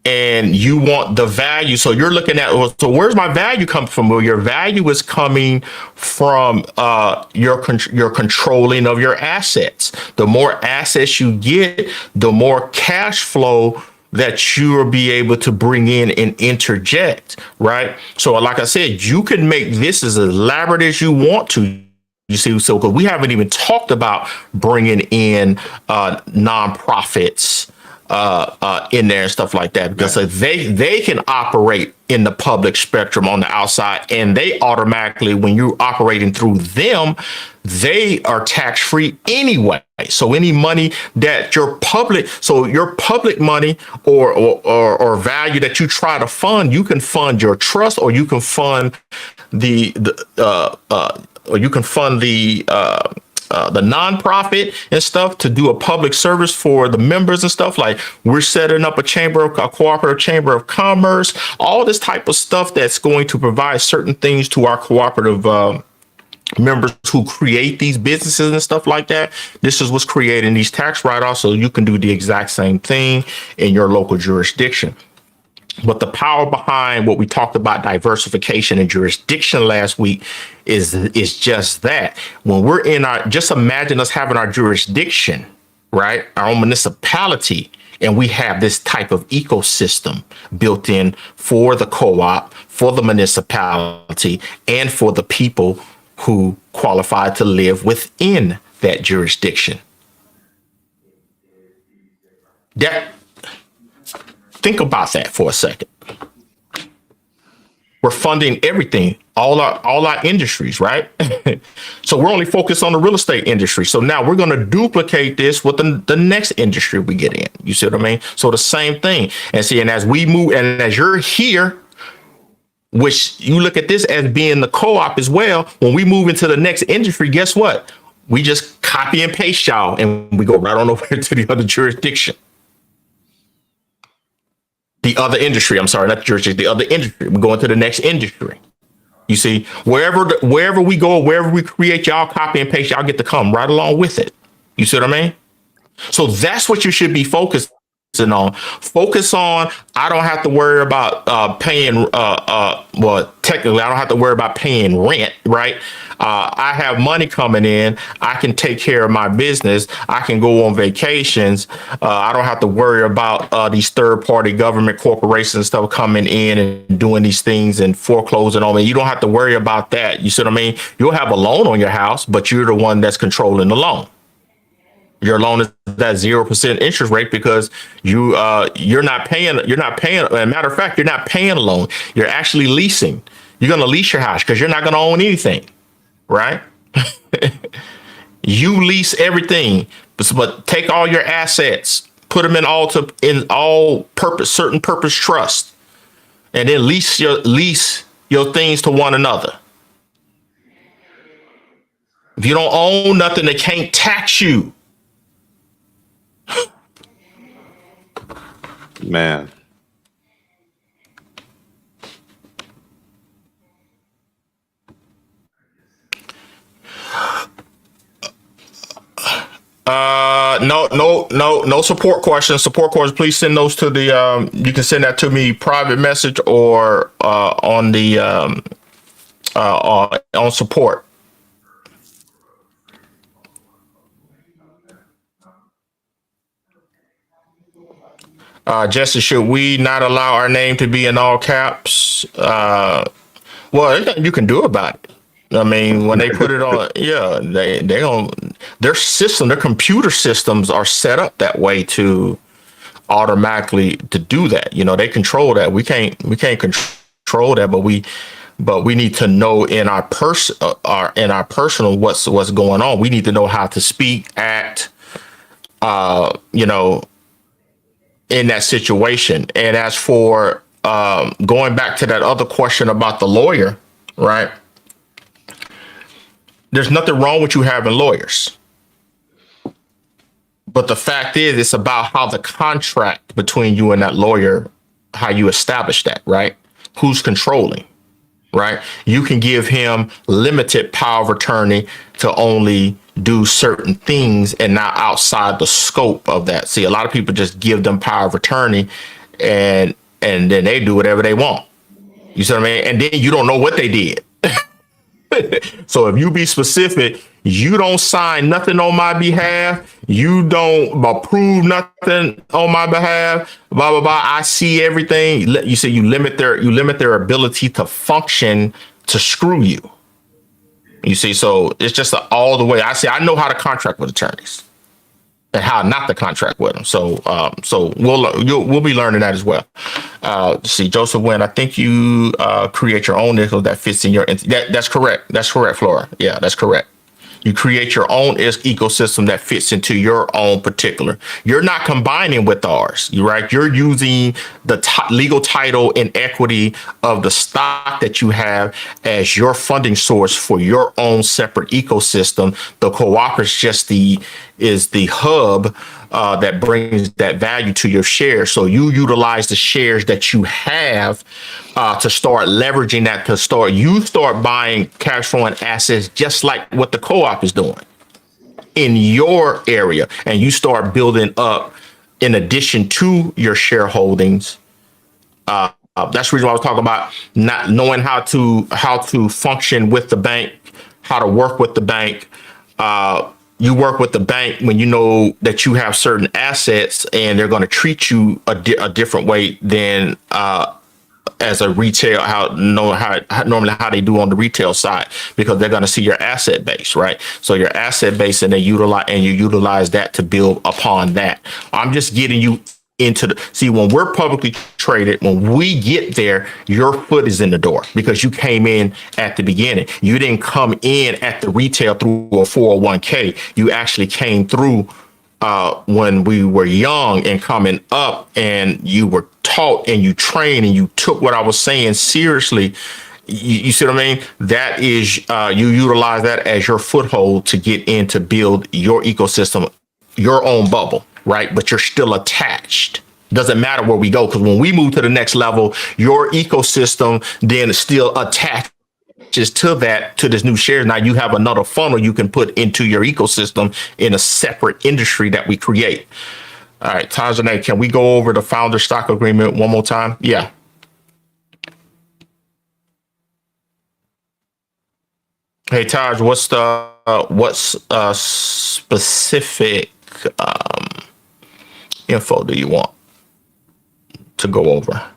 and you want the value. So you're looking at, well, so where's my value coming from? Well, your value is coming from your controlling of your assets. The more assets you get, the more cash flow that you will be able to bring in and interject, right? So like I said, you can make this as elaborate as you want to. You see, so because we haven't even talked about bringing in nonprofits in there and stuff like that, because they can operate in the public spectrum on the outside, and they automatically, when you're operating through them, they are tax free anyway. So any money that your public money or value that you try to fund, you can fund your trust, or you can fund the nonprofit and stuff to do a public service for the members and stuff. Like we're setting up a cooperative chamber of commerce, all this type of stuff that's going to provide certain things to our cooperative members who create these businesses and stuff like that. This is what's creating these tax write-offs, so you can do the exact same thing in your local jurisdiction. But the power behind what we talked about, diversification and jurisdiction last week, is just that. When we're in just imagine us having our jurisdiction, right? Our own municipality, and we have this type of ecosystem built in for the co-op, for the municipality, and for the people who qualify to live within that jurisdiction. Think about that for a second. We're funding everything, all our industries, right? So we're only focused on the real estate industry. So now we're going to duplicate this with the next industry we get in. You see what I mean? So the same thing. And as we move, and as you're here, which you look at this as being the co-op as well, when we move into the next industry, guess what? We just copy and paste y'all, and we go right on over to the other jurisdiction. The other industry, I'm sorry, not the jurisdiction, the other industry. We go into the next industry. You see, wherever we go, wherever we create, y'all copy and paste, y'all get to come right along with it. You see what I mean? So that's what you should be focusing on. Focus on, I don't have to worry about paying, well, technically, I don't have to worry about paying rent, right? I have money coming in. I can take care of my business. I can go on vacations. I don't have to worry about these third party government corporations and stuff coming in and doing these things and foreclosing on me. You don't have to worry about that. You see what I mean? You'll have a loan on your house, but you're the one that's controlling the loan. Your loan is that 0% interest rate because you're not paying. You're not paying. As a matter of fact, you're not paying a loan. You're actually leasing. You're going to lease your house because you're not going to own anything, right? You lease everything, but take all your assets, put them in all purpose, certain purpose trust, and then lease your things to one another. If you don't own nothing, they can't tax you. Man. No support questions. Support questions, please send those to the, you can send that to me private message or on the on support. Jesse, should we not allow our name to be in all caps? Well, there's nothing you can do about it. I mean, when they put it on, yeah, they don't. Their system, their computer systems are set up that way to automatically to do that. You know, they control that. We can't control that, but we need to know in our personal what's going on. We need to know how to speak, act, you know, in that situation. And as for going back to that other question about the lawyer, right? There's nothing wrong with you having lawyers. But the fact is, it's about how the contract between you and that lawyer, how you establish that, right? Who's controlling, right? You can give him limited power of attorney to only do certain things and not outside the scope of that. See, a lot of people just give them power of attorney and then they do whatever they want. You see what I mean? And then you don't know what they did. So if you be specific, you don't sign nothing on my behalf. You don't approve nothing on my behalf. Blah blah blah. I see everything. You say you limit their ability to function to screw you. You see, so it's just all the way. I know how to contract with attorneys and how not to contract with them. So we'll be learning that as well. See, Joseph Wynn, I think you create your own nickel that fits in your. That's correct. That's correct, Flora. Yeah, that's correct. You create your own ecosystem that fits into your own particular. You're not combining with ours, right? You're using the legal title and equity of the stock that you have as your funding source for your own separate ecosystem. The cooperative is the hub that brings that value to your shares. So you utilize the shares that you have to start leveraging that you start buying cash flowing assets just like what the co-op is doing in your area, and you start building up in addition to your shareholdings. That's the reason why I was talking about not knowing how to function with the bank, how to work with the bank. You work with the bank when you know that you have certain assets and they're going to treat you a different way than as a retail, normally how they do on the retail side, because they're going to see your asset base, right? So your asset base, and you utilize that to build upon that. I'm just getting you into when we're publicly traded, when we get there, your foot is in the door because you came in at the beginning. You didn't come in at the retail through a 401k. You actually came through when we were young and coming up, and you were taught and you trained and you took what I was saying seriously. You see what I mean? That is, you utilize that as your foothold to get in to build your ecosystem, your own bubble, right? But you're still attached. Doesn't matter where we go, because when we move to the next level, your ecosystem then is still attached switches to this new share, now you have another funnel you can put into your ecosystem in a separate industry that we create. All right, Tajane, can we go over the founder stock agreement one more time? Yeah. Hey Taj, what's specific info do you want to go over?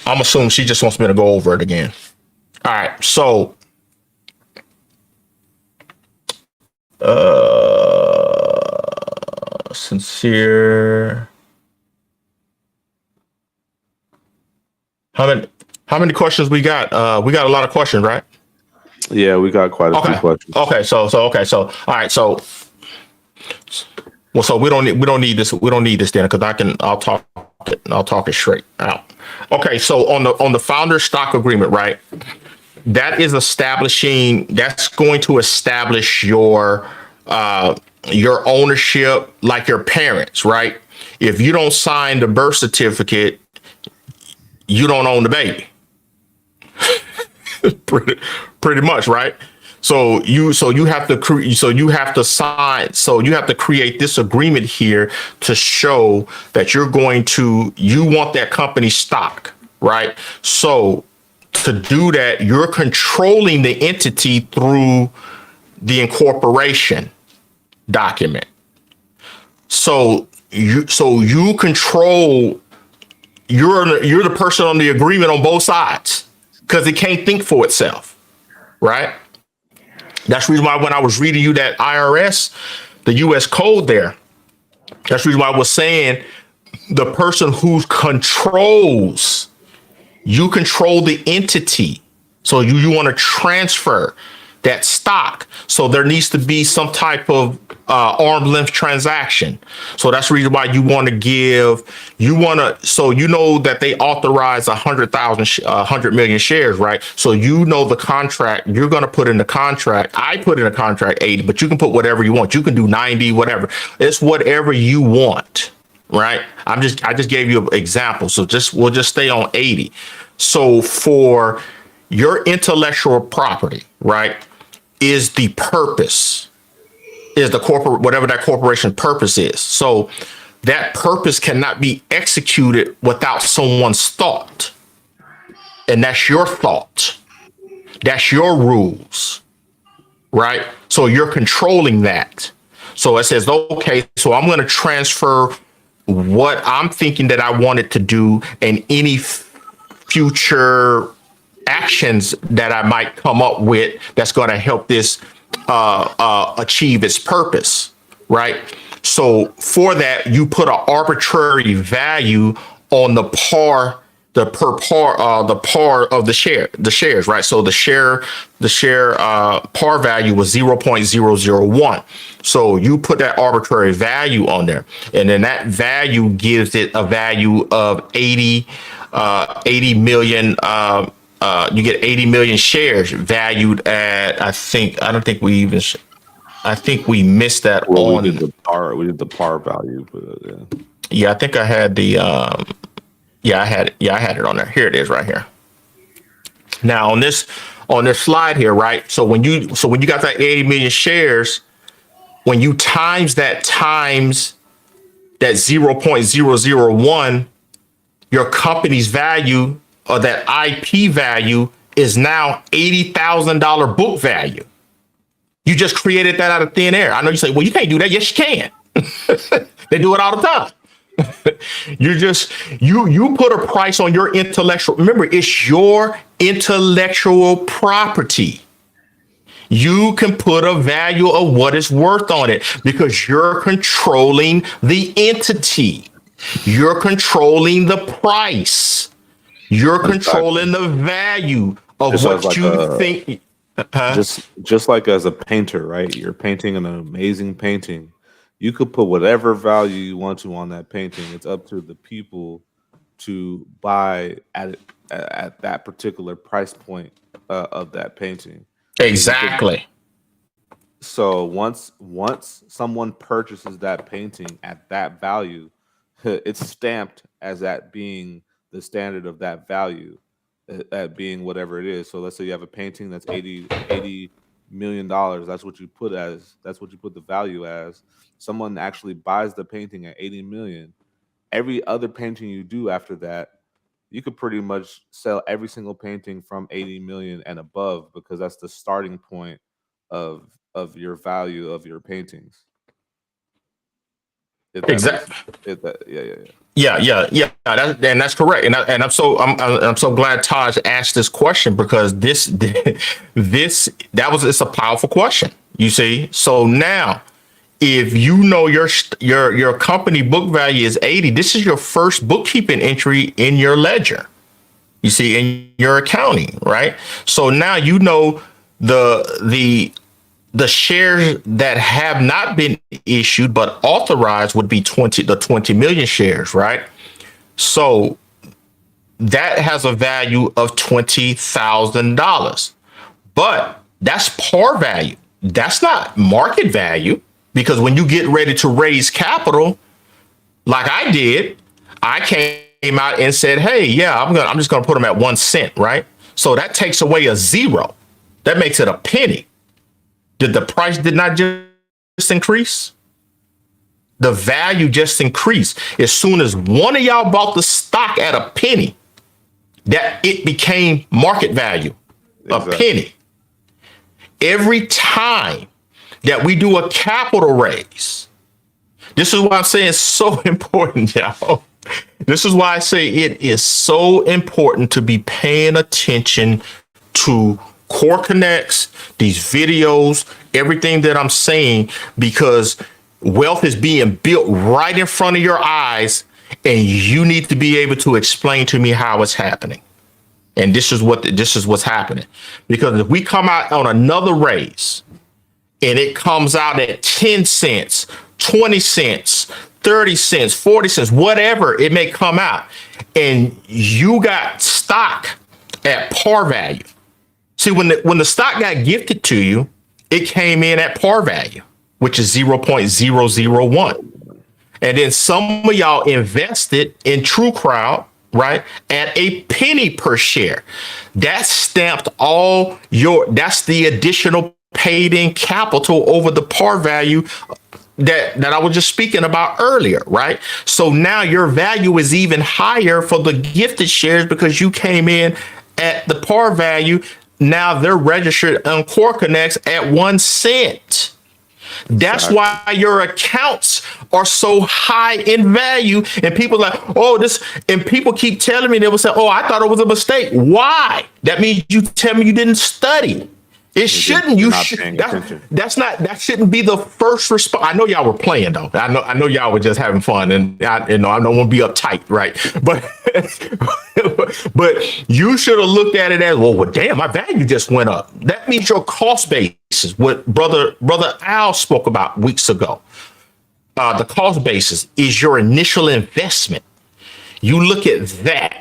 I'm assuming she just wants me to go over it again. All right, so sincere. How many questions we got? We got a lot of questions, right? Yeah, we got quite a few questions. Okay, so all right, so we don't need this then, because I'll talk it straight out. Okay, so on the founder stock agreement, right? That's going to establish your ownership, like your parents, right? If you don't sign the birth certificate, you don't own the baby. pretty much, right? So you have to create this agreement here to show that you want that company stock, right? So to do that, you're controlling the entity through the incorporation document. So you control, you're the person on the agreement on both sides, because it can't think for itself, right? That's the reason why when I was reading you that IRS, the US code there, that's the reason why I was saying the person who controls, you control the entity. So you want to transfer that stock. So there needs to be some type of arm's length transaction. So that's the reason why so you know that they authorize 100 million shares, right? So you know the contract, you're going to put in the contract. I put in a contract 80, but you can put whatever you want. You can do 90, whatever. It's whatever you want, right? I just gave you an example. So we'll just stay on 80. So for your intellectual property, right, is the purpose, is the corporate, whatever that corporation purpose is. So that purpose cannot be executed without someone's thought. And that's your thought. That's your rules, right? So you're controlling that. So it says, okay, so I'm going to transfer what I'm thinking that I wanted to do, and any future actions that I might come up with that's going to help this achieve its purpose, right? So for that, you put an arbitrary value on the par of the shares, right? So the share par value was 0.001. So you put that arbitrary value on there, and then that value gives it a value of 80 million. You get 80 million shares valued at, I think we missed that. Well, we did the par value, but yeah, I think I had the I had it on there. Here it is right here. Now on this slide here, right? So when you got that 80 million shares, when you times that 0.001, your company's value, or that IP value, is now $80,000 book value. You just created that out of thin air. I know you say, well, you can't do that. Yes, you can. They do it all the time. You put a price on your intellectual. Remember, it's your intellectual property. You can put a value of what it's worth on it, because you're controlling the entity. You're controlling the price. You're controlling the value of what you think. Just like as a painter, right? You're painting an amazing painting. You could put whatever value you want to on that painting. It's up to the people to buy at that particular price point of that painting. Exactly. So once someone purchases that painting at that value, it's stamped as that being the standard of that value, at being whatever it is. So let's say you have a painting that's $80 million. That's what you put the value as. Someone actually buys the painting at 80 million. Every other painting you do after that, you could pretty much sell every single painting from 80 million and above, because that's the starting point of your value of your paintings. If that makes Exactly. if that yeah, yeah, yeah. Yeah. And that's correct. And I'm so glad Taj asked this question, because it's a powerful question. You see, so now if you know your company book value is 80, this is your first bookkeeping entry in your ledger. You see, in your accounting, right? So now you know the shares that have not been issued but authorized would be 20 million shares, right? So that has a value of $20,000. But that's par value. That's not market value, because when you get ready to raise capital, like I did, I came out and said, "Hey, yeah, I'm just gonna put them at 1 cent," right? So that takes away a zero. That makes it a penny. Did the price did not just increase? The value just increased. As soon as one of y'all bought the stock at a penny, that it became market value, a Exactly. penny. Every time that we do a capital raise, this is why I'm saying it's so important, y'all. This is why I say it is so important to be paying attention to Core Connects, these videos, everything that I'm saying, because wealth is being built right in front of your eyes, and you need to be able to explain to me how it's happening. And this is what's happening. Because if we come out on another raise and it comes out at 10 cents, 20 cents, 30 cents, 40 cents, whatever it may come out, and you got stock at par value. See, when the stock got gifted to you, it came in at par value, which is 0.001. And then some of y'all invested in True Crowd, right, at a penny per share. That's stamped that's the additional paid in capital over the par value that I was just speaking about earlier, right? So now your value is even higher for the gifted shares, because you came in at the par value. Now they're registered on Core Connects at 1 cent. That's Exactly. why your accounts are so high in value. And people are like, oh, this, and people keep telling me, they will say, oh, I thought it was a mistake. Why? That means you tell me you didn't study. It shouldn't. You're You not should. paying attention. That shouldn't be the first response. I know y'all were playing though. I know y'all were just having fun, and I don't want to be uptight, right? But but you should have looked at it as, well, damn, my value just went up. That means your cost basis, what brother Al spoke about weeks ago. The cost basis is your initial investment. You look at that.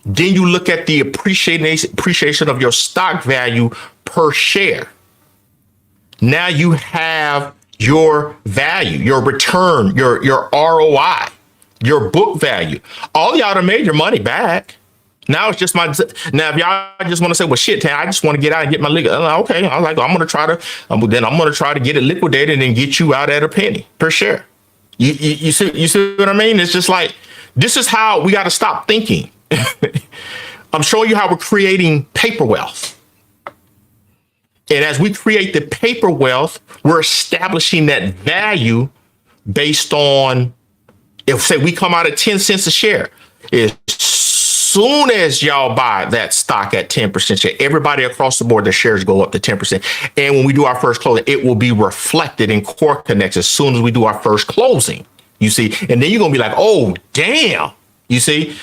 Then you look at the appreciation of your stock value per share. Now you have your value, your return, your ROI, your book value. All y'all done made your money back. Now it's just now if y'all just want to say, well, shit, Tan, I just want to get out and get my liquor. Okay, I'm like, I'm gonna try to get it liquidated and get you out at a penny per share. You see what I mean? It's just like, this is how we got to stop thinking. I'm showing you how we're creating paper wealth. And as we create the paper wealth, we're establishing that value based on, if say we come out at 10 cents a share, as soon as y'all buy that stock at 10% share, everybody across the board, their shares go up to 10%. And when we do our first closing, it will be reflected in Core Connects as soon as we do our first closing. You see, and then you're going to be like, oh, damn. You see,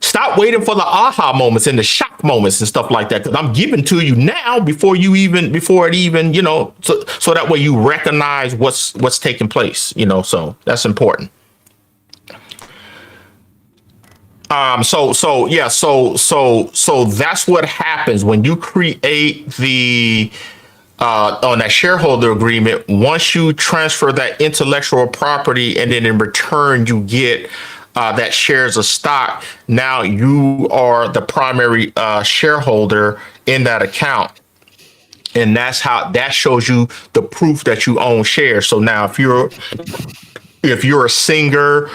stop waiting for the aha moments and the shock moments and stuff like that, because I'm giving to you now before it even, so that way you recognize what's taking place, so that's important. So that's what happens when you create on that shareholder agreement, once you transfer that intellectual property and then in return you get that shares of stock, now you are the primary shareholder in that account. And that's how that shows you the proof that you own shares. So now if you're a singer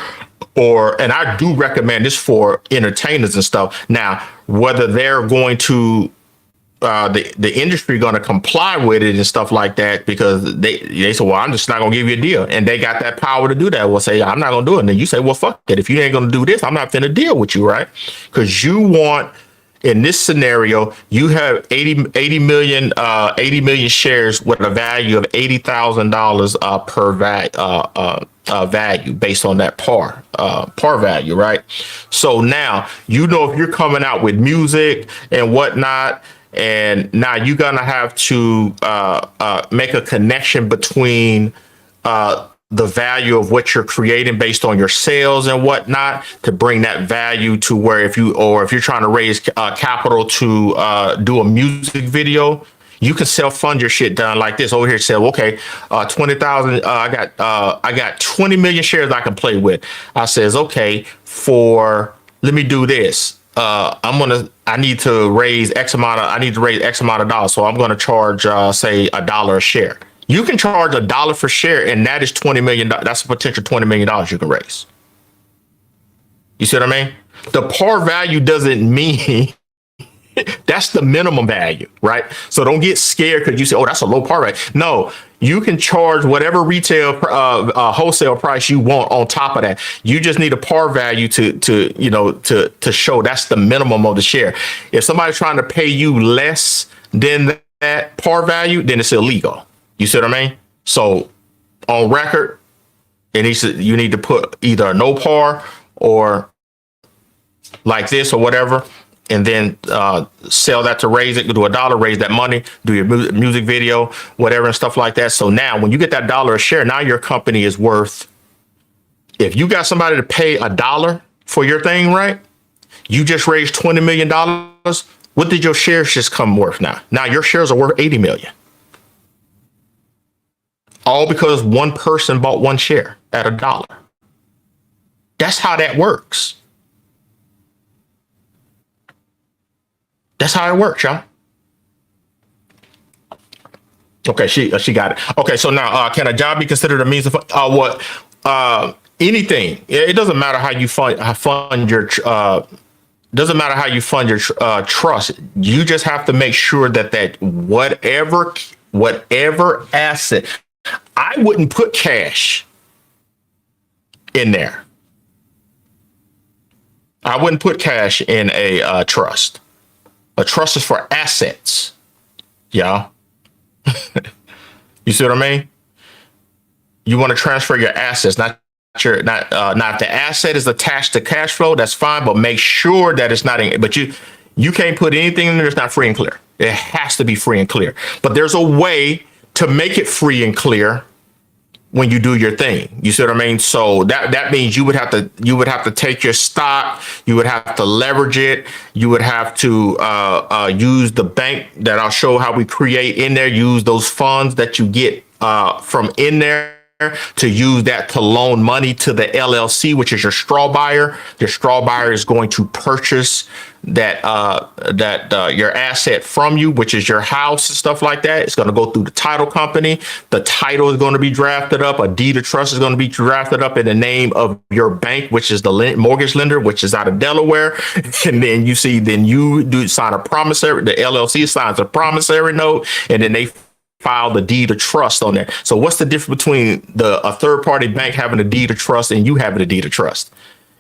or, and I do recommend this for entertainers and stuff. Now, whether they're going to the industry going to comply with it and stuff like that, because they say, well, I'm just not going to give you a deal, and they got that power to do that. We'll say, I'm not going to do it, and then you say, well, fuck it. If you ain't going to do this, I'm not going to deal with you, right? Because you want. In this scenario, you have 80 million shares with a value of $80,000 per value based on that par value, right? So now if you're coming out with music and whatnot, and now you're gonna have to make a connection between the value of what you're creating based on your sales and whatnot to bring that value to where if you're trying to raise capital to do a music video, you can self-fund your shit done like this over here. Say, okay, 20,000. I got 20 million shares I can play with. I says, okay, let me do this. I need to raise X amount of dollars. So I'm going to charge, say $1 a share. You can charge $1 per share, and that is $20 million. That's a potential $20 million you can raise. You see what I mean? The par value doesn't mean that's the minimum value, right? So don't get scared because you say, oh, that's a low par value. No, you can charge whatever retail wholesale price you want on top of that. You just need a par value to show that's the minimum of the share. If somebody's trying to pay you less than that par value, then it's illegal. You see what I mean? So on record, you need to put either a no par or like this or whatever, and then sell that to raise it, do $1, raise that money, do your music video, whatever, and stuff like that. So now when you get that $1 a share, now your company is worth, if you got somebody to pay $1 for your thing, right? You just raised $20 million. What did your shares just come worth now? Now your shares are worth 80 million. All because one person bought one share at $1. That's how that works. That's how it works, y'all. Okay, she got it. Okay, so now can a job be considered a means of anything? It doesn't matter how you fund your doesn't matter how you fund your trust. You just have to make sure that whatever asset. I wouldn't put cash in there. I wouldn't put cash in a trust. A trust is for assets. Yeah. You see what I mean? You want to transfer your assets, not if the asset is attached to cash flow, that's fine, but make sure that it's not but you can't put anything in there that's not free and clear. It has to be free and clear. But there's a way to make it free and clear when you do your thing. You see what I mean? So that means you would have to take your stock, you would have to leverage it, you would have to use the bank that I'll show how we create in there, use those funds that you get from in there to use that to loan money to the LLC, which is your straw buyer. Your straw buyer is going to purchase that your asset from you, which is your house and stuff like that. It's going to go through the title company. The title is going to be drafted up. A deed of trust is going to be drafted up in the name of your bank, which is the mortgage lender, which is out of Delaware. And then you sign a promissory. The LLC signs a promissory note, and then they file the deed of trust on there. So what's the difference between a third party bank having a deed of trust and you having a deed of trust?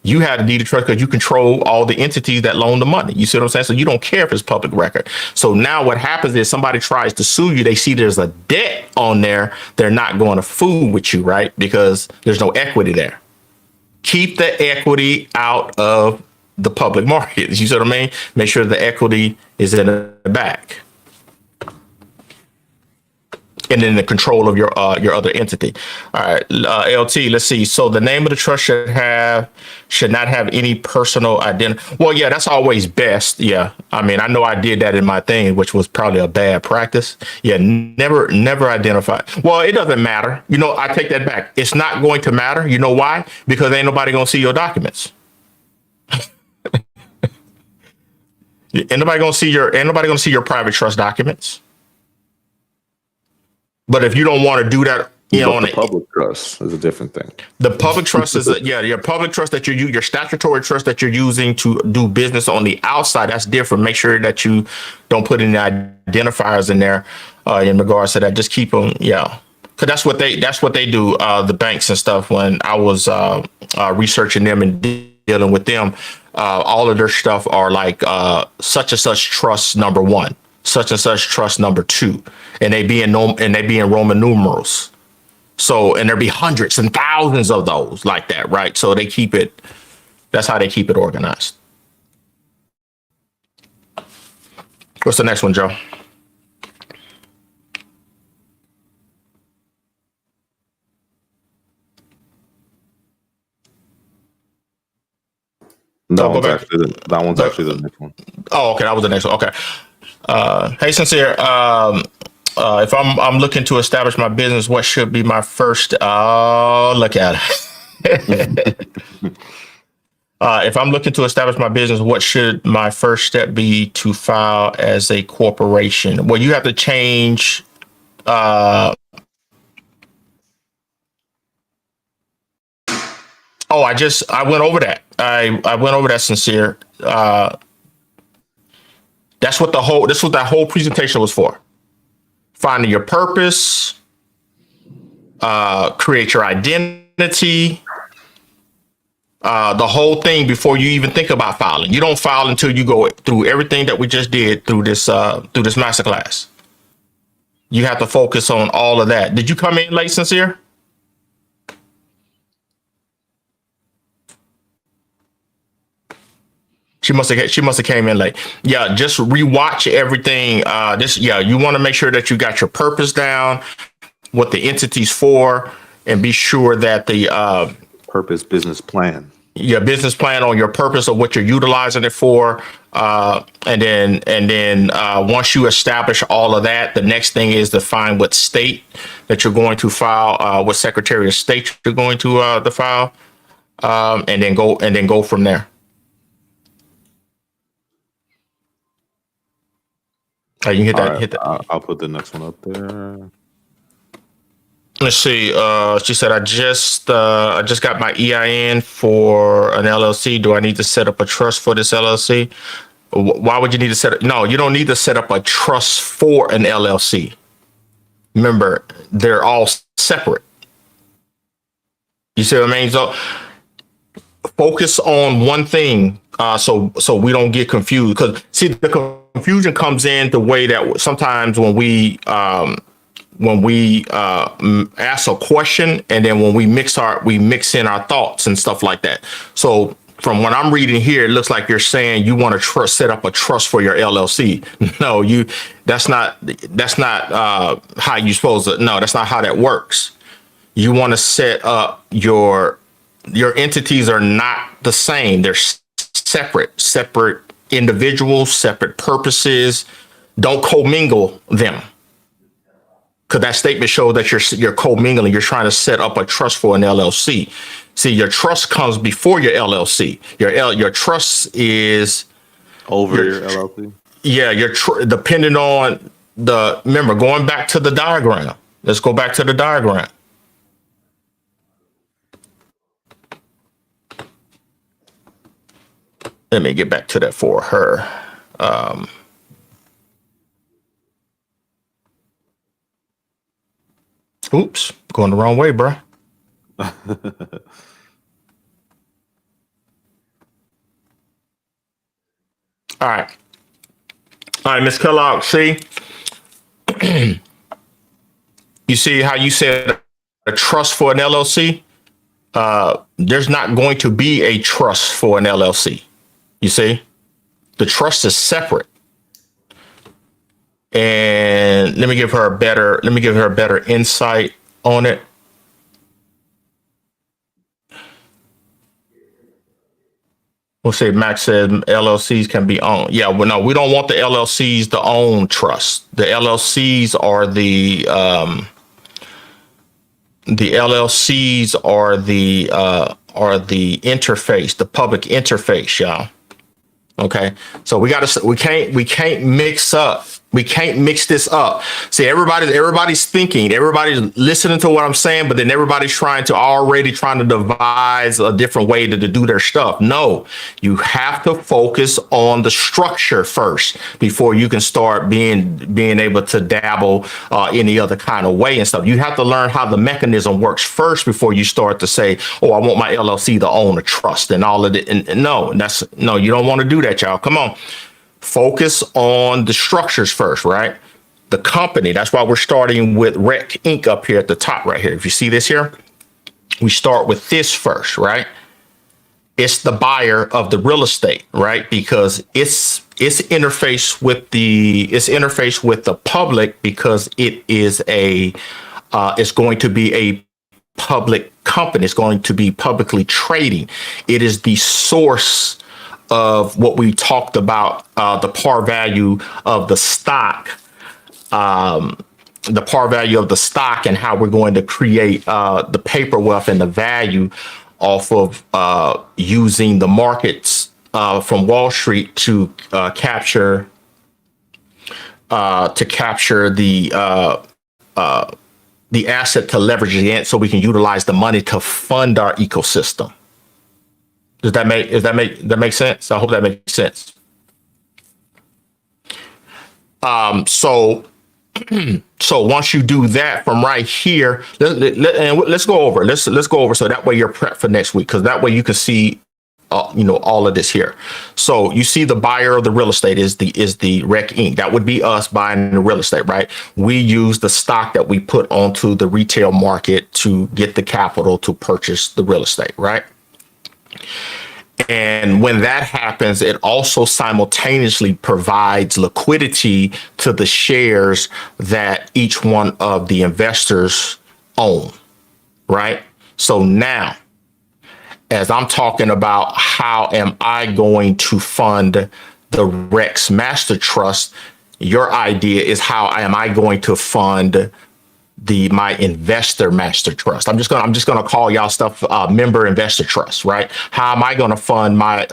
You have a deed of trust because you control all the entities that loan the money. You see what I'm saying? So you don't care if it's public record. So now what happens is somebody tries to sue you. They see there's a debt on there. They're not going to fool with you, right? Because there's no equity there. Keep the equity out of the public market. You see what I mean? Make sure the equity is in the back. and then the control of your other entity. All right, LT. Let's see. So the name of the trust should not have any personal identity. Well, yeah, that's always best. Yeah, I mean, I know I did that in my thing, which was probably a bad practice. Yeah, never identify. Well, it doesn't matter. You know, I take that back. It's not going to matter. You know why? Because ain't nobody gonna see your documents. Ain't nobody gonna see your private trust documents. But if you don't want to do that, you know, But the public trust is a different thing. the public trust is your public trust that your statutory trust that you're using to do business on the outside. That's different. Make sure that you don't put any identifiers in there in regards to that. Just keep them, yeah, because that's what they do. The banks and stuff. When I was researching them and dealing with them, all of their stuff are like such and such trust number one, such and such trust number two, and they be in Roman numerals. So, and there'll be hundreds and thousands of those like that, right? So they keep it. That's how they keep it organized. What's the next one, Joe? That one's actually the next one. Oh, okay, that was the next one. Okay. Hey, Sincere. If I'm looking to establish my business, what should be my first? Oh, look at it. If I'm looking to establish my business, what should my first step be to file as a corporation? Well, you have to change. Oh, I went over that. I went over that, Sincere. That's what that whole presentation was for. Finding your purpose, create your identity, the whole thing before you even think about filing. You don't file until you go through everything that we just did through this masterclass. You have to focus on all of that. Did you come in late, Sincere? She must have came in late. Yeah, just rewatch everything. You want to make sure that you got your purpose down, what the entity's for, and be sure that the Purpose business plan. Your business plan on your purpose of what you're utilizing it for, and then once you establish all of that, the next thing is to find what state that you're going to file, what Secretary of State you're going to file, and then go from there. You can hit that. Right, hit that. I'll put the next one up there. Let's see. She said, I just got my EIN for an LLC. Do I need to set up a trust for this LLC? Why would you need to set up? No, you don't need to set up a trust for an LLC. Remember, they're all separate. You see what I mean? So focus on one thing, so we don't get confused. Because see, the confusion comes in the way that sometimes when we ask a question, and then when we mix in our thoughts and stuff like that. So from what I'm reading here, it looks like you're saying you want to set up a trust for your LLC. No, that's not how you supposed to. No, that's not how that works. You want to set up your entities are not the same. They're separate individuals, separate purposes. Don't commingle them. Because that statement shows that you're commingling. You're trying to set up a trust for an LLC. See, your trust comes before your LLC. Your trust is over your LLC. Yeah, depending on remember, going back to the diagram. Let's go back to the diagram. Let me get back to that for her. Oops, going the wrong way, bro. All right, Miss Kellogg. See, you see how you said a trust for an LLC? There's not going to be a trust for an LLC. You see, the trust is separate. And let me give her a better insight on it. We'll say Max said LLCs can be owned. Yeah, well, no, we don't want the LLCs to own trust. The LLCs are the LLCs are the interface, the public interface, y'all. Okay, so we can't mix this up. See, everybody's thinking, everybody's listening to what I'm saying, but then everybody's trying to devise a different way to do their stuff. No, you have to focus on the structure first before you can start being able to dabble any other kind of way and stuff. You have to learn how the mechanism works first before you start to say, oh, I want my LLC to own a trust and all of it. And no, you don't want to do that, y'all. Come on. Focus on the structures first, right? The company. That's why we're starting with Rec Inc. up here at the top right here. If you see this here, we start with this first, right? It's the buyer of the real estate, right? Because it's interface with the public because it's going to be a public company. It's going to be publicly trading. It is the source of what we talked about, the par value of the stock, and how we're going to create the paper wealth and the value off of using the markets from Wall Street to capture the asset to leverage it so we can utilize the money to fund our ecosystem. Does that make sense? I hope that makes sense. So once you do that from right here, let's go over. Let's go over so that way you're prepped for next week, because that way you can see all of this here. So you see the buyer of the real estate is the Rec Inc. That would be us buying the real estate, right? We use the stock that we put onto the retail market to get the capital to purchase the real estate, right? And when that happens, it also simultaneously provides liquidity to the shares that each one of the investors own, right? So now, as I'm talking about how am I going to fund the Rex Master Trust, your idea is how am I going to fund my investor master trust. I'm just gonna call y'all stuff member investor trust, right? How am I gonna fund my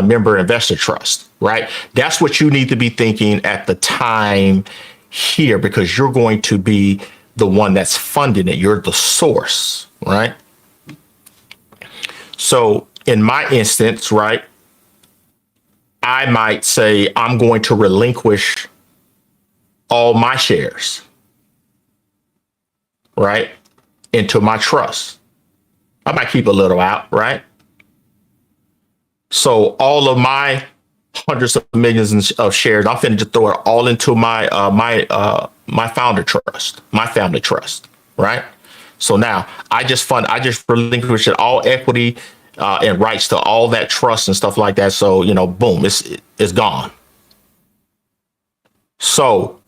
member investor trust, right? That's what you need to be thinking at the time here, because you're going to be the one that's funding it. You're the source, right? So in my instance, right, I might say I'm going to relinquish all my shares, right, into my trust. I might keep a little out, right? So all of my hundreds of millions of shares, I'm finna just throw it all into my founder trust, my family trust, right? So now I just relinquished all equity and rights to all that trust and stuff like that. So boom, it's gone. So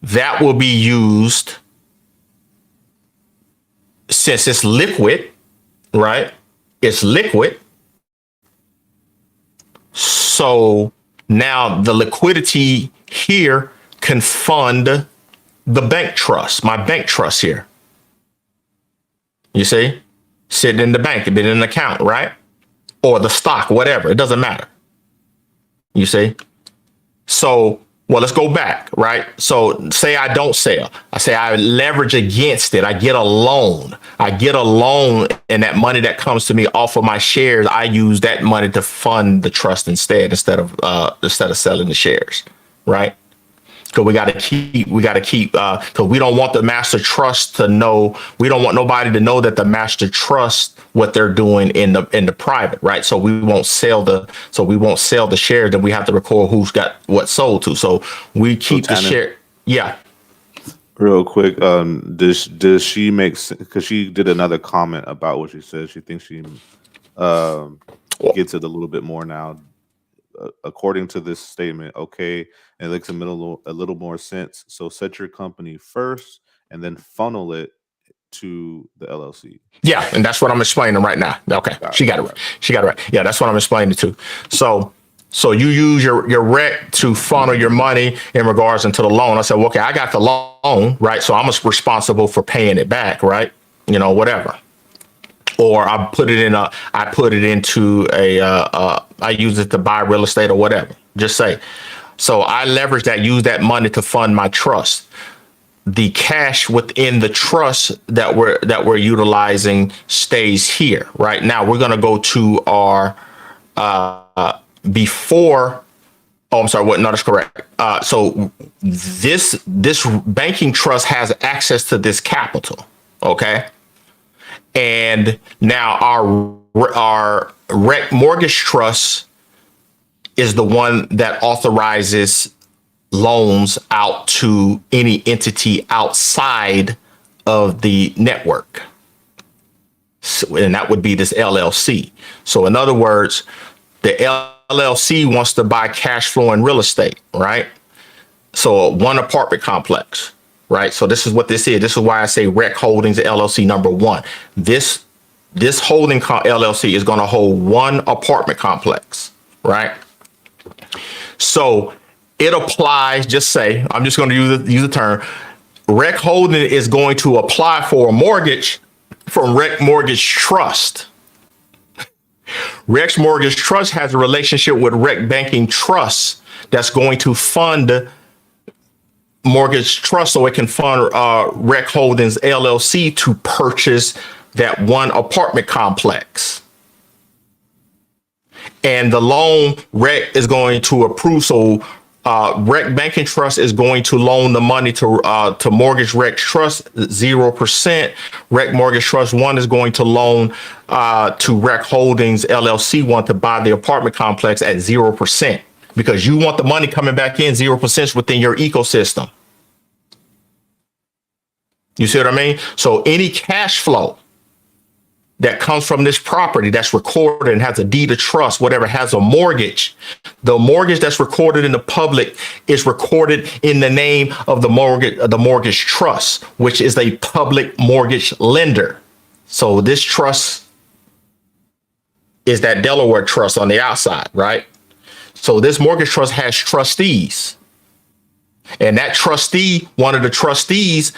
that will be used. Since it's liquid, right? It's liquid. So now the liquidity here can fund the bank trust, my bank trust here. You see, sitting in the bank, been in an account, right? Or the stock, whatever, it doesn't matter. You see? So, well, let's go back, right? So say I don't sell. I say I leverage against it. I get a loan. And that money that comes to me off of my shares, I use that money to fund the trust instead of selling the shares, right? Because we got to keep, because we don't want the master trust to know, we don't want nobody to know that the master trust what they're doing in the private, right? So we won't sell the shares, and we have to record who's got what sold to. So we keep the share. Yeah. Real quick, does she make sense? Because she did another comment about what she said. She thinks she gets it a little bit more now. according to this statement, okay, it makes a little more sense. So set your company first, and then funnel it to the LLC. Yeah, and that's what I'm explaining right now. Okay, Got she it. got it Got right. She got it right. Yeah, that's what I'm explaining to. So, so you use your rec to funnel your money in regards into the loan. I said, well, okay, I got the loan, right? So I'm responsible for paying it back, right? Whatever. Or I put it into I use it to buy real estate or whatever. Just say. So I leverage that, use that money to fund my trust. The cash within the trust that we're utilizing stays here. Right now, we're going to go to our before. Oh, I'm sorry. What? No, that's correct. So this banking trust has access to this capital. Okay, and now our rec mortgage trust is the one that authorizes loans out to any entity outside of the network. So, and that would be this LLC. So, in other words, the LLC wants to buy cash flowing real estate, right? So, one apartment complex, right? So, this is what this is. This is why I say Rec Holdings LLC number one. This holding LLC is going to hold one apartment complex, right? So it applies, just say, I'm just going to use the term, Rec Holding is going to apply for a mortgage from Rec Mortgage Trust. Rec Mortgage Trust has a relationship with Rec Banking Trust that's going to fund Mortgage Trust so it can fund Rec Holdings LLC to purchase that one apartment complex. And the loan Rec is going to approve. So Rec Banking Trust is going to loan the money to Mortgage Rec Trust 0%. Rec Mortgage Trust 1 is going to loan to Rec Holdings LLC 1 to buy the apartment complex at 0%, because you want the money coming back in 0% within your ecosystem. You see what I mean? So any cash flow that comes from this property that's recorded and has a deed of trust, whatever, has a mortgage. The mortgage that's recorded in the public is recorded in the name of the mortgage trust, which is a public mortgage lender. So this trust is that Delaware trust on the outside, right? So this mortgage trust has trustees. And that trustee, one of the trustees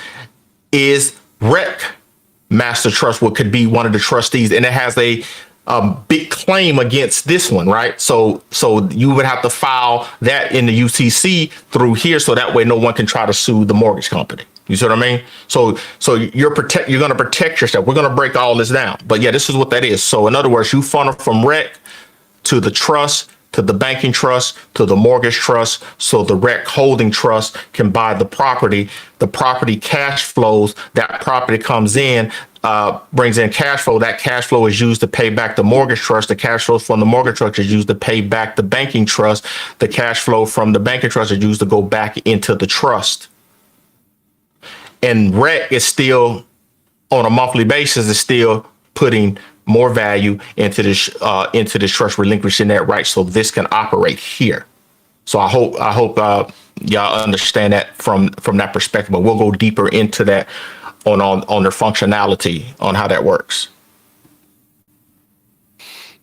is Rec Master Trust, what could be one of the trustees, and it has a big claim against this one, right? So you would have to file that in the UCC through here, so that way no one can try to sue the mortgage company. You see what I mean? So you're going to protect yourself. We're going to break all this down, but yeah, this is what that is. So in other words, you funnel from Rec to the trust, to the banking trust, to the mortgage trust, so the Rec Holding Trust can buy the property. The property cash flows, that property comes in, brings in cash flow. That cash flow is used to pay back the mortgage trust. The cash flows from the mortgage trust is used to pay back the banking trust. The cash flow from the banking trust is used to go back into the trust. And Rec is still, on a monthly basis, is still putting more value into this trust, relinquishing that right so this can operate here. So I hope y'all understand that from that perspective. But we'll go deeper into that on their functionality, on how that works.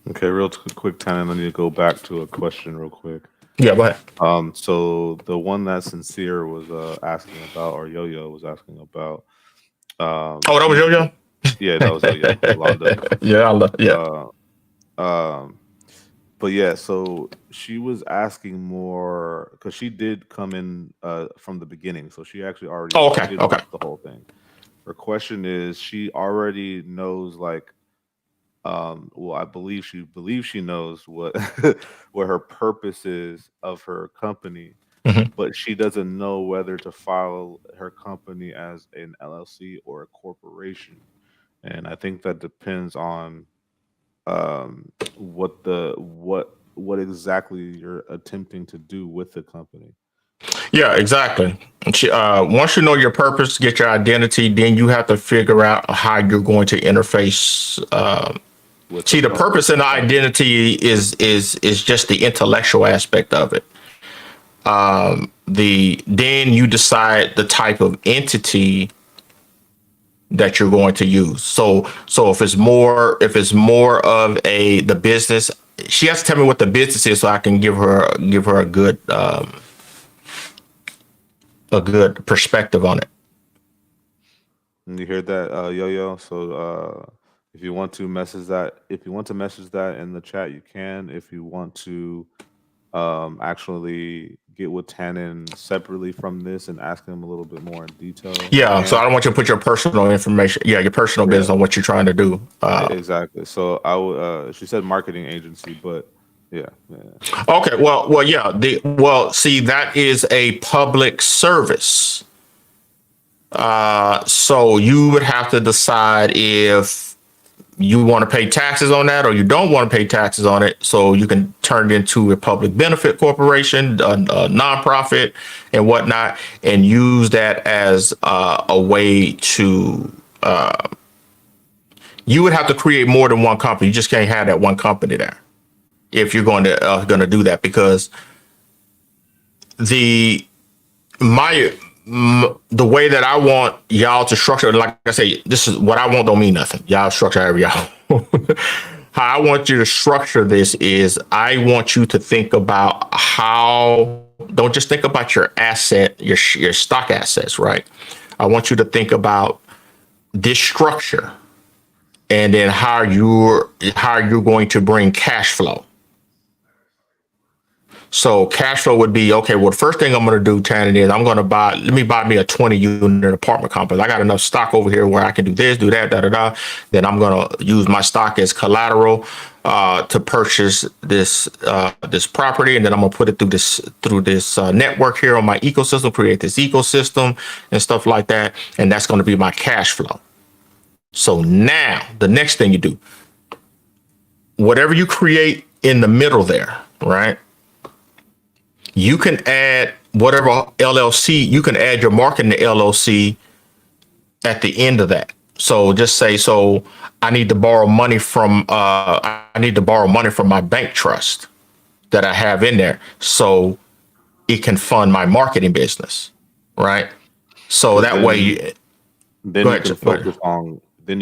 Okay, real quick, Tannen, I need to go back to a question real quick. Yeah, go ahead. So the one that Sincere was asking about, or Yo-Yo was asking about. Oh, that was Yo-Yo? Yeah, that was Yolanda. Yeah. But yeah, so she was asking more because she did come in from the beginning, so she actually already did the whole thing. Her question is, she already knows, like, well, I believe she knows what what her purpose is of her company, but she doesn't know whether to file her company as an LLC or a corporation. And I think that depends on what exactly you're attempting to do with the company. Yeah, exactly. Once you know your purpose, get your identity, then you have to figure out how you're going to interface with the See, the phone. purpose and the identity is just the intellectual aspect of it. Then you decide the type of entity that you're going to use. So if it's more of the business, she has to tell me what the business is so I can give her a good perspective on it. And you hear that, Yo-Yo? So if you want to message that in the chat, you can. If you want to actually get with Tannen separately from this and ask him a little bit more in detail, you Yeah, so can. I don't want you to put your personal information, yeah, your personal Yeah, business on what you're trying to do. exactly. So I would. She said marketing agency, but yeah, yeah. Okay, well, yeah. See, that is a public service. So you would have to decide if you want to pay taxes on that or you don't want to pay taxes on it. So you can turn it into a public benefit corporation, a nonprofit, and whatnot, and use that as a way to. You would have to create more than one company. You just can't have that one company there if you're going to do that because the my the way that I want y'all to structure, like I say, this is what I want. Don't mean nothing. Y'all structure however y'all. How I want you to structure this is I want you to think about how. Don't just think about your asset, your stock assets, right? I want you to think about this structure, and then how you're going to bring cash flow. So cash flow would be okay. Well, the first thing I'm going to do, Tanner, is let me buy me a 20 unit apartment complex. I got enough stock over here where I can do this, do that, da da da. Then I'm going to use my stock as collateral to purchase this property, and then I'm going to put it through this network here on my ecosystem, create this ecosystem and stuff like that, and that's going to be my cash flow. So now the next thing you do, whatever you create in the middle there, right? You can add whatever LLC, you can add your marketing LLC at the end of that. So just say, so I need to borrow money from my bank trust that I have in there. So it can fund my marketing business. Right. So Because that way, then go you ahead.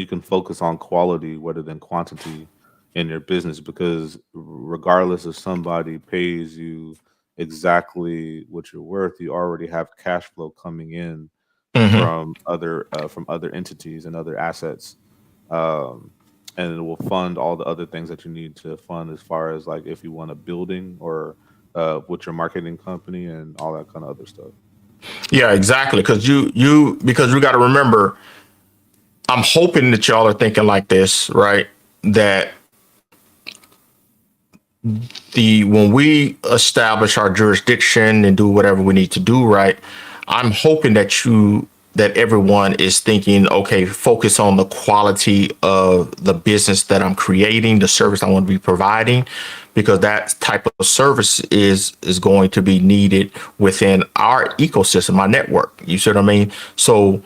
can focus on quality rather than quantity in your business, because regardless if somebody pays you exactly what you're worth, you already have cash flow coming in Mhm. from other entities and other assets, um, and it will fund all the other things that you need to fund, as far as like if you want a building or with your marketing company and all that kind of other stuff. Yeah, exactly. Because you got to remember, I'm hoping that y'all are thinking like this, right? That when we establish our jurisdiction and do whatever we need to do, right? I'm hoping that everyone is thinking, okay, focus on the quality of the business that I'm creating, the service I want to be providing, because that type of service is going to be needed within our ecosystem, our network. You see what I mean? So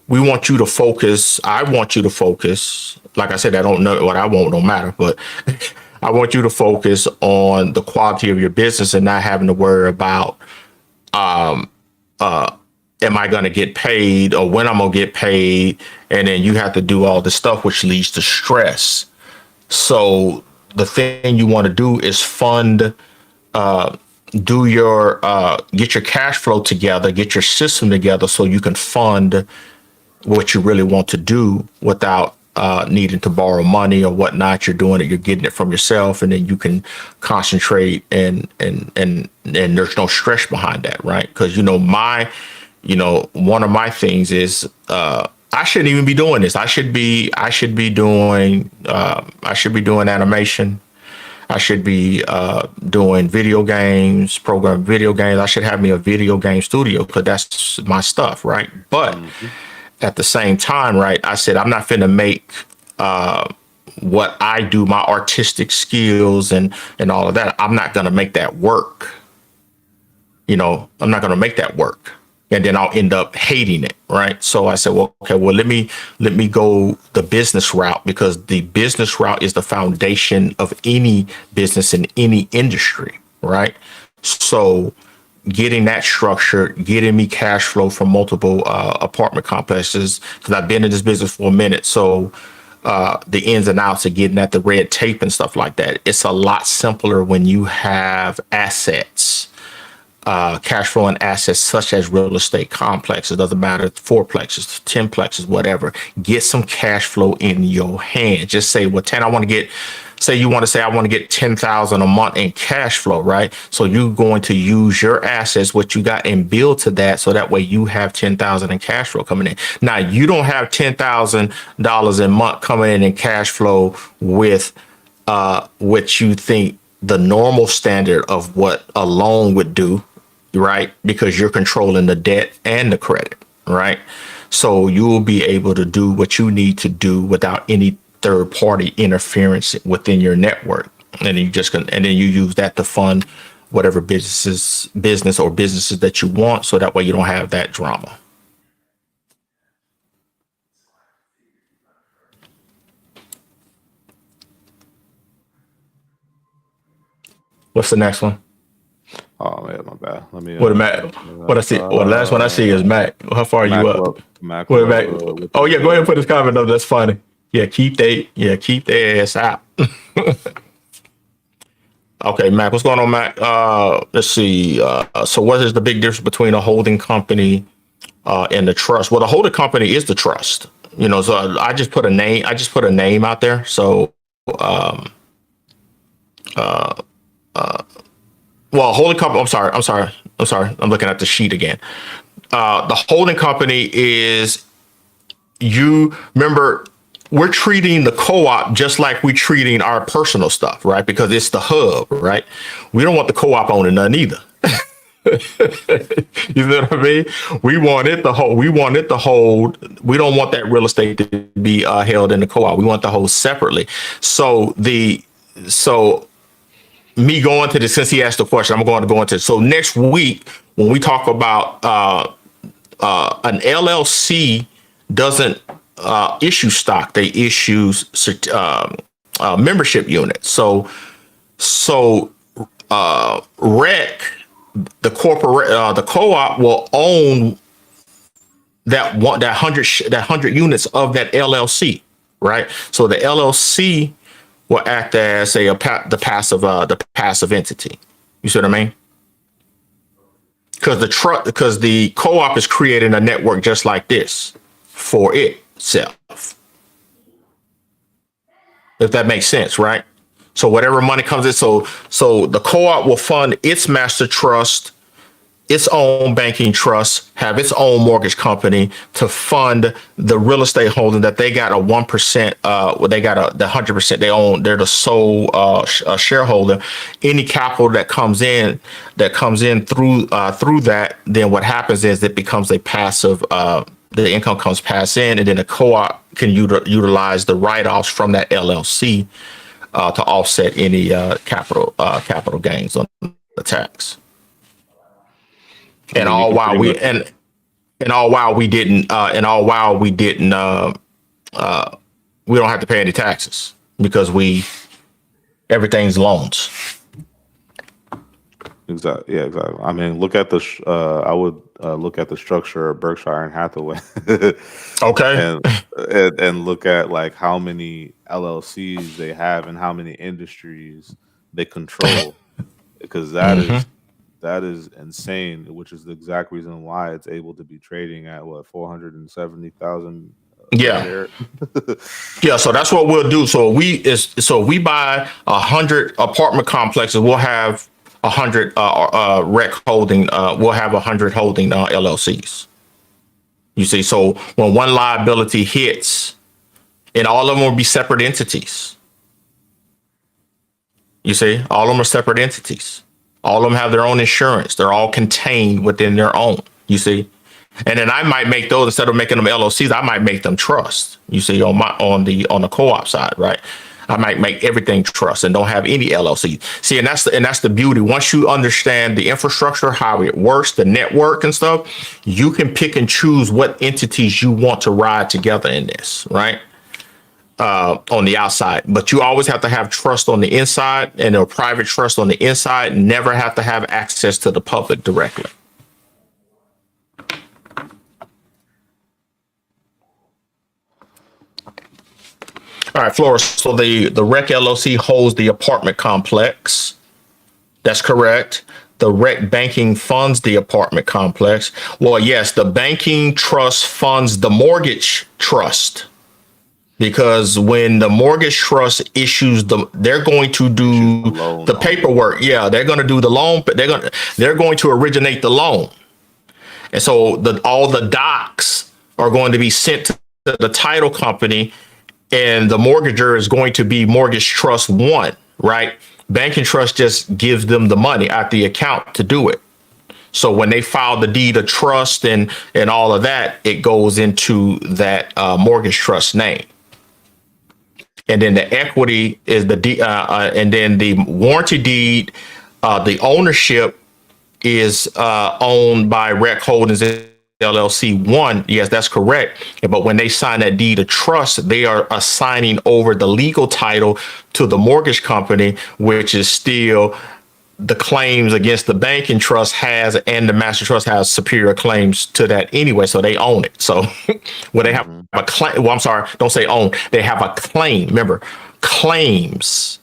we want you to focus. I want you to focus. Like I said, I don't know what I want, don't matter, but I want you to focus on the quality of your business and not having to worry about am I going to get paid or when I'm going to get paid. And then you have to do all this stuff, which leads to stress. So the thing you want to do is get your cash flow together, get your system together so you can fund what you really want to do without needing to borrow money or whatnot. You're doing it, you're getting it from yourself, and then you can concentrate and there's no stress behind that, right? Because one of my things is I shouldn't even be doing this. I should be doing animation. I should be doing video games, program video games. I should have me a video game studio because that's my stuff, right? But Hmm. at the same time, right, I said I'm not finna make what I do, my artistic skills and all of that. I'm not gonna make that work. I'm not gonna make that work. and then I'll end up hating it, right? So I said, well, okay, well, let me go the business route, because the business route is the foundation of any business in any industry, right? So getting that structure, getting me cash flow from multiple apartment complexes, because I've been in this business for a minute. So the ins and outs of getting at the red tape and stuff like that, it's a lot simpler when you have assets, cash flowing assets such as real estate complexes. It doesn't matter, fourplexes, 10plexes, whatever. Get some cash flow in your hand. Just say, well, 10, I want to get, say you want to say, I want to get 10,000 a month in cash flow, right? So you're going to use your assets, what you got, and build to that. So that way you have 10,000 in cash flow coming in. Now you don't have $10,000 a month coming in cash flow with what you think the normal standard of what a loan would do, right? Because you're controlling the debt and the credit, right? So you will be able to do what you need to do without any third party interference within your network. And then you just can, and then you use that to fund whatever business or businesses that you want. So that way you don't have that drama. What's the next one? Oh man, my bad. Let me. What Mac? What I see? Well, the last one I see is Mac. How far are you up? Mac. What, Mac? Oh yeah, go ahead and put this comment up. That's funny. Yeah, keep their ass out. Okay, Mac. What's going on, Mac? Let's see. So, what is the big difference between a holding company and the trust? Well, the holding company is the trust. You know, so I just put a name. I just put a name out there. So, well, holding company. I'm sorry. I'm looking at the sheet again. The holding company is, you remember, we're treating the co-op just like we're treating our personal stuff, right? Because it's the hub, right? We don't want the co-op owning none either. You know what I mean? We want it to hold. We don't want that real estate to be held in the co-op. We want the hold separately. So me going to this, since he asked the question, I'm going to go into. So next week, when we talk about an LLC doesn't issue stock, they issue membership units. So REC, the co-op will own that 100 units of that LLC, right? So the LLC will act as the passive entity. You see what I mean? Because the co-op is creating a network just like this for itself. If that makes sense, right? So whatever money comes in, so the co-op will fund its master trust, its own banking trust, have its own mortgage company to fund the real estate holding that they got a 1%, they got the 100% they own. They're the sole shareholder. Any capital that comes in through that, then what happens is it becomes a passive. The income comes pass in, and then the co-op can utilize the write-offs from that LLC to offset any capital gains on the tax. And all while we didn't we don't have to pay any taxes because everything's loans. Exactly. Yeah, exactly. I mean, look at I would look at the structure of Berkshire and Hathaway. Okay. And look at like how many LLCs they have and how many industries they control, because that is insane. Which is the exact reason why it's able to be trading at what, 470,000. Yeah. Yeah. So that's what we'll do. So we buy 100 apartment complexes. We'll have 100 REC holding. We'll have 100 holding LLCs. You see, so when one liability hits, and all of them will be separate entities. You see, all of them are separate entities. All of them have their own insurance. They're all contained within their own. You see, and then I might make those, instead of making them LLCs, I might make them trust. You see, on the co-op side, right? I might make everything trust and don't have any LLC. See, and that's the beauty. Once you understand the infrastructure, how it works, the network and stuff, you can pick and choose what entities you want to ride together in this, right? On the outside, but you always have to have trust on the inside, and a private trust on the inside. Never have to have access to the public directly. All right, Flora. So the REC LLC holds the apartment complex. That's correct. The REC banking funds the apartment complex. Well, yes, the banking trust funds the mortgage trust. Because when the mortgage trust issues they're going to do the paperwork. Yeah, they're going to do the loan, but they're going to originate the loan. And so all the docs are going to be sent to the title company, and the mortgager is going to be Mortgage Trust One, right? Banking trust just gives them the money at the account to do it. So when they file the deed of trust and all of that, it goes into that mortgage trust name. And then the equity is and then the warranty deed, the ownership is owned by REC Holdings LLC 1. Yes, that's correct. But when they sign that deed of trust, they are assigning over the legal title to the mortgage company, which is still the claims against the banking trust has, and the master trust has superior claims to that anyway, so they own it. So when they have a claim, well, I'm sorry, don't say own, they have a claim. Remember, claims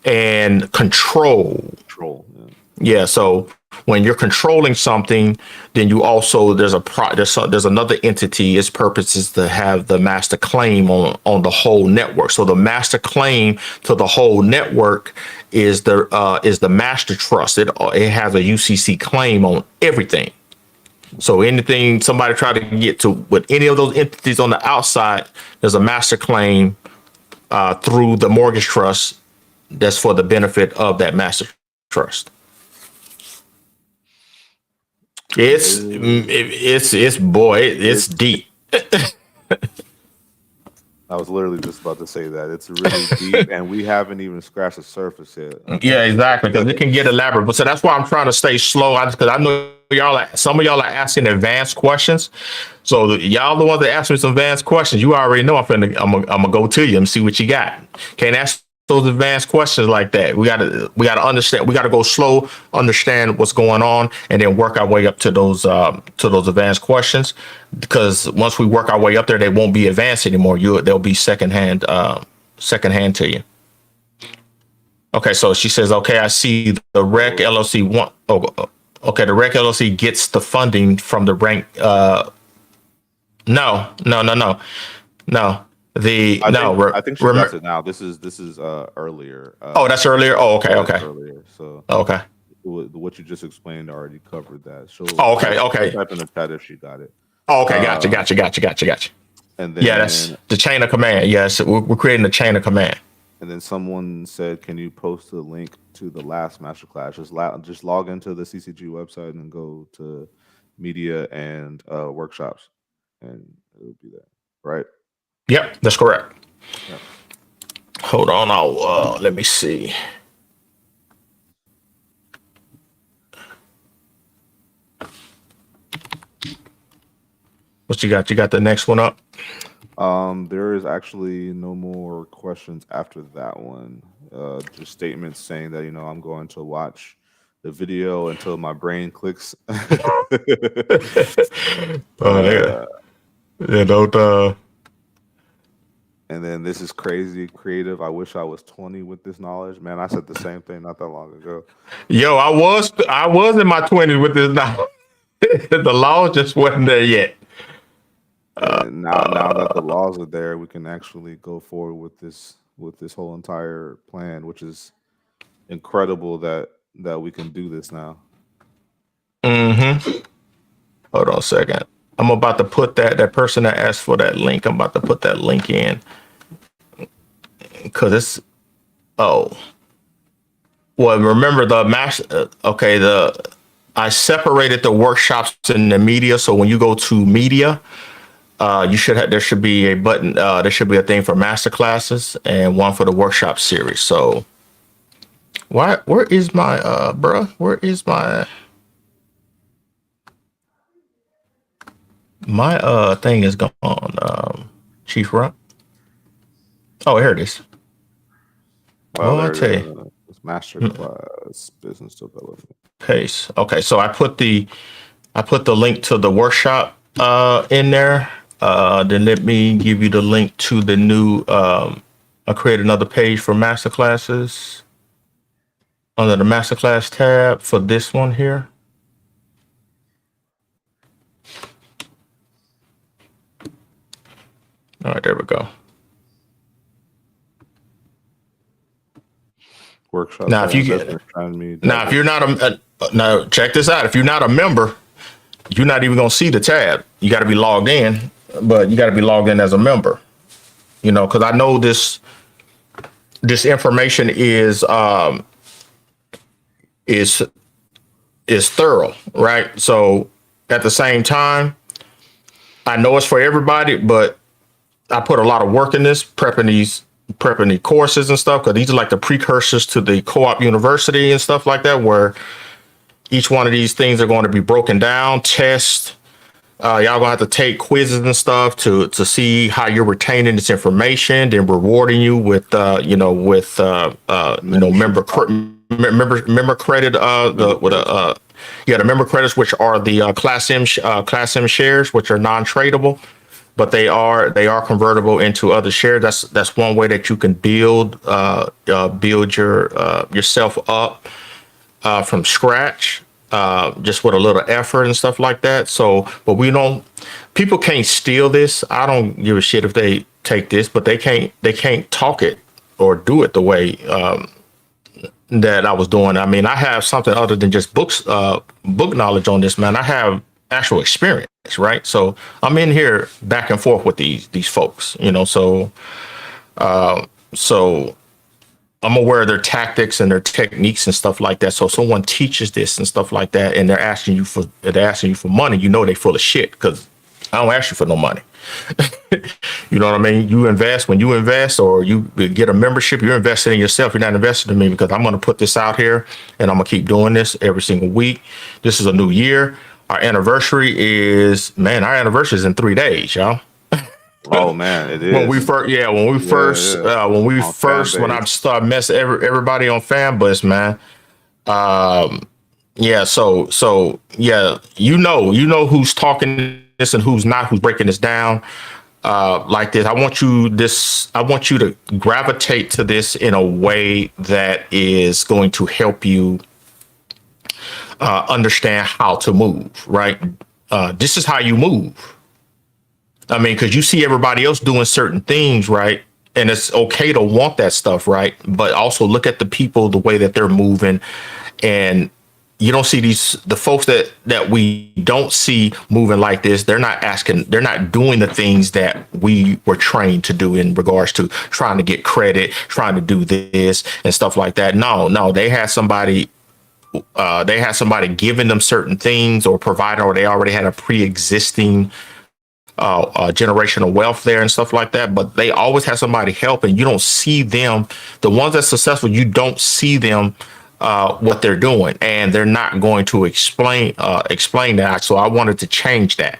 and control. Yeah. So when you're controlling something, then you also there's another entity. Its purpose is to have the master claim on the whole network. So the master claim to the whole network is the master trust. It has a UCC claim on everything. So anything somebody try to get to with any of those entities on the outside, there's a master claim through the mortgage trust that's for the benefit of that master trust. It's deep. I was literally just about to say that it's really deep, and we haven't even scratched the surface yet. Yeah, exactly, because it can get elaborate. But so that's why I'm trying to stay slow. Because I know some of y'all are asking advanced questions. So y'all the ones that ask me some advanced questions, you already know I'm gonna go to you and see what you got. Can't ask those advanced questions like that. We gotta understand. We gotta go slow, understand what's going on, and then work our way up to those advanced questions. Because once we work our way up there, they won't be advanced anymore. They'll be secondhand to you. Okay, so she says, okay, I see the REC LLC one. Oh, okay, the REC LLC gets the funding from the rank. No. I think she got it now. This is earlier. That's earlier. Oh, okay. Earlier. So okay. What you just explained already covered that. Okay. Type in the chat if she got it. Oh, okay, gotcha. And then, that's the chain of command. Yes, we're creating a chain of command. And then someone said, "Can you post a link to the last masterclass? Just log into the CCG website and go to media and workshops, and it'll be there, right?" Yep, that's correct. Yep. Hold on, let me see. What you got? You got the next one up? There is actually no more questions after that one. Just statements saying that I'm going to watch the video until my brain clicks. Don't. And then this is crazy creative. I wish I was 20 with this knowledge. Man, I said the same thing not that long ago. Yo, I was in my 20s with this knowledge. The law just wasn't there yet. And now that the laws are there, we can actually go forward with this whole entire plan, which is incredible that we can do this now. Mm-hmm. Hold on a second. I'm about to put that person that asked for that link. I'm about to put that link in because it's remember the master. I separated the workshops in the media. So when you go to media, You should have. There should be a button. There should be a thing for master classes and one for the workshop series. So, why? Where is my bruh? Where is my thing is gone? Chief Rump. Oh, here it is. Oh, Well, I there tell it you, is. It's Masterclass Business Development. paste. Okay, so I put the link to the workshop in there. Then let me give you the link to the new. I create another page for master classes under the masterclass tab for this one here. All right, there we go. Workshop Now, if for you investment get strategy. now, if you're not now, check this out. If you're not a member, you're not even gonna see the tab. You got to be logged in, but you got to be logged in as a member. You know, because I know this information is is thorough, right? So at the same time, I know it's for everybody, but I put a lot of work in this prepping these courses and stuff, because these are like the precursors to the co-op university and stuff like that, where each one of these things are going to be broken down, test. Y'all gonna have to take quizzes and stuff to see how you're retaining this information, then rewarding you with member credit. The member credits, which are the class M shares, which are non-tradable, but they are convertible into other shares. That's one way that you can build yourself up from scratch, just with a little effort and stuff like that. So, but people can't steal this. I don't give a shit if they take this, but they can't talk it or do it the way that I was doing. I mean, I have something other than just book knowledge on this, man. I have actual experience, right? So I'm in here back and forth with these folks, so I'm aware of their tactics and their techniques and stuff like that. So if someone teaches this and stuff like that, and they're asking you for money, they full of shit, because I don't ask you for no money. You know what I mean? When you invest or you get a membership, you're investing in yourself. You're not investing in me, because I'm going to put this out here and I'm going to keep doing this every single week. This is a new year. Our anniversary is in 3 days, y'all. Oh man, it is. When I start messing everybody on fan bus, man. Yeah, so yeah, who's talking this and who's not, who's breaking this down like this. I want you to gravitate to this in a way that is going to help you understand how to move, right? This is how you move. I mean, because you see everybody else doing certain things, right? And it's okay to want that stuff, right? But also look at the people, the way that they're moving, and you don't see the folks that we don't see moving like this. They're not doing the things that we were trained to do in regards to trying to get credit, trying to do this and stuff like that. No, they had somebody giving them certain things or providing, or they already had a pre-existing generational wealth there and stuff like that. But they always have somebody helping. You don't see them. The ones that's successful, you don't see them what they're doing, and they're not going to explain that. So I wanted to change that.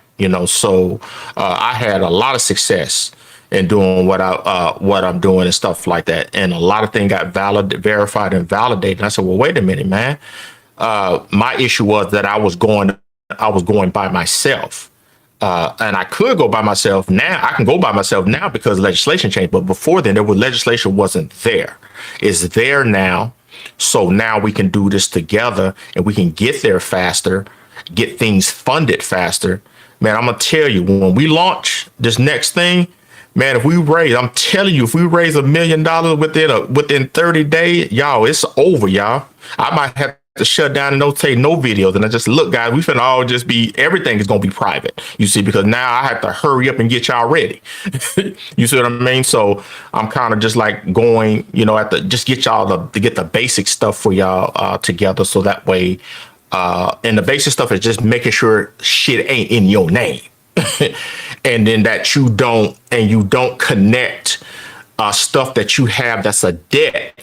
So I had a lot of success in doing what I'm doing and stuff like that, and a lot of things got verified and validated. And I said, well, wait a minute, man. My issue was that I was going by myself. And I could go by myself now. I can go by myself now because legislation changed. But before then, legislation wasn't there. It's there now. So now we can do this together, and we can get there faster, get things funded faster. Man, I'm going to tell you, when we launch this next thing, man, I'm telling you, if we raise $1 million within 30 days, y'all, it's over, y'all. I might have to shut down and don't take no videos. And I just, look, guys, we finna all just everything is gonna be private, you see, because now I have to hurry up and get y'all ready. You see what I mean? So I'm kind of just like going, just get y'all to get the basic stuff for y'all together, so that way, and the basic stuff is just making sure shit ain't in your name. and then that you don't connect stuff that you have that's a debt.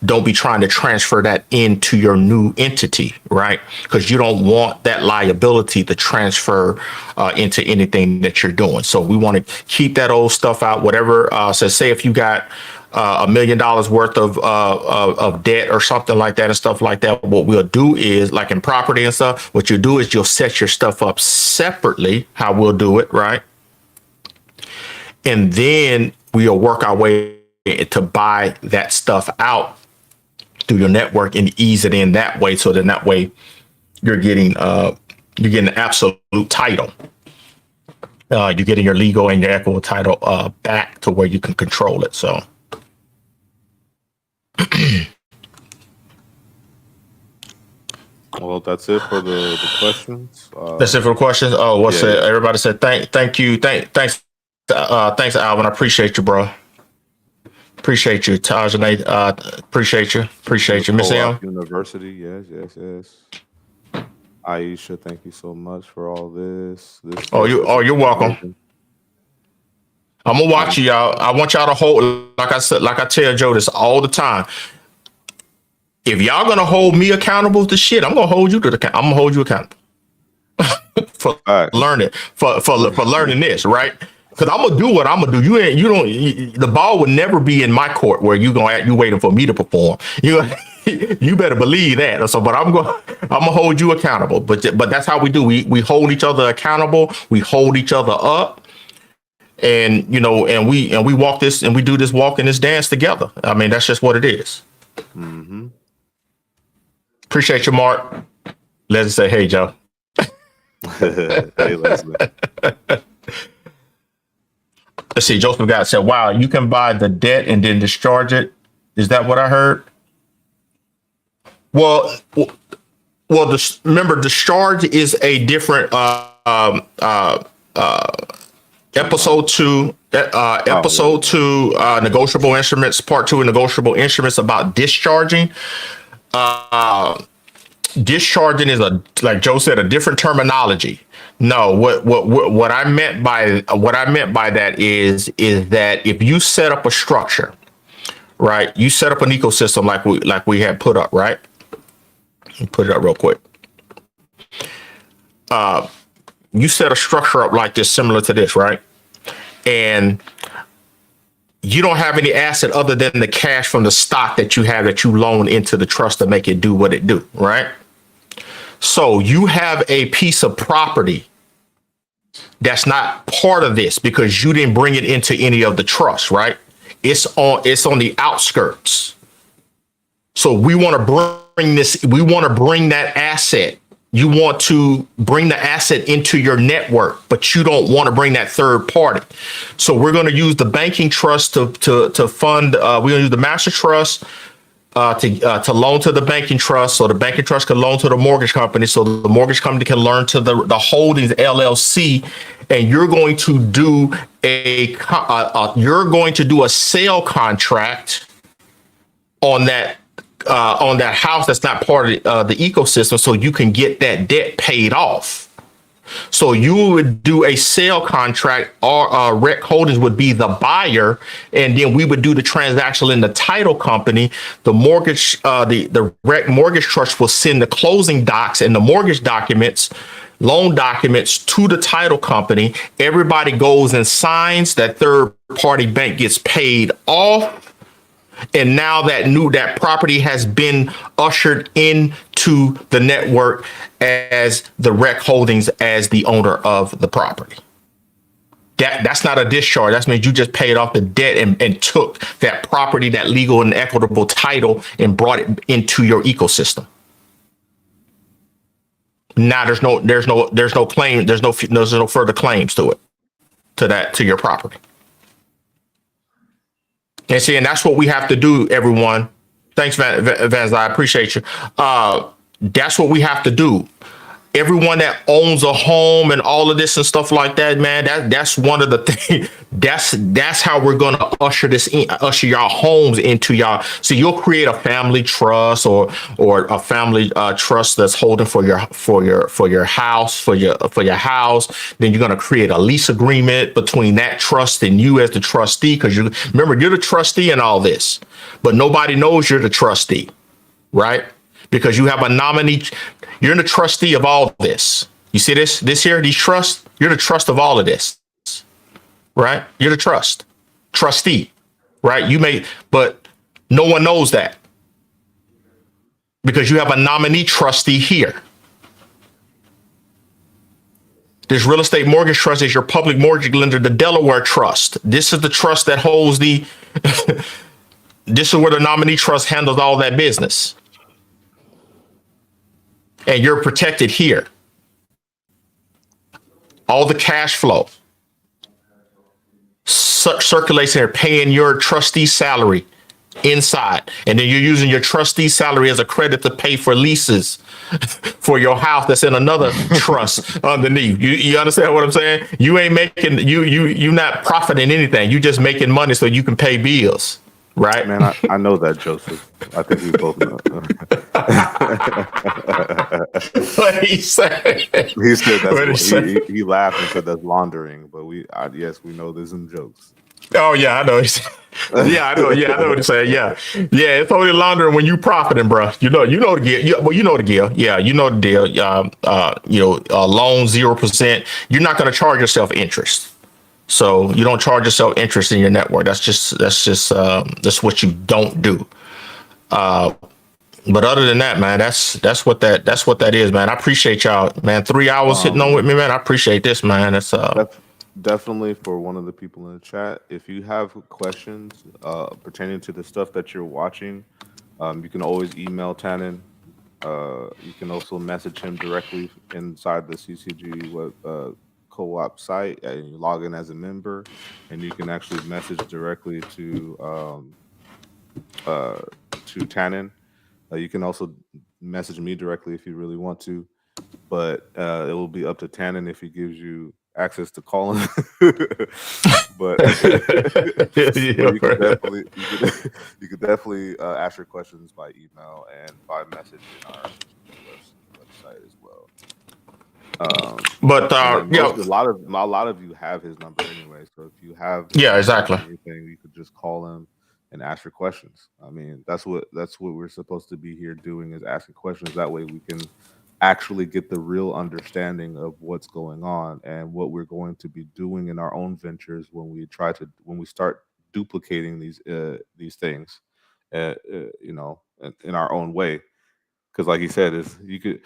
Don't be trying to transfer that into your new entity, right? Because you don't want that liability to transfer into anything that you're doing. So we want to keep that old stuff out. Whatever. So say if you got $1 million worth of debt or something like that and stuff like that, what we'll do is, like in property and stuff, what you do is you'll set your stuff up separately. How we'll do it, right? And then we'll work our way to buy that stuff out through your network and ease it in that way. So then that way you're getting the absolute title. You're getting your legal and your equitable title back to where you can control it. So. Well, that's it for the questions. That's it for the questions. Oh, what's it? Everybody said thank you. Thanks, Alvin. I appreciate you, bro. Appreciate you, Tajane. Appreciate you, Miss M. University. Yes. Aisha, thank you so much for all this. You're welcome. I'm gonna watch you, y'all. I want y'all to hold, like I tell Joe this all the time. If y'all gonna hold me accountable to shit, I'm gonna hold you accountable for learning learning this, right? Because I'm gonna do what I'm gonna do. The ball would never be in my court where you waiting for me to perform. You better believe that. So, but I'm gonna hold you accountable. But that's how we do. We hold each other accountable. We hold each other up, and we walk this and we do this walk and this dance together. I mean, that's just what it is. Mm-hmm. Appreciate you, Mark. Leslie say, "Hey, Joe." Hey, Leslie. Let's see. Joseph God said, "Wow, you can buy the debt and then discharge it. Is that what I heard?" Well, remember, discharge is a different episode two. Episode 2, negotiable instruments. Part 2 of negotiable instruments about discharging. Discharging is like Joe said, a different terminology. No, what I meant by that is that if you set up a structure, right? You set up an ecosystem like we had put up, right? Put it up real quick. You set a structure up like this, similar to this, right? And you don't have any asset other than the cash from the stock that you have that you loan into the trust to make it do what it do, right? So you have a piece of property that's not part of this because you didn't bring it into any of the trust, right? It's on the outskirts. So we want to bring that asset. You want to bring the asset into your network, but you don't want to bring that third party. So we're going to use the banking trust to fund. We're going to use the master trust to loan to the banking trust, so the banking trust can loan to the mortgage company, so the mortgage company can loan to the holdings LLC, and you're going to do a sale contract on that house that's not part of the ecosystem, so you can get that debt paid off. So you would do a sale contract, or Rec Holdings would be the buyer, and then we would do the transaction in the title company. The mortgage, the Rec Mortgage Trust will send the closing docs and the mortgage documents, loan documents to the title company. Everybody goes and signs. That third party bank gets paid off. And now that property has been ushered into the network as the Rec Holdings as the owner of the property. That's not a discharge. That means you just paid off the debt and took that property, that legal and equitable title, and brought it into your ecosystem. Now there's no claim. There's no further claims to your property. And see, and that's what we have to do, everyone. Thanks, Vans. I appreciate you. That's what we have to do. everyone that owns a home and all of this and stuff like that, man, that's one of the things. That's how we're gonna usher y'all homes into y'all. So you'll create a family trust or a family trust that's holding for your house for your house. Then you're gonna create a lease agreement between that trust and you as the trustee, because you remember you're the trustee in all this, but nobody knows you're the trustee, right? Because you have a nominee. You're the trustee of all this. You see this here, these trusts. You're the trust of all of this, right? You're the trustee, right? You may, but no one knows that because you have a nominee trustee here. This real estate mortgage trust is your public mortgage lender, the Delaware Trust. This is the trust that holds the. This is where the nominee trust handles all that business, and you're protected here. All the cash flow circulates there, paying your trustee salary inside, and then you're using your trustee salary as a credit to pay for leases for your house that's in another trust underneath. You understand what I'm saying? You ain't making you not profiting anything. You just making money so you can pay bills, right? Man, I know that, Joseph. I think we both know. What he said? He said he laughed and said that's laundering, but yes, we know there's some jokes. Oh yeah, I know. Yeah, I know. Yeah, I know what you're saying. Yeah, yeah. It's only laundering when you profiting, bro. You know the deal. Well, you know the deal. Yeah, you know the deal. Loan 0%. You're not going to charge yourself interest, so you don't charge yourself interest in your network. That's what you don't do. But other than that, man, that's what that is, man. I appreciate y'all, man. 3 hours hitting on with me, man. I appreciate this, man. It's Definitely for one of the people in the chat. If you have questions pertaining to the stuff that you're watching, you can always email Tannen. You can also message him directly inside the CCG co-op site, and you log in as a member, and you can actually message directly to Tannen. You can also message me directly if you really want to, but it will be up to Tannen if he gives you access to call him. but you could definitely ask your questions by email and by message in our website as well. but a lot of you have his number anyway, so if you have exactly anything, you could just call him and ask your questions. I mean, that's what we're supposed to be here doing, is asking questions. That way we can actually get the real understanding of what's going on and what we're going to be doing in our own ventures when we start duplicating these things, in our own way. Because like he said, is you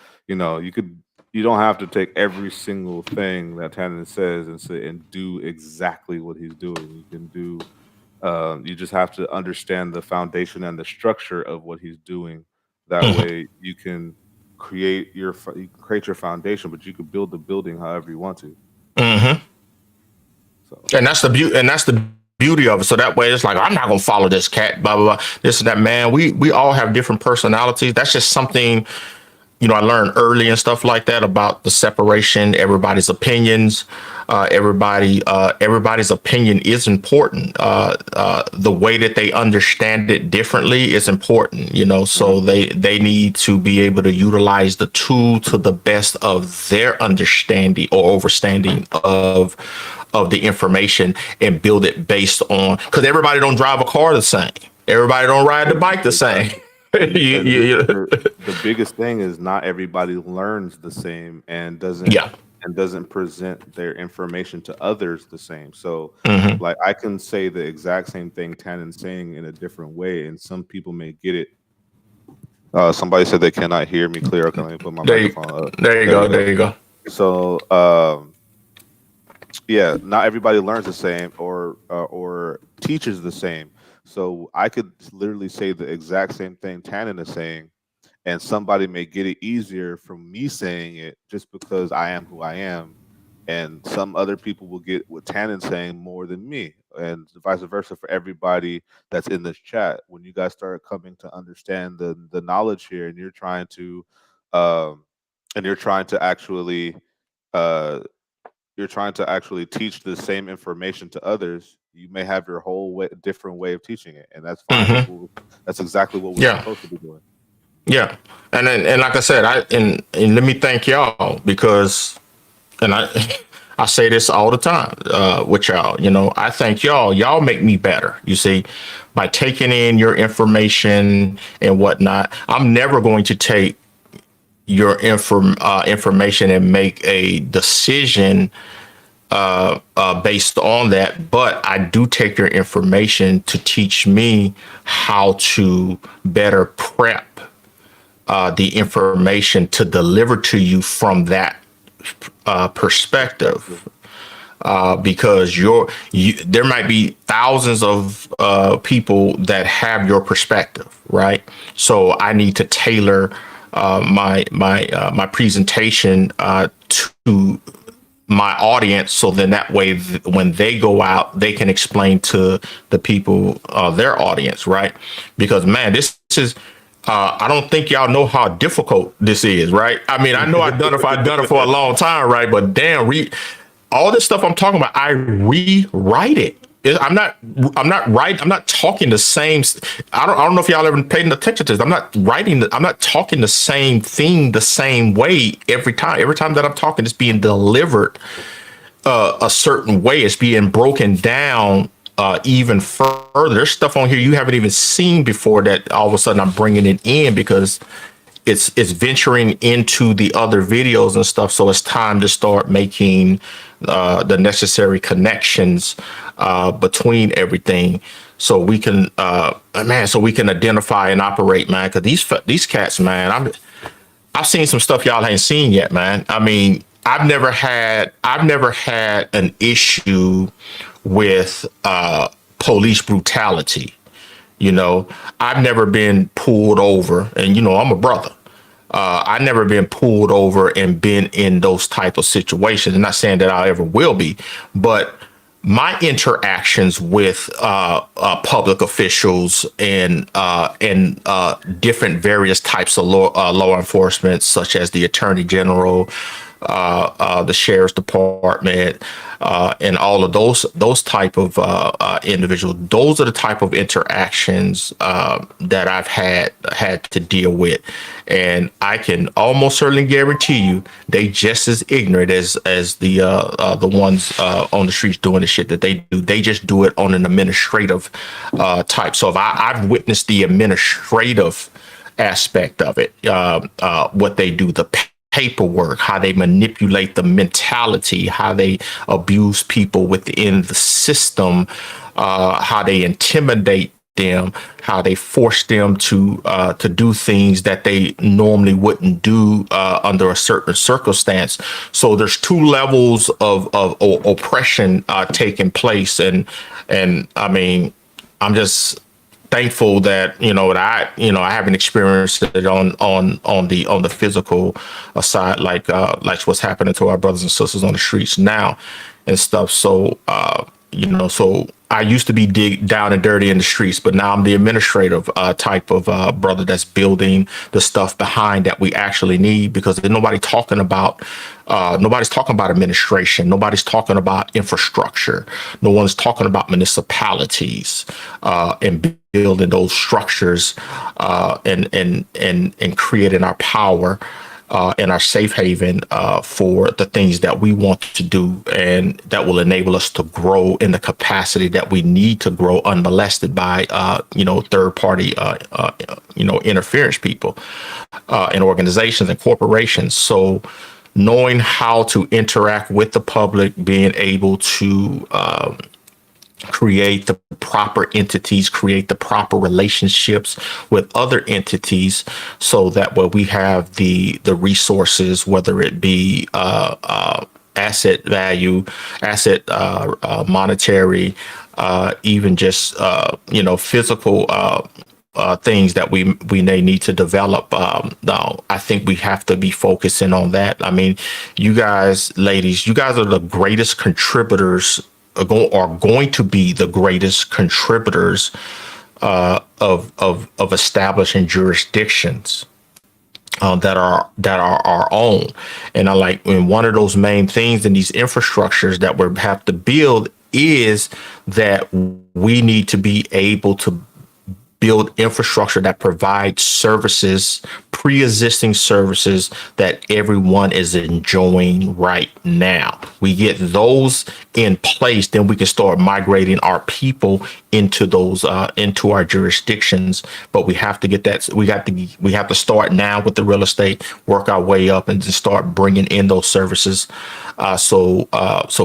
don't have to take every single thing that Tannen says and do exactly what he's doing. You can do. You just have to understand the foundation and the structure of what he's doing. That way, you can create your foundation, but you can build the building however you want to. Mm-hmm. So. And that's the beauty. And that's the beauty of it. So that way, it's like, I'm not gonna follow this cat. Blah blah blah. This and that. Man, we all have different personalities. That's just something. I learned early and stuff like that about the separation, everybody's opinions. Everybody's opinion is important. The way that they understand it differently is important, so they need to be able to utilize the tool to the best of their understanding or overstanding of the information and build it based on, because everybody don't drive a car the same. Everybody don't ride the bike the same. The biggest thing is not everybody learns the same and doesn't present their information to others the same. So like I can say the exact same thing Tannen's saying in a different way, and some people may get it. Somebody said they cannot hear me clear. Okay, let me put my microphone up. There you go. So not everybody learns the same or teaches the same. So I could literally say the exact same thing Tannen is saying, and somebody may get it easier from me saying it just because I am who I am, and some other people will get what Tannen's saying more than me, and vice versa for everybody that's in this chat. When you guys start coming to understand the knowledge here, and you're trying to and uh, you're trying to actually teach the same information to others, you may have your whole different way of teaching it, and that's fine. Hmm. That's exactly what we're Yeah. supposed to be doing. Yeah. And like I said, and let me thank y'all because, and I I say this all the time with y'all. I thank y'all. Y'all make me better. You see, by taking in your information and whatnot. I'm never going to take your information and make a decision based on that. But I do take your information to teach me how to better prep the information to deliver to you from that Perspective. perspective, because there might be thousands of people that have your perspective, right? So I need to tailor my presentation to my audience, so then that way when they go out, they can explain to the people, their audience, right? Because man, this is I don't think y'all know how difficult this is, right? I mean, I know I've done it for a long time, right? But damn, all this stuff I'm talking about, I rewrite it. I'm not talking the same. I don't know if y'all ever paid attention to this. I'm not talking the same thing the same way every time. Every time that I'm talking, it's being delivered a certain way. It's being broken down even further. There's stuff on here you haven't even seen before that all of a sudden I'm bringing it in because it's venturing into the other videos and stuff. So it's time to start making the necessary connections between everything, so we can so we can identify and operate, man. Because these cats, man, I've seen some stuff y'all ain't seen yet, man. I mean, I've never had an issue with police brutality. You know, I've never been pulled over, and I'm a brother. I never been pulled over and been in those type of situations. I'm not saying that I ever will be, but my interactions with public officials and different various types of law enforcement, such as the attorney general, the sheriff's department, and all of those type of individuals. Those are the type of interactions that I've had to deal with, and I can almost certainly guarantee you they just as ignorant as the ones on the streets doing the shit that they do. They just do it on an administrative type. So if I've witnessed the administrative aspect of it, what they do, the paperwork, how they manipulate the mentality, how they abuse people within the system, how they intimidate them, how they force them to do things that they normally wouldn't do under a certain circumstance. So there's two levels of oppression taking place, and I mean, I'm just thankful that I haven't experienced it on the physical side, like what's happening to our brothers and sisters on the streets now and stuff. So so I used to be down and dirty in the streets, but now I'm the administrative type of brother that's building the stuff behind that we actually need, because there's nobody's talking about administration. Nobody's talking about infrastructure. No one's talking about municipalities and building those structures and creating our power and our safe haven for the things that we want to do, and that will enable us to grow in the capacity that we need to grow unmolested by third party interference people and organizations and corporations. So knowing how to interact with the public, being able to create the proper entities, create the proper relationships with other entities, so that way we have the resources, whether it be asset value, asset monetary, even just physical things that we may need to develop. Now, I think we have to be focusing on that. I mean, you guys, ladies, you guys are the greatest contributors, are going to be the greatest contributors of establishing jurisdictions that are our own. And I like when one of those main things in these infrastructures that we have to build is that we need to be able to build infrastructure that provides services, pre-existing services that everyone is enjoying right now. We get those in place, then we can start migrating our people into those into our jurisdictions. But we have to get that. We have to start now with the real estate, work our way up, and just start bringing in those services, so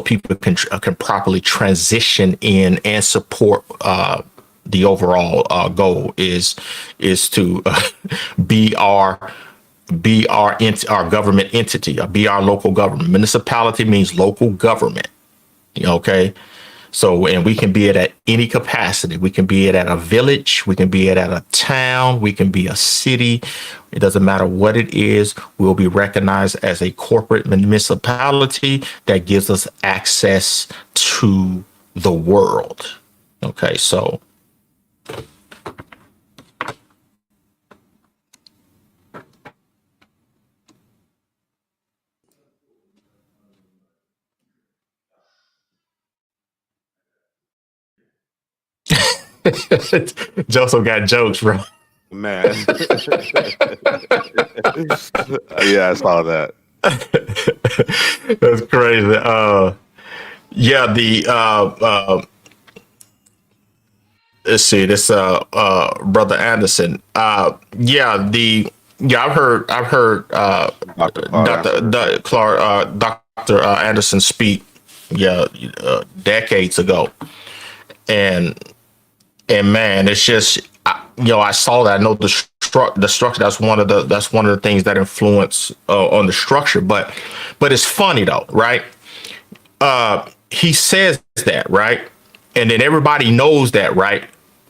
people can properly transition in and support. The overall goal is to be our government entity, be our local government. Municipality means local government. Okay, so and we can be it at any capacity. We can be it at a village. We can be it at a town. We can be a city. It doesn't matter what it is. We'll be recognized as a corporate municipality that gives us access to the world. Okay, so. Joseph got jokes, bro. Man. Yeah, I saw that. That's crazy. Yeah, the let's see, this brother Anderson. I've heard Dr. Anderson speak, yeah, decades ago, and man, it's just I saw that. I know the structure. That's one of the things that influence on the structure. But it's funny though, right? He says that, right, and then everybody knows that, right?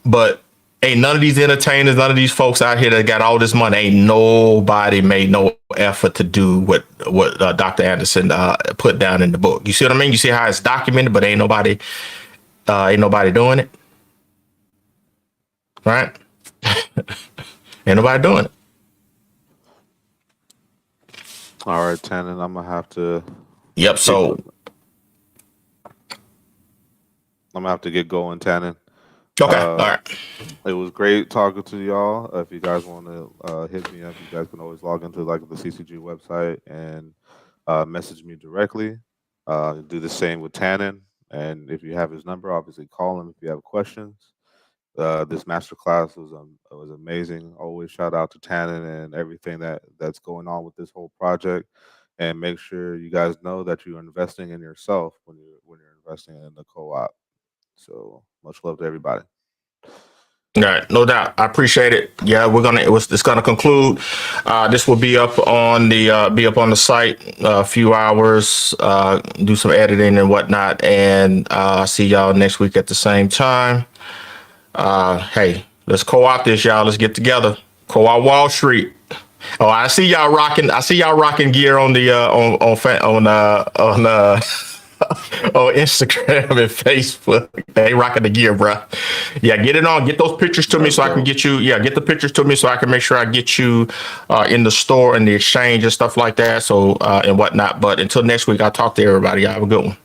But ain't none of these entertainers, none of these folks out here that got all this money, ain't nobody made no effort to do what Dr. Anderson put down in the book. You see what I mean? You see how it's documented, but ain't nobody doing it. Right? Ain't nobody doing it. All right, Tannen, I'm gonna have to. Yep. So I'm gonna have to get going, Tannen. Okay. All right. It was great talking to y'all. If you guys want to hit me up, you guys can always log into like the CCG website and message me directly. Do the same with Tannen, and if you have his number, obviously call him if you have questions. This masterclass was amazing. Always shout out to Tannen and everything that's going on with this whole project. And make sure you guys know that you're investing in yourself when you're investing in the co-op. So much love to everybody. All right, no doubt. I appreciate it. Yeah, it's gonna conclude. This will be up on the site a few hours. Do some editing and whatnot, and see y'all next week at the same time. Hey, let's co-op this, y'all. Let's get together. Co-op Wall Street. Oh, I see y'all rocking. I see y'all rocking gear on the on Instagram and Facebook. They rocking the gear, bro. Yeah, get it on. Get those pictures to me so I can get you. Yeah, get the pictures to me so I can make sure I get you in the store and the exchange and stuff like that. So and whatnot. But until next week, I'll talk to everybody. Y'all have a good one.